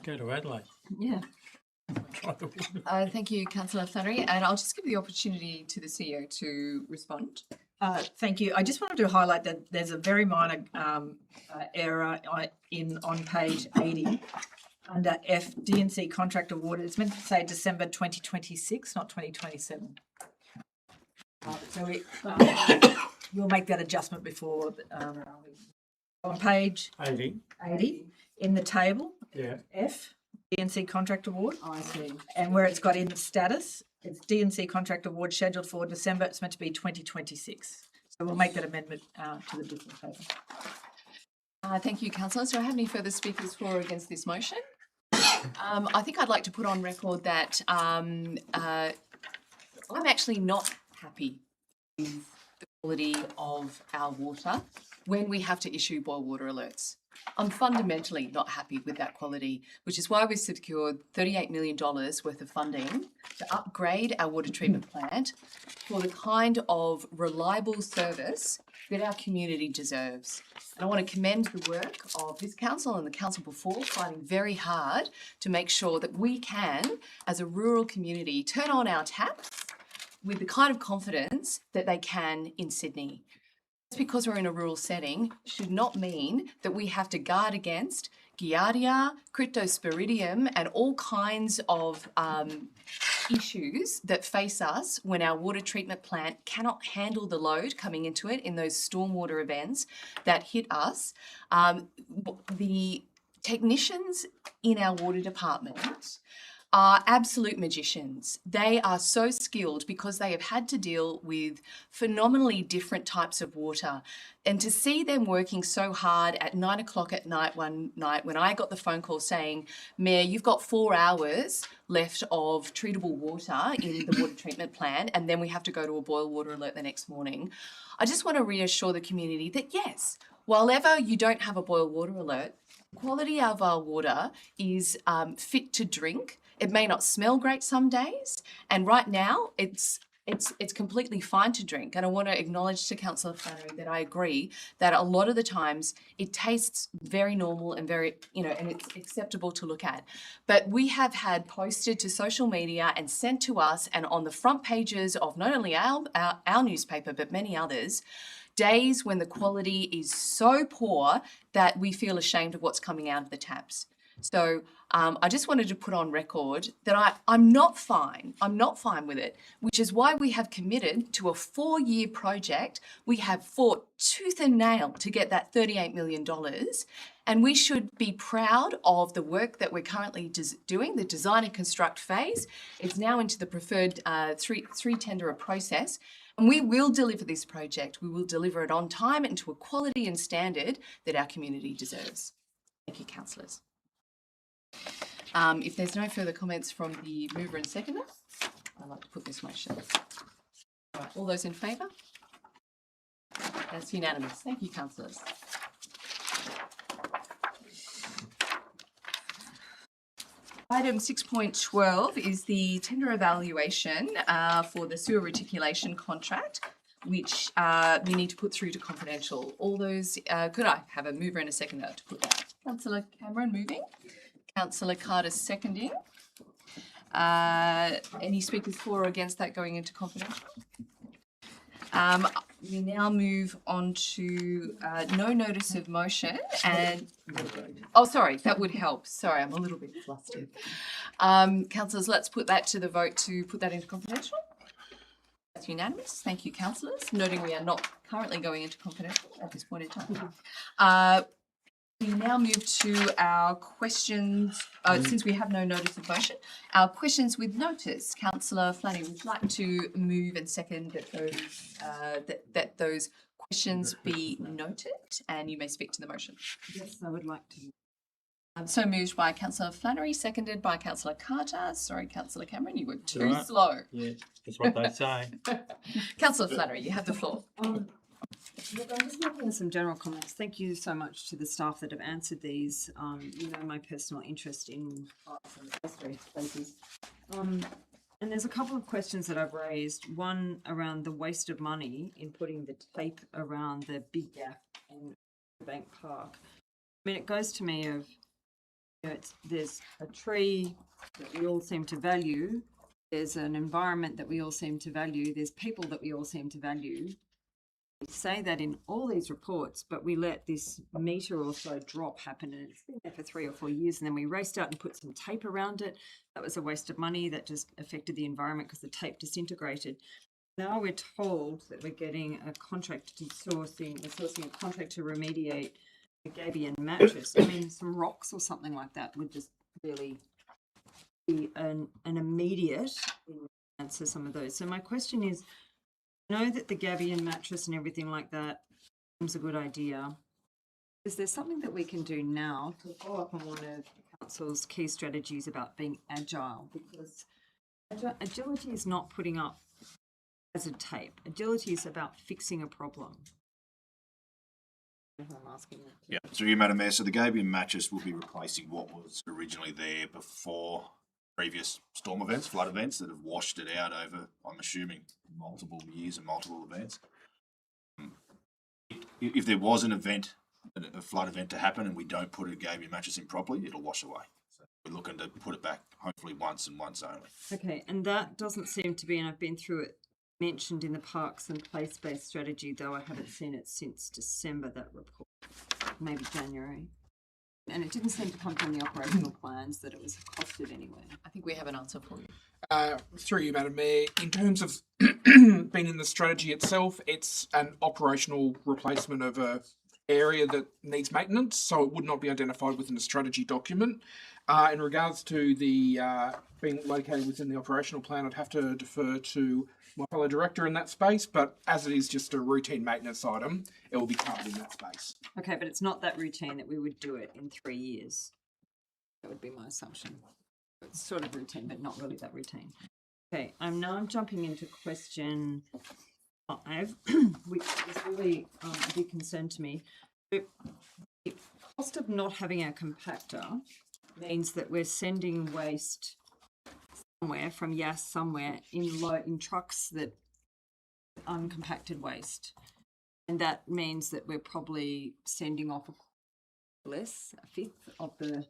Go to Adelaide. Yeah. Thank you, Councillor Flannery, and I'll just give the opportunity to the CEO to respond. Thank you. I just wanted to highlight that there's a very minor error on page 80 under F, D&C contract award. It's meant to say December 2026, not 2027. You'll make that adjustment before on page 80 in the table. Yeah. F. D&C contract award. Oh, I see. And where it's got in status, it's D&C contract award scheduled for December. It's meant to be 2026. So we'll make that amendment to the business paper. Thank you, councillors. Do I have any further speakers for or against this motion? I think I'd like to put on record that I'm actually not happy with the quality of our water when we have to issue boil water alerts. I'm fundamentally not happy with that quality, which is why we secured $38 million worth of funding to upgrade our water treatment plant for the kind of reliable service that our community deserves. And I want to commend the work of this council and the council before, fighting very hard to make sure that we can, as a rural community, turn on our taps with the kind of confidence that they can in Sydney. Just because we're in a rural setting should not mean that we have to guard against Giardia, Cryptosporidium, and all kinds of issues that face us when our water treatment plant cannot handle the load coming into it in those stormwater events that hit us. The technicians in our water department are absolute magicians. They are so skilled because they have had to deal with phenomenally different types of water. And to see them working so hard at 9 o'clock at night one night when I got the phone call saying, Mayor, you've got 4 hours left of treatable water in the water treatment plant, and then we have to go to a boil water alert the next morning. I just want to reassure the community that yes, while ever you don't have a boil water alert, the quality of our water is fit to drink. It may not smell great some days, and right now it's completely fine to drink. And I want to acknowledge to Councillor Flannery that I agree that a lot of the times it tastes very normal and very, and it's acceptable to look at. But we have had posted to social media and sent to us and on the front pages of not only our newspaper, but many others, days when the quality is so poor that we feel ashamed of what's coming out of the taps. So I just wanted to put on record that I'm not fine. I'm not fine with it, which is why we have committed to a 4-year project. We have fought tooth and nail to get that $38 million. And we should be proud of the work that we're currently doing, the design and construct phase. It's now into the preferred three tenderer process. And we will deliver this project. We will deliver it on time and to a quality and standard that our community deserves. Thank you, councillors. If there's no further comments from the mover and seconder, I'd like to put this motion. All right, all those in favour? That's unanimous. Thank you, councillors. Item 6.12 is the tender evaluation for the sewer reticulation contract, which we need to put through to confidential. All those, could I have a mover and a seconder to put that? Councillor Cameron moving. Councillor Carter seconding. Any speakers for or against that going into confidential? We now move on to no notice of motion and, oh, sorry, that would help. Sorry, I'm a little bit flustered. Councillors, let's put that to the vote to put that into confidential. That's unanimous. Thank you, councillors. Noting we are not currently going into confidential at this point in time. We now move to our questions, since we have no notice of motion, our questions with notice. Councillor Flannery, would you like to move and second that those, that those questions be noted, and you may speak to the motion? Yes, I would like to. So moved by Councillor Flannery, seconded by Councillor Carter. Sorry, Councillor Cameron, you were too slow. Yeah, that's what they say. Councillor Flannery, you have the floor. Look, I'm just making some general comments. Thank you so much to the staff that have answered these. You know my personal interest in places. And there's a couple of questions that I've raised. One around the waste of money in putting the tape around the big gap in Bank Park. I mean, it goes to me of, there's a tree that we all seem to value. There's an environment that we all seem to value. There's people that we all seem to value. We say that in all these reports, but we let this metre or so drop happen, and it's been there for 3 or 4 years, and then we raced out and put some tape around it. That was a waste of money. That just affected the environment because the tape disintegrated. Now we're told that we're getting a contract to sourcing a contract to remediate the Gabion mattress. I mean, some rocks or something like that would just really be an immediate answer to some of those. So my question is, know that the Gabion mattress and everything like that seems a good idea. Is there something that we can do now to follow up on one of Council's key strategies about being agile? Because agility is not putting up as a tape. Agility is about fixing a problem. I'm asking that. Yeah, through you, Madam Mayor. So the Gabion mattress will be replacing what was originally there before previous storm events, flood events that have washed it out over, I'm assuming, multiple years and multiple events. If there was an event, a flood event to happen, and we don't put a Gabion mattress in properly, it'll wash away. So we're looking to put it back hopefully once and once only. Okay, and that doesn't seem to be, and I've been through it, mentioned in the parks and place-based strategy, though I haven't seen it since December, that report, maybe January. And it didn't seem to come from the operational plans that it was costed anywhere. I think we have an answer for you. Through you, Madam Mayor, in terms of being in the strategy itself, it's an operational replacement of a area that needs maintenance, so it would not be identified within the strategy document. In regards to the being located within the operational plan, I'd have to defer to my fellow director in that space, but as it is just a routine maintenance item, it will be covered in that space. Okay, but it's not that routine that we would do it in 3 years. That would be my assumption. It's sort of routine, but not really that routine. Okay, I'm jumping into question 5, which is really a big concern to me. The cost of not having a compactor means that we're sending waste somewhere from Yass somewhere in trucks that uncompacted waste, and that means that we're probably sending off a fifth of the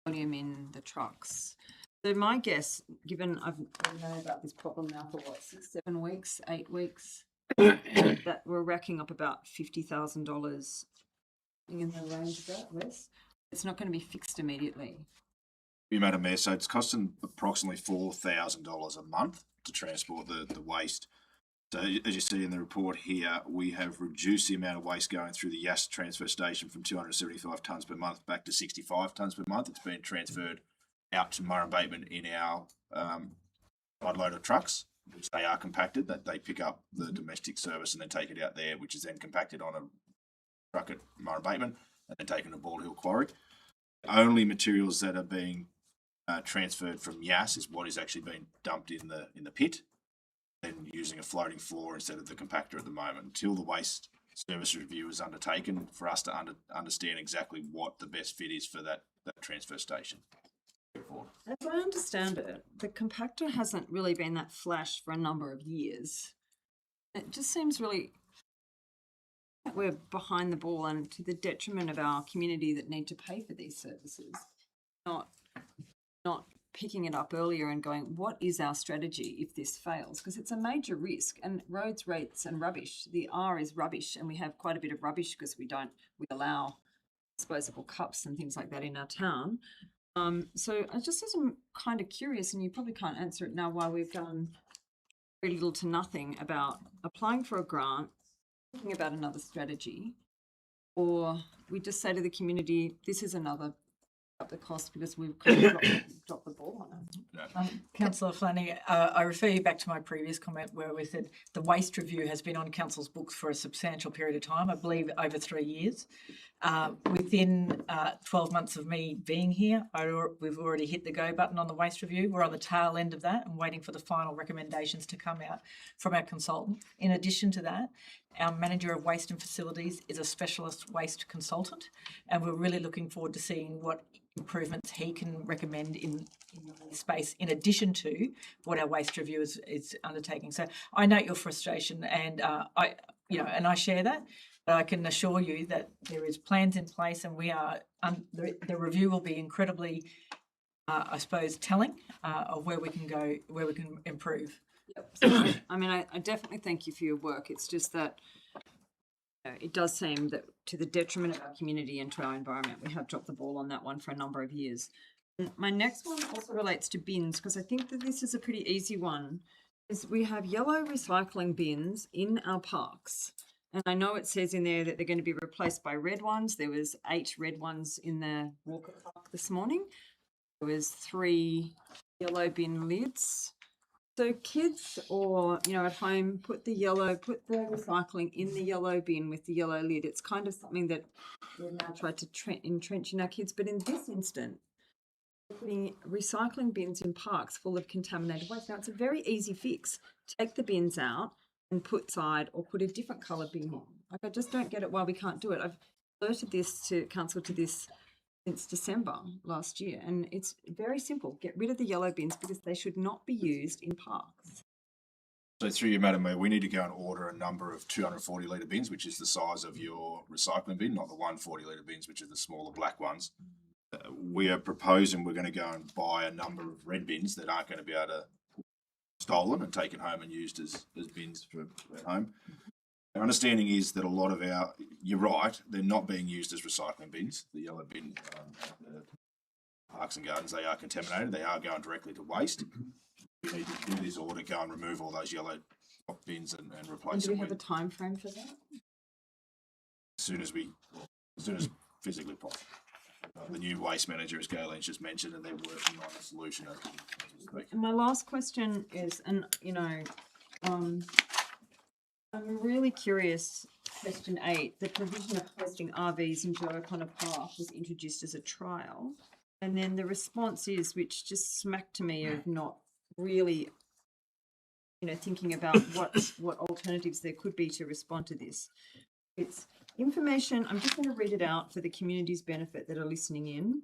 volume in the trucks. So my guess, given I've known about this problem now for what, 6, 7 weeks, 8 weeks, that we're racking up about $50,000 in the range of that, Wes. It's not going to be fixed immediately. You, Madam Mayor, so it's costing approximately $4,000 a month to transport the waste. So as you see in the report here, we have reduced the amount of waste going through the Yass transfer station from 275 tonnes per month back to 65 tonnes per month. It's been transferred out to Murrumbateman in our side loader trucks, which they are compacted, that they pick up the domestic service and then take it out there, which is then compacted on a truck at Murrumbateman and then taken to Bald Hill Quarry. The only materials that are being transferred from Yass is what is actually being dumped in the pit, and using a floating floor instead of the compactor at the moment, until the waste service review is undertaken for us to understand exactly what the best fit is for that transfer station. As I understand it, the compactor hasn't really been that flash for a number of years. It just seems really that we're behind the ball and to the detriment of our community that need to pay for these services, not picking it up earlier and going, what is our strategy if this fails? Because it's a major risk, and roads, rates and rubbish. The R is rubbish, and we have quite a bit of rubbish because we allow disposable cups and things like that in our town. So I just am kind of curious, and you probably can't answer it now, why we've done very little to nothing about applying for a grant, thinking about another strategy, or we just say to the community, this is another up the cost because we've kind of dropped the ball on it. Councillor Flannery, I refer you back to my previous comment where we said the waste review has been on Council's books for a substantial period of time, I believe over 3 years. Within 12 months of me being here, we've already hit the go button on the waste review. We're on the tail end of that and waiting for the final recommendations to come out from our consultant. In addition to that, our manager of waste and facilities is a specialist waste consultant, and we're really looking forward to seeing what improvements he can recommend in the space, in addition to what our waste review is undertaking. So I note your frustration, and I share that. But I can assure you that there is plans in place, and we are the review will be incredibly, I suppose, telling of where we can go, where we can improve. Yep. So, I mean, I definitely thank you for your work. It's just that it does seem that to the detriment of our community and to our environment, we have dropped the ball on that one for a number of years. My next one also relates to bins, because I think that this is a pretty easy one. Is we have yellow recycling bins in our parks. And I know it says in there that they're going to be replaced by red ones. There was 8 red ones in the Walker Park this morning. There was 3 yellow bin lids. So kids or, at home, put the recycling in the yellow bin with the yellow lid. It's kind of something that we've now tried to entrench in our kids. But in this instance, putting recycling bins in parks full of contaminated waste. Now, it's a very easy fix. Take the bins out and put side or put a different colour bin on. Like, I just don't get it why we can't do it. I've alerted council to this since December last year, and it's very simple. Get rid of the yellow bins because they should not be used in parks. So through you, Madam Mayor, we need to go and order a number of 240 litre bins, which is the size of your recycling bin, not the 140 litre bins, which are the smaller black ones. We are proposing we're going to go and buy a number of red bins that aren't going to be able to stolen and taken home and used as bins for at home. Our understanding is that a lot of you're right, they're not being used as recycling bins. The yellow bin at the parks and gardens, they are contaminated. They are going directly to waste. We need to do this order, go and remove all those yellow bins and replace And do we them have a time frame for that? as soon as physically possible. The new waste manager, as Galen's just mentioned, and they're working on a solution. And my last question is, I'm really curious. Question 8, the provision of hosting RVs in Joe O'Connor Park was introduced as a trial, and then the response is, which just smacked to me of not really, thinking about what alternatives there could be to respond to this. It's information. I'm just going to read it out for the community's benefit that are listening in.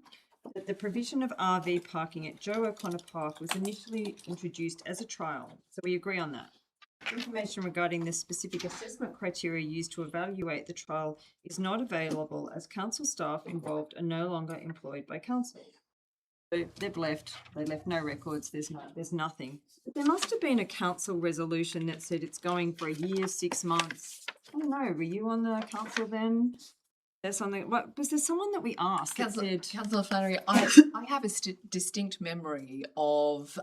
That the provision of RV parking at Joe O'Connor Park was initially introduced as a trial, so we agree on that. Information regarding the specific assessment criteria used to evaluate the trial is not available as council staff involved are no longer employed by council. So they've left. They left no records. There's nothing. But there must have been a council resolution that said it's going for a year, 6 months. I don't know. Were you on the council then? There's something. What was there? Someone that we asked. Councillor Flannery, I have a distinct memory of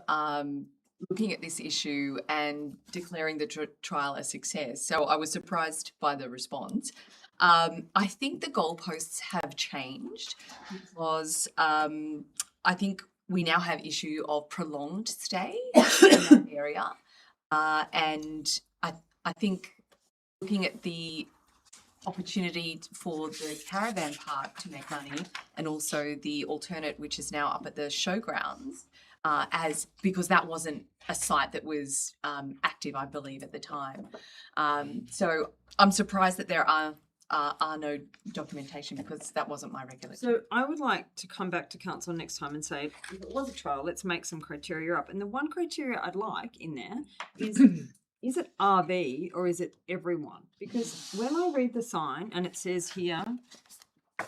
looking at this issue and declaring the trial a success. So I was surprised by the response. I think the goalposts have changed because I think we now have issue of prolonged stay in that area. And I think looking at the opportunity for the caravan park to make money and also the alternate, which is now up at the showgrounds, because that wasn't a site that was active, I believe, at the time. So I'm surprised that there are no documentation because that wasn't my recollection. So I would like to come back to council next time and say, if it was a trial, let's make some criteria up. And the one criteria I'd like in there is it RV or is it everyone? Because when I read the sign and it says here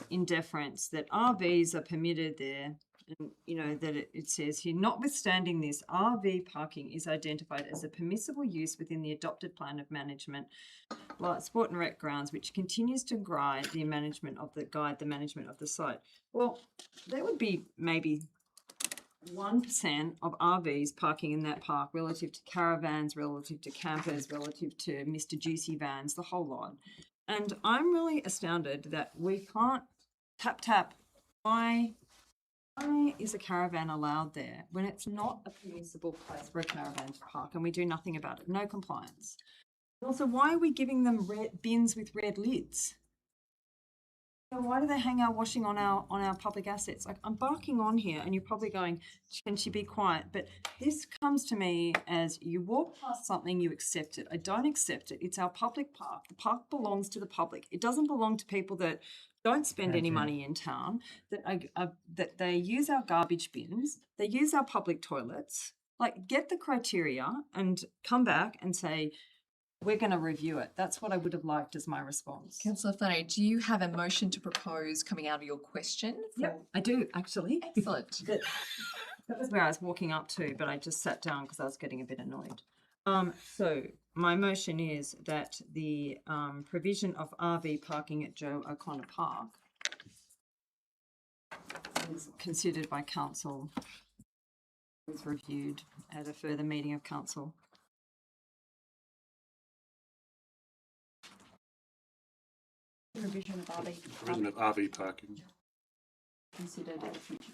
in deference that RVs are permitted there, and that it says here, notwithstanding this, RV parking is identified as a permissible use within the adopted plan of management, sport and rec grounds, which continues to guide the management of the site. Well, there would be maybe 1% of RVs parking in that park relative to caravans, relative to campers, relative to Mr. Juicy vans, the whole lot. And I'm really astounded that we can't tap. Why is a caravan allowed there when it's not a permissible place for a caravan to park and we do nothing about it? No compliance. Also, why are we giving them red bins with red lids? Why do they hang our washing on our public assets? Like, I'm barking on here and you're probably going, can she be quiet? But this comes to me as you walk past something, you accept it. I don't accept it. It's our public park. The park belongs to the public. It doesn't belong to people that don't spend any money in town, that they use our garbage bins, they use our public toilets. Like, get the criteria and come back and say, we're going to review it. That's what I would have liked as my response. Councillor Flannery, do you have a motion to propose coming out of your question? Yep, I do, actually. Excellent. That was where I was walking up to, but I just sat down because I was getting a bit annoyed. So my motion is that the provision of RV parking at Joe O'Connor Park is considered by council, is reviewed at a further meeting of council. Provision of RV parking. Considered at a future.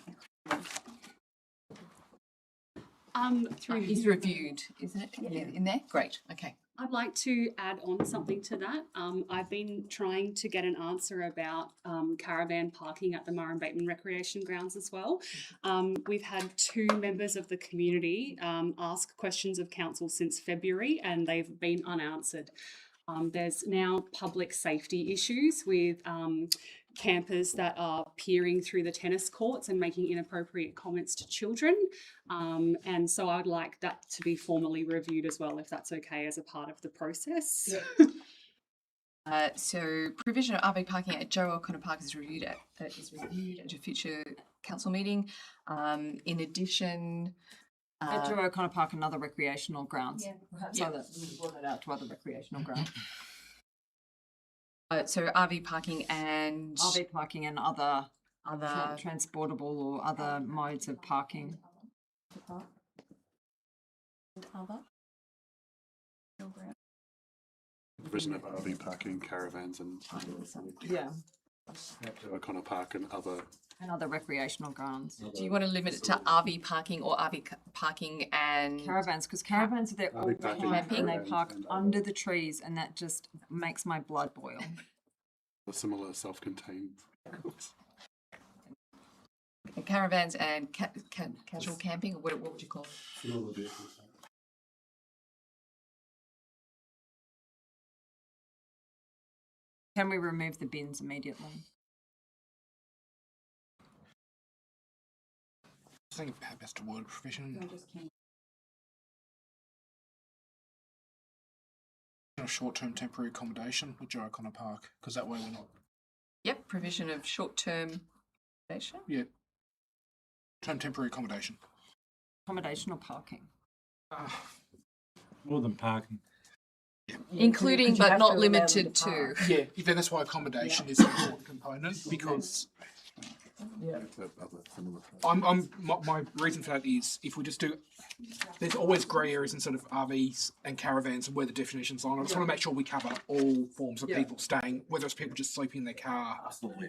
Through Is reviewed, isn't it? In there? Great. Okay. I'd like to add on something to that. I've been trying to get an answer about caravan parking at the Murrumbateman Recreation Grounds as well. We've had 2 members of the community ask questions of council since February and they've been unanswered. There's now public safety issues with campers that are peering through the tennis courts and making inappropriate comments to children. And so I'd like that to be formally reviewed as well, if that's okay, as a part of the process. So provision of RV parking at Joe O'Connor Park is reviewed at a future council meeting. In addition, At Joe O'Connor Park and other recreational grounds. Perhaps so that we brought it out to other recreational grounds. so RV parking and RV parking and other transportable or other modes of parking. Provision of RV parking, caravans and Yeah. O'Connor Park and other. And other recreational grounds. do you want to limit it to RV parking or RV parking and Caravans, because caravans are there all the parking, time and they caravans park and under the trees and that just makes my blood boil. A similar self-contained. caravans and casual camping? Or what would you call it? Can we remove the bins immediately? I think how best to word provision. Of short-term temporary accommodation at Joe O'Connor Park, because that way we're not. Yep, provision of short-term accommodation. Yeah. Temporary accommodation. Accommodation or parking? More than parking. Including but not limited to. Yeah, then that's why accommodation is an important component, because my reason for that is if we just do, there's always grey areas in sort of RVs and caravans and where the definitions are. I just want to make sure we cover all forms of people staying, whether it's people just sleeping in their car,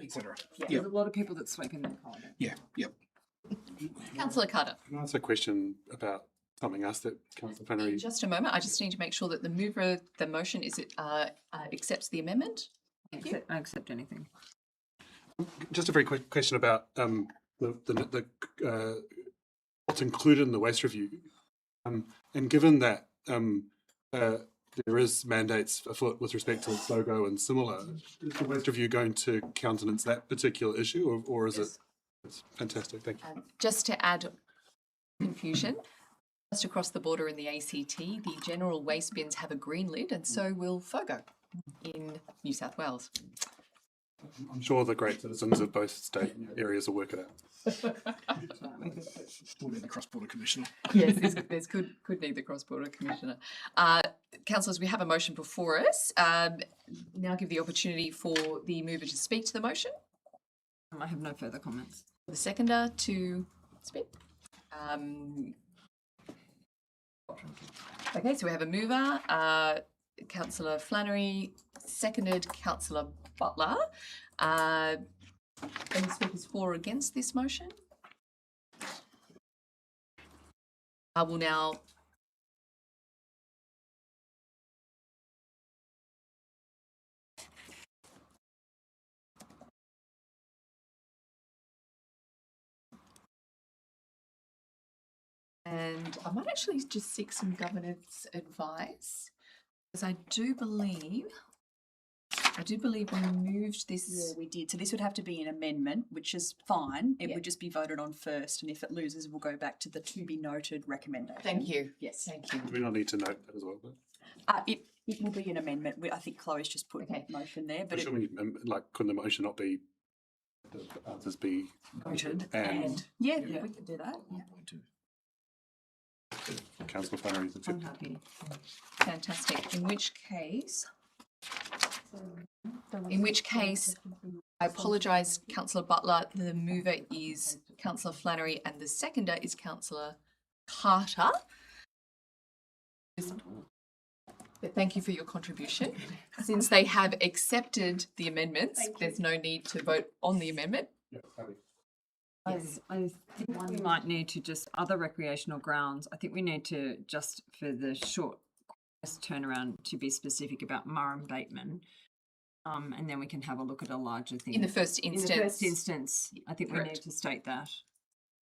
etc. There's a lot of people that sleep in their car. Yeah, yep. Councillor Carter. Can I ask a question about something else that Councillor Flannery? In just a moment, I just need to make sure that the mover of the motion accepts the amendment. Thank you. I accept anything. Just a very quick question about what's included in the waste review, and given that there is mandates afoot with respect to SOGO and similar, is the waste review going to countenance that particular issue, or is it? It's fantastic, thank you. Just to add confusion, just across the border in the ACT, the general waste bins have a green lid, and so will FOGO in New South Wales. I'm sure the great citizens of both state areas will work it out. We'll need the cross-border commissioner. Yes, there's could need the cross-border commissioner. Councillors, we have a motion before us. Now give the opportunity for the mover to speak to the motion. I have no further comments. The seconder to speak. Okay, so we have a mover, Councillor Flannery, seconded Councillor Butler. Any speakers for or against this motion? I will now and I might actually just seek some governance advice, because I do believe we moved this. Yeah, we did. So this would have to be an amendment, which is fine. It Yeah. would just be voted on first, and if it loses, we'll go back to the to be noted recommendation. Thank you. Yes. Thank you. Do we not need to note that as well? But It will be an amendment. I think Chloe's just put a motion there, but should we, couldn't the motion not be, the answers be noted and yeah, we could do that. Yeah. Councillor Flannery's I'm happy. Fantastic. In which case, I apologise, Councillor Butler. The mover is Councillor Flannery, and the seconder is Councillor Carter. But thank you for your contribution. Since they have accepted the amendments, there's no need to vote on the amendment. I think we might need to just other recreational grounds. I think we need to just for the short turnaround to be specific about Murrum Bateman. And then we can have a look at a larger thing. In the first instance. In the first instance, I think we Correct. need to state that.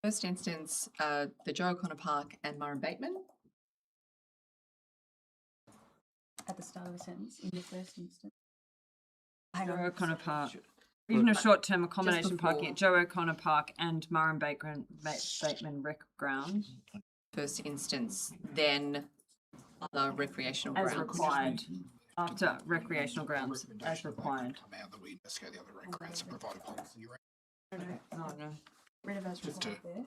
First instance, the Joe O'Connor Park and Murrum Bateman. At the start of the sentence, in the first instance. Joe O'Connor Park. Provision of short-term accommodation parking at Joe O'Connor Park and Murrum Bateman Rec Ground. First instance, then other recreational As grounds. required. After recreational grounds, as required. Come out that we investigate the other rec grounds and provide a policy. No, no. Rid of as Just required there.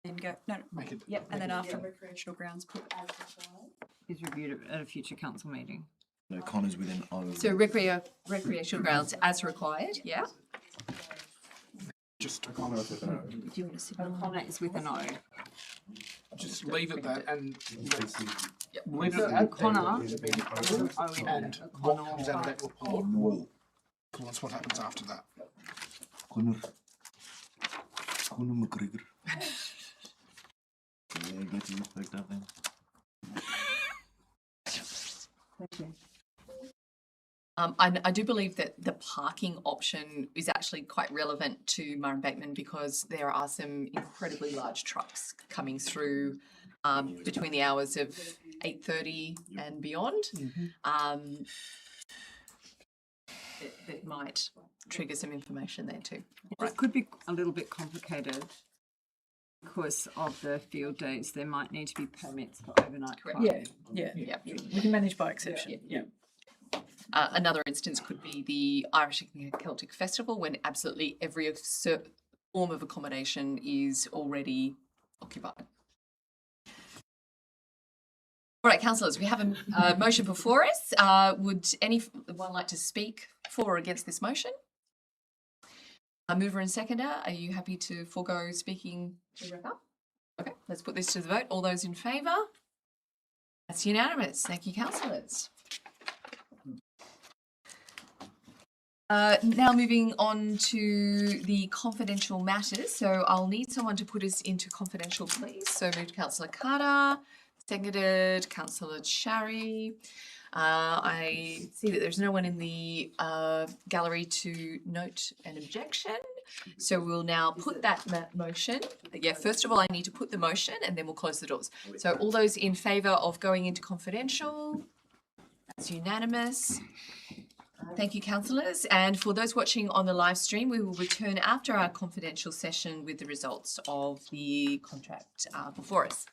Then go, no, Make it. yep, and then after recreational grounds, put as required. Is reviewed at a future council meeting. No, Connor's with an O. So recreational grounds as required, yeah? Just Do you want to sit on O'Connor is with an O. just leave it that and Yep. leave it So at that. O'Connor, Then O in and what comes out of that report will influence what happens after that. Connor McGregor. Yeah, get you picked up then. Thank you. I do believe that the parking option is actually quite relevant to Murrum Bateman because there are some incredibly large trucks coming through between the hours of 8:30 and beyond. That might trigger some information there too. It could be a little bit complicated because of the field days. There might need to be permits for overnight Correct. parking. Yeah. We can manage by exception, yeah. Another instance could be the Irish and Celtic Festival when absolutely every form of accommodation is already occupied. All right, councillors, we have a motion before us. Would anyone like to speak for or against this motion? Mover and seconder, are you happy to forego speaking to wrap up? Okay, let's put this to the vote. All those in favour? That's unanimous. Thank you, councillors. Now moving on to the confidential matters. So I'll need someone to put us into confidential, please. So moved Councillor Carter, seconded Councillor Sharry. I see that there's no one in the gallery to note an objection. So we'll now put that motion. Yeah, first of all, I need to put the motion and then we'll close the doors. So all those in favour of going into confidential? That's unanimous. Thank you, councillors. And for those watching on the live stream, we will return after our confidential session with the results of the contract before us.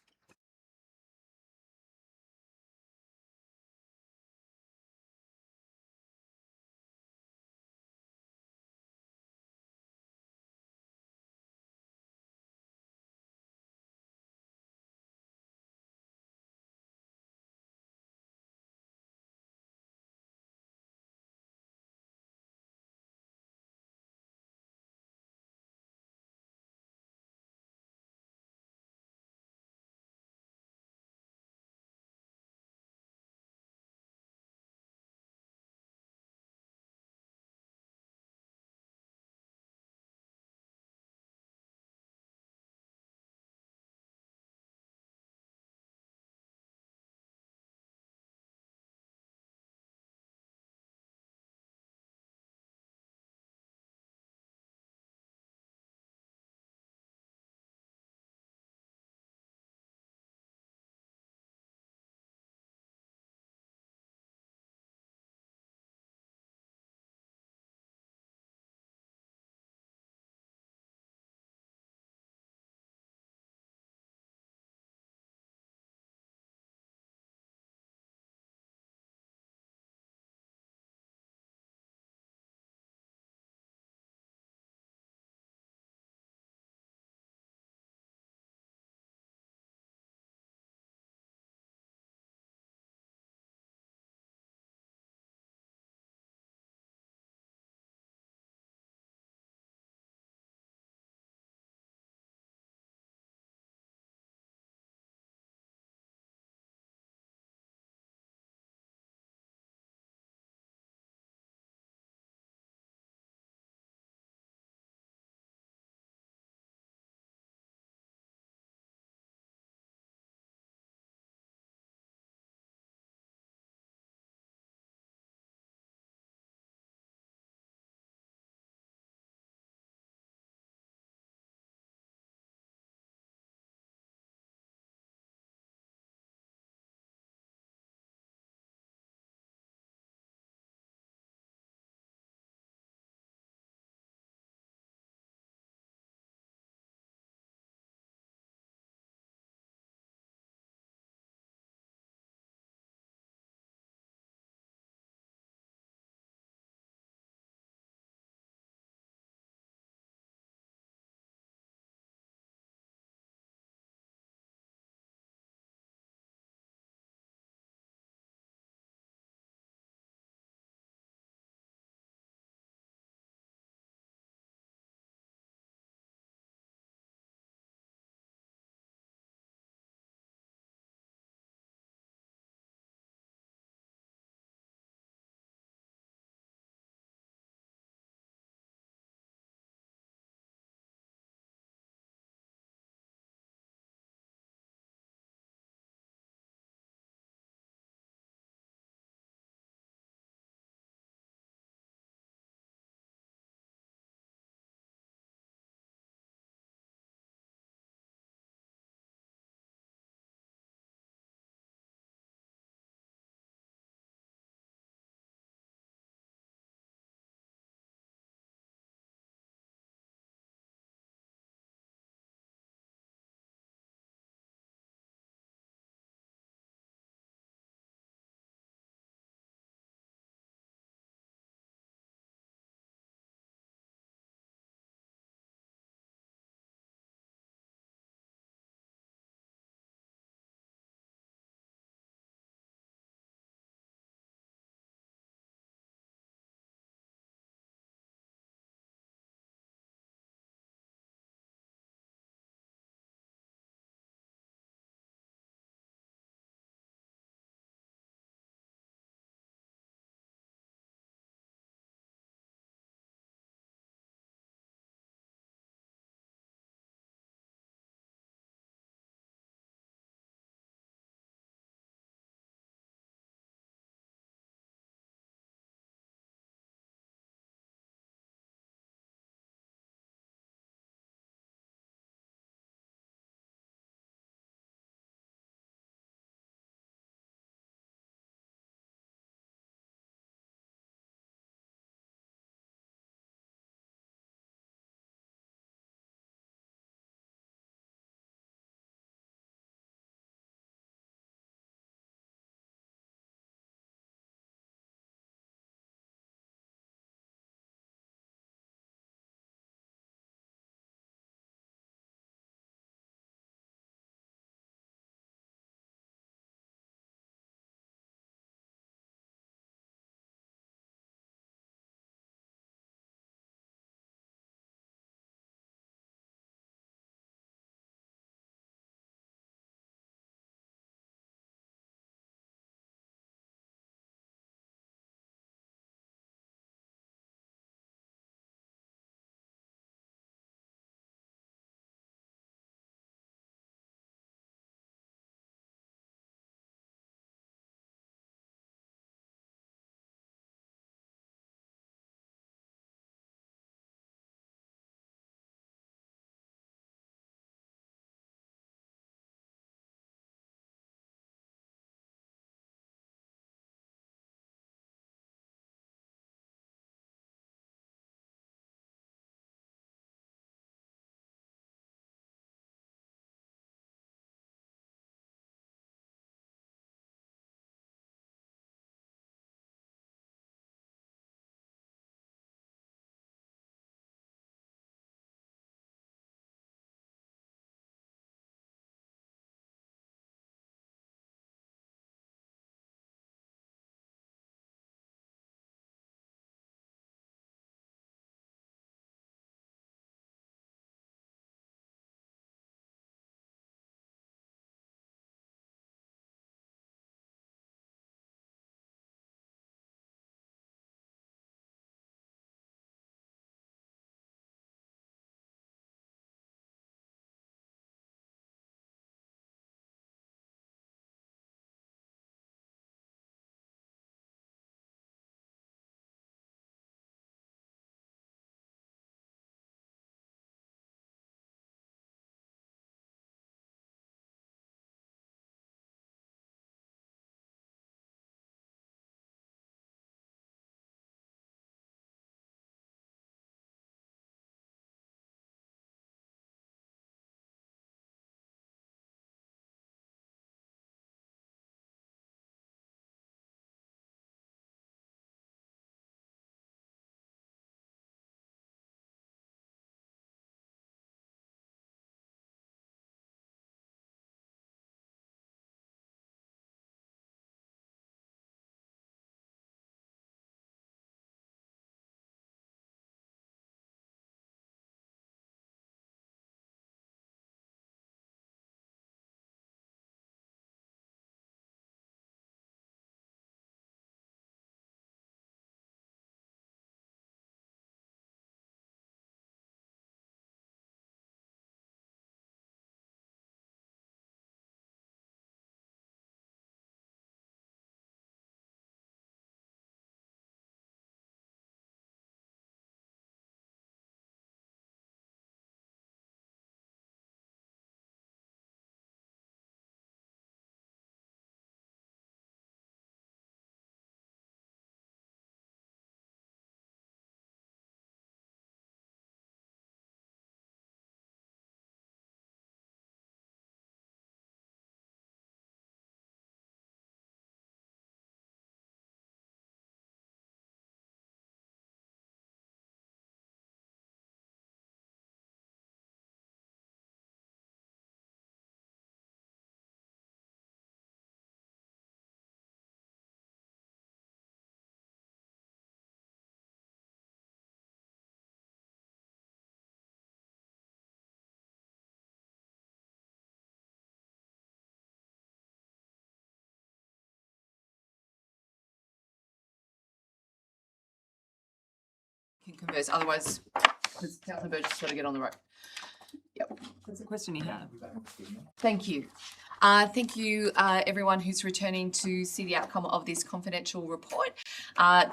can converse. Otherwise, because Councillor Burgess has got to get on the road. Yep. That's the question you have. Thank you. Thank you, everyone who's returning to see the outcome of this confidential report.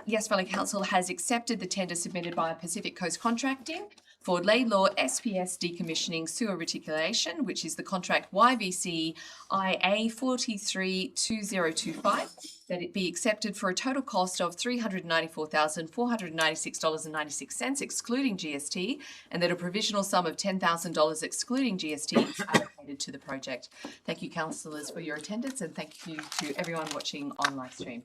Yes, Valley Council has accepted the tender submitted by Pacific Coast Contracting for Laidlaw SPS decommissioning sewer reticulation, which is the contract YVC IA 432025, that it be accepted for a total cost of $394,496.96, excluding GST, and that a provisional sum of $10,000 excluding GST is allocated to the project. Thank you, councillors, for your attendance, and thank you to everyone watching on live stream.